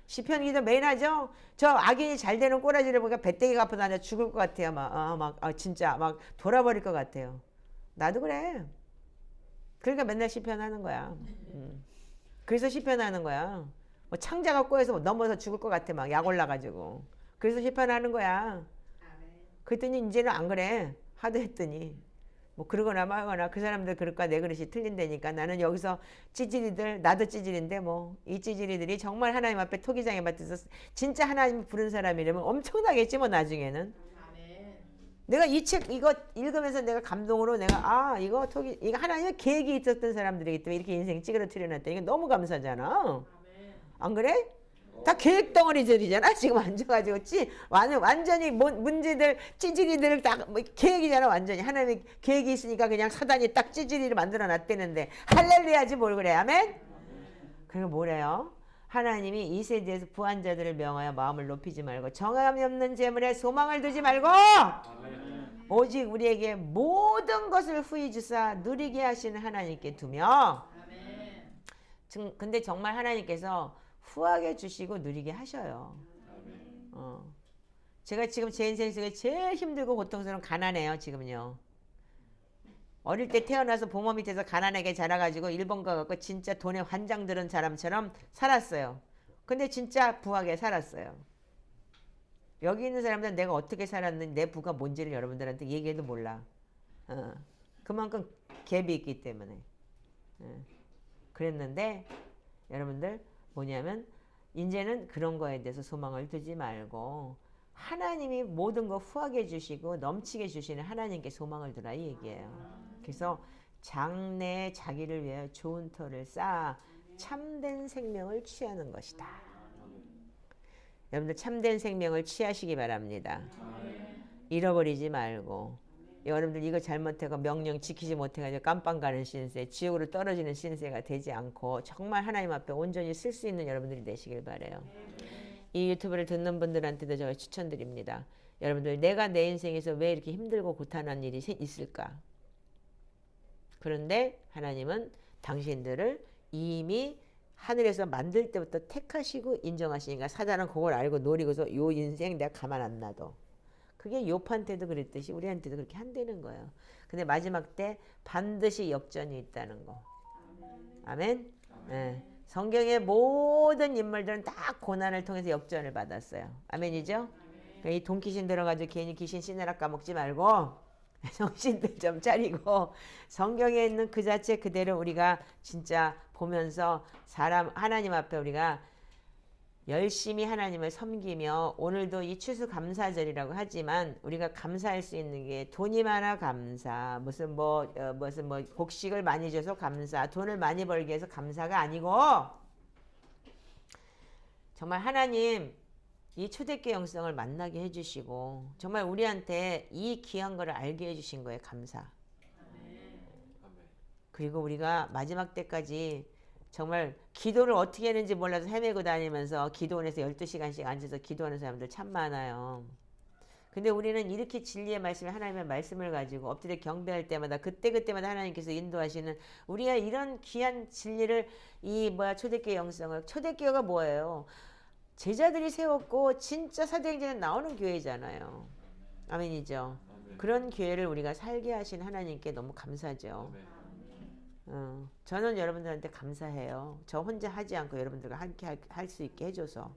시편 기도 매일 하죠. 저 악인이 잘 되는 꼬라지를 보니까 배때기가 아파서 앉아 죽을 것 같아요. 진짜 막 돌아버릴 것 같아요. 나도 그래. 그러니까 맨날 시편 하는 거야. 그래서 시편 하는 거야. 뭐 창자가 꼬여서 넘어서 죽을 것 같아. 막 약 올라가지고. 그래서 시편 하는 거야. 그랬더니 이제는 안 그래. 하도 했더니. 뭐 그러거나 말거나 그 사람들 그릇과 내 그릇이 틀린다니까 나는 여기서 찌질이들 나도 찌질인데 뭐 이 찌질이들이 정말 하나님 앞에 토기장에 맡아서 진짜 하나님 부른 사람이라면 엄청나겠지 뭐 나중에는. 내가 이 책 이거 읽으면서 내가 감동으로 내가 이거 하나님의 계획이 있었던 사람들이기 때문에 이렇게 인생 찌그러뜨려 놨다. 이게 너무 감사하잖아. 안 그래? 다 계획 덩어리들이잖아. 지금 앉아가지고 완전히 문제들 찌질이들 다 계획이잖아. 완전히 하나님의 계획이 있으니까 그냥 사단이 딱 찌질이를 만들어 놨대는데 할렐루야지 뭘 그래. 아멘. 그리고 뭐래요? 하나님이 이 세대에서 부한자들을 명하여 마음을 높이지 말고 정함이 없는 재물에 소망을 두지 말고 오직 우리에게 모든 것을 후히 주사 누리게 하시는 하나님께 두며. 근데 정말 하나님께서 후하게 주시고 누리게 하셔요. 제가 지금 제 인생 속에 제일 힘들고 고통스러운 가난해요. 지금요. 어릴 때 태어나서 부모 밑에서 가난하게 자라가지고 일본 가갖고 진짜 돈에 환장 들은 사람처럼 살았어요. 근데 진짜 부하게 살았어요. 여기 있는 사람들은 내가 어떻게 살았는지 내 부가 뭔지를 여러분들한테 얘기해도 몰라. 그만큼 갭이 있기 때문에. 그랬는데 여러분들 뭐냐면 이제는 그런 거에 대해서 소망을 두지 말고 하나님이 모든 거 후하게 주시고 넘치게 주시는 하나님께 소망을 두라 이 얘기예요. 그래서 장래에 자기를 위하여 좋은 터를 쌓아 참된 생명을 취하는 것이다. 여러분들 참된 생명을 취하시기 바랍니다. 잃어버리지 말고 여러분들 이거 잘못하고 명령 지키지 못해가지고 깜빵 가는 신세, 지옥으로 떨어지는 신세가 되지 않고 정말 하나님 앞에 온전히 쓸 수 있는 여러분들이 되시길 바라요. 이 유튜브를 듣는 분들한테도 제가 추천드립니다. 여러분들 내가 내 인생에서 왜 이렇게 힘들고 고단한 일이 있을까? 그런데 하나님은 당신들을 이미 하늘에서 만들 때부터 택하시고 인정하시니까 사단은 그걸 알고 노리고서 요 인생 내가 가만 안 놔둬. 그게 욥한테도 그랬듯이 우리한테도 그렇게 한다는 거예요. 근데 마지막 때 반드시 역전이 있다는 거. 아멘. 네. 성경의 모든 인물들은 다 고난을 통해서 역전을 받았어요. 아멘이죠? 그러니까 이 돈귀신 들어가지고 괜히 귀신 씨내락 까먹지 말고 정신들 좀 차리고 성경에 있는 그 자체 그대로 우리가 진짜 보면서 하나님 앞에 우리가 열심히 하나님을 섬기며 오늘도 이 추수감사절이라고 하지만 우리가 감사할 수 있는 게 돈이 많아 감사, 무슨 뭐 곡식을 많이 줘서 감사, 돈을 많이 벌게 해서 감사가 아니고 정말 하나님 이 초대교회 영성을 만나게 해주시고 정말 우리한테 이 귀한 거를 알게 해주신 거에 감사. 그리고 우리가 마지막 때까지 정말 기도를 어떻게 했는지 몰라서 헤매고 다니면서 기도원에서 12시간씩 앉아서 기도하는 사람들 참 많아요. 근데 우리는 이렇게 진리의 말씀을 하나님의 말씀을 가지고 엎드려 경배할 때마다 그때마다 하나님께서 인도하시는 우리가 이런 귀한 진리를 초대교회 영성을 초대교회가 뭐예요? 제자들이 세웠고 진짜 사도행전에 나오는 교회잖아요. 아멘이죠. 그런 교회를 우리가 살게 하신 하나님께 너무 감사죠. 저는 여러분들한테 감사해요. 저 혼자 하지 않고 여러분들과 함께 할 수 있게 해줘서.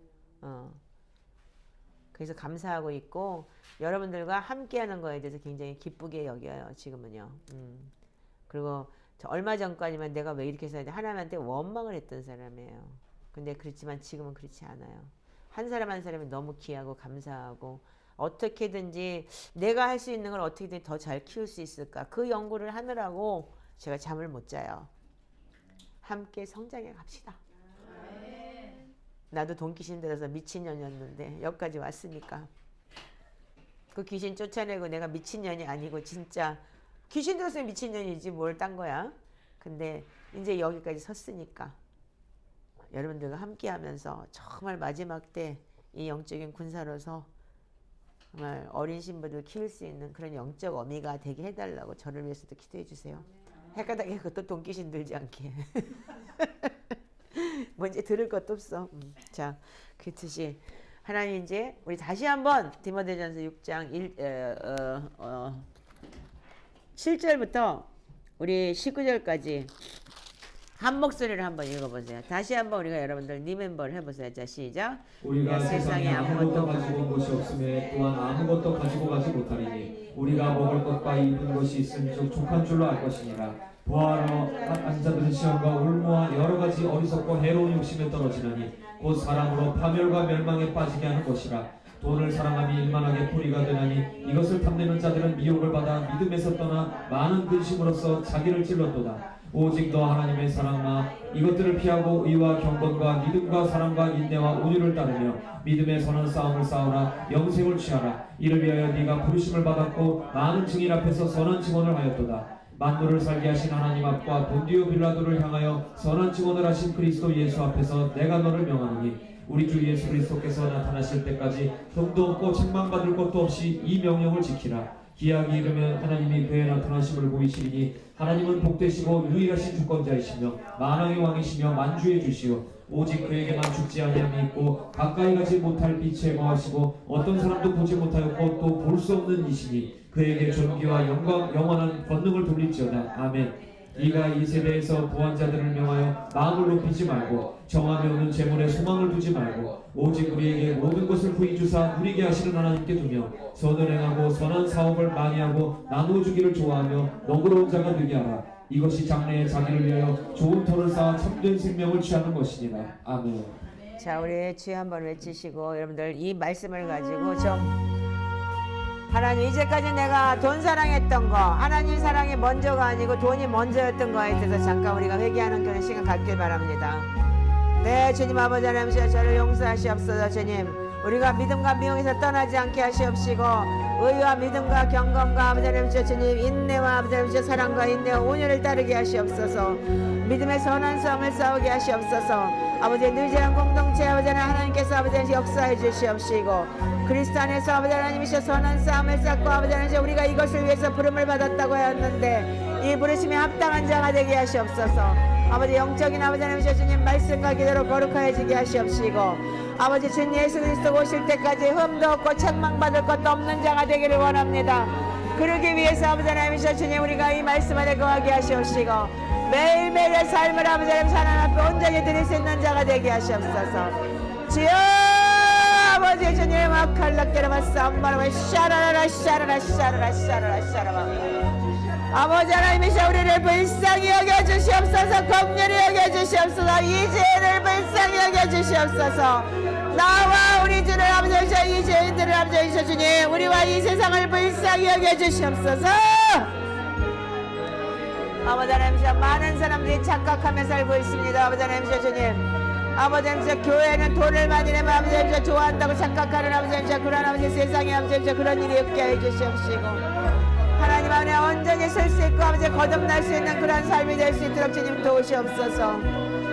그래서 감사하고 있고 여러분들과 함께하는 거에 대해서 굉장히 기쁘게 여겨요. 지금은요. 그리고 얼마 전까지만 내가 왜 이렇게 살지 하나님한테 원망을 했던 사람이에요. 근데 그렇지만 지금은 그렇지 않아요. 한 사람 한 사람이 너무 귀하고 감사하고 어떻게든지 내가 할 수 있는 걸 어떻게든 더 잘 키울 수 있을까 그 연구를 하느라고 제가 잠을 못 자요. 함께 성장해 갑시다. 나도 돈귀신 들어서 미친년이었는데 여기까지 왔으니까 그 귀신 쫓아내고 내가 미친년이 아니고 진짜 귀신 들었으면 미친년이지 뭘 딴 거야. 근데 이제 여기까지 섰으니까 여러분들과 함께 하면서 정말 마지막 때 이 영적인 군사로서 정말 어린 신부들 키울 수 있는 그런 영적 어미가 되게 해달라고 저를 위해서도 기도해 주세요. 헷갈하게 그것도 돈귀신 들지 않게. 뭔지 들을 것도 없어. 자, 그렇듯이 하나님 이제 우리 다시 한번 디모데전서 6장 7절부터 우리 19절까지 한 목소리를 한번 읽어보세요. 다시 한번 우리가 여러분들 리멤버를 해보세요. 자, 시작. 우리가 세상에 아무것도 가지고 온 것이 없음에 또한 아무것도 가지고 가지 못하리니 우리가 먹을 것과 입은 것이 있음즉 족한 줄로 알 것이니라. 보아하러 앉아들은 시험과 울무와 여러 가지 어리석고 해로운 욕심에 떨어지나니 곧 사람으로 파멸과 멸망에 빠지게 하는 것이라. 돈을 사랑함이 일만하게 뿌리가 되나니 이것을 탐내는 자들은 미혹을 받아 믿음에서 떠나 많은 근심으로써 자기를 찔렀도다. 오직 너 하나님의 사랑아 이것들을 피하고 의와 경건과 믿음과 사랑과 인내와 온유를 따르며 믿음에 선한 싸움을 싸우라. 영생을 취하라. 이를 위하여 네가 부르심을 받았고 많은 증인 앞에서 선한 증언을 하였도다. 만물을 살게 하신 하나님 앞과 본디오 빌라도를 향하여 선한 증언을 하신 그리스도 예수 앞에서 내가 너를 명하노니 우리 주 예수 그리스도께서 나타나실 때까지 흠도 없고 책망받을 것도 없이 이 명령을 지키라. 기약이 이르면 하나님이 그의 나타나심을 보이시리니 하나님은 복되시고 유일하신 주권자이시며 만왕의 왕이시며 만주의 주시오. 오직 그에게만 죽지 아니함이 있고 가까이 가지 못할 빛에 거하시고 어떤 사람도 보지 못하였고 또 볼 수 없는 이시니 그에게 존귀와 영광 영원한 권능을 돌릴지어다. 아멘. 네가 이 세대에서 부한 자들을 명하여 마음을 높이지 말고 정함에 오는 재물에 소망을 두지 말고 오직 우리에게 모든 것을 부이 주사 누리게 하시는 하나님께 두며 선을 행하고 선한 사업을 많이 하고 나누어 주기를 좋아하며 너그러운 자가 되게 하라. 이것이 장래에 자기를 위하여 좋은 터를 쌓아 참된 생명을 취하는 것이니라. 아멘. 자, 우리 주여 한번 외치시고 여러분들 이 말씀을 가지고 좀 하나님 이제까지 내가 돈 사랑했던 거 하나님 사랑이 먼저가 아니고 돈이 먼저였던 거에 대해서 잠깐 우리가 회개하는 그런 시간 갖길 바랍니다. 네, 주님 아버지 하나님 저를 용서하시옵소서. 주님 우리가 믿음과 미혹에서 떠나지 않게 하시옵시고 의와 믿음과 경건과 아버지 하나님 주님 인내와 아버지 하나님 사랑과 인내와 온유를 따르게 하시옵소서. 믿음의 선한 싸움을 싸우게 하시옵소서. 아버지 늘지한 공동체 아버지 하나님께서 아버지 하나님 역사해 주시옵시고 그리스도 안에서 아버지 하나님이셔 선한 싸움을 쌓고 아버지 하나님 우리가 이것을 위해서 부름을 받았다고 하였는데 이 부르심에 합당한 자가 되게 하시옵소서. 아버지 영적인 아버지 하나님이셔 주님 말씀과 기도로 거룩하여지게 하시옵시고 아버지 주님 예수 그리스도 오실 때까지 흠도 없고 책망받을 것도 없는 자가 되기를 원합니다. 그러기 위해서 아버지 하나님이셔 주님 우리가 이 말씀 안에 거하게 하시옵시고 매일매일의 삶을 아버지 하나님 하나님 앞에 온전히 드릴 수 있는 자가 되게 하시옵소서. 주여 아버지 주님 아칼락게라마싸 엄마라마 샤라라라 샤라라 샤라라 샤라라 샤라라 아버지 하나님이셔 우리를 불쌍히 여겨주시옵소서. 긍휼히 여겨주시옵소서. 이 죄를 불쌍히 여겨주시옵소서. 나와 우리 주를 아버지이셔 이 죄인들을 아버지이셔 주님 우리와 이 세상을 불쌍히 여겨 주시옵소서. 아버지 하나님 많은 사람들이 착각하며 살고 있습니다. 아버지 하나님 주님 아버지 하나님 교회는 돈을 많이 내면 아버지 하나님 좋아한다고 착각하는 아버지 하나님 그런 아버지 세상에 아버지 하나님 그런 일이 없게 해주시옵시고 하나님 안에 온전히 설 수 있고 아버지 거듭날 수 있는 그런 삶이 될 수 있도록 주님 도우시옵소서.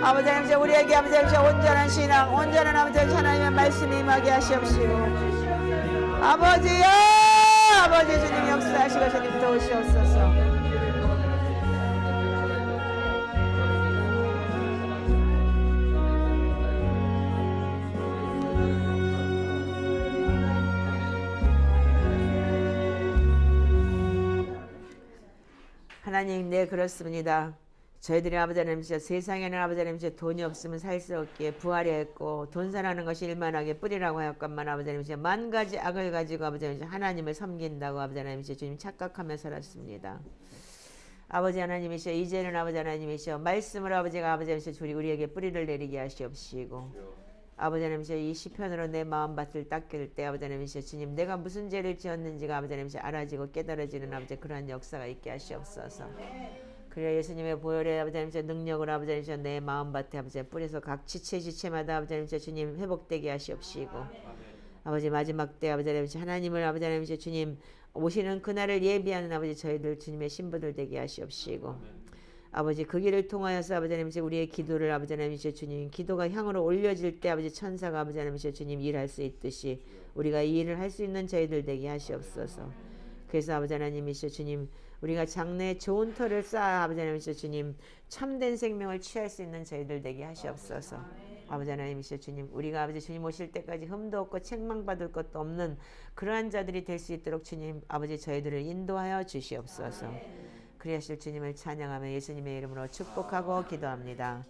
아버지 하나님 우리에게 아버지 하나님 온전한 신앙 온전한 아버지 하나님의 말씀이 임하게 하시옵시고 아버지여 아버지 주님 역사하시고 주님 도우시옵소서. 하나님 네 그렇습니다. 저희들이 아버지 하나님 세상에는 아버지 하나님 돈이 없으면 살 수 없기에 부활이 했고 돈사라는 것이 일만하게 뿌리라고 하였건만 아버지 하나님 만 가지 악을 가지고 아버지 하나님 하나님을 섬긴다고 아버지 하나님 주님 착각하며 살았습니다. 아버지 하나님이시여 이제는 아버지 하나님이시여 말씀을 아버지가 아버지 하나님 우리에게 뿌리를 내리게 하시옵시고 아버지 하나님이시여 이 시편으로 내 마음밭을 닦을 때 아버지 하나님이시여 주님 내가 무슨 죄를 지었는지가 아버지 하나님이시여 알아지고 깨달아지는 아버지 그러한 역사가 있게 하시옵소서. 그래야 예수님의 보혈의 아버지 하나님이시여 능력으로 아버지 하나님이시여 내 마음밭에 아버지 뿌려서 각 지체마다 아버지 하나님이시여 주님 회복되게 하시옵시고 아버지 마지막 때 아버지 하나님이시여 하나님을 아버지 하나님이시여 주님 오시는 그날을 예비하는 아버지 저희들 주님의 신부들 되게 하시옵시고 아버지 그 길을 통하여서 아버지 하나님이시여 우리의 기도를 아버지 하나님이시여 주님 기도가 향으로 올려질 때 아버지 천사가 아버지 하나님이시여 주님 일할 수 있듯이 우리가 이 일을 할 수 있는 저희들 되게 하시옵소서. 그래서 아버지 하나님이시여 주님 우리가 장래에 좋은 터를 쌓아 아버지 하나님이시여 주님 참된 생명을 취할 수 있는 저희들 되게 하시옵소서. 아버지 하나님이시여 주님 우리가 아버지 주님 오실 때까지 흠도 없고 책망받을 것도 없는 그러한 자들이 될 수 있도록 주님 아버지 저희들을 인도하여 주시옵소서. 그리하실 주님을 찬양하며 예수님의 이름으로 축복하고 기도합니다.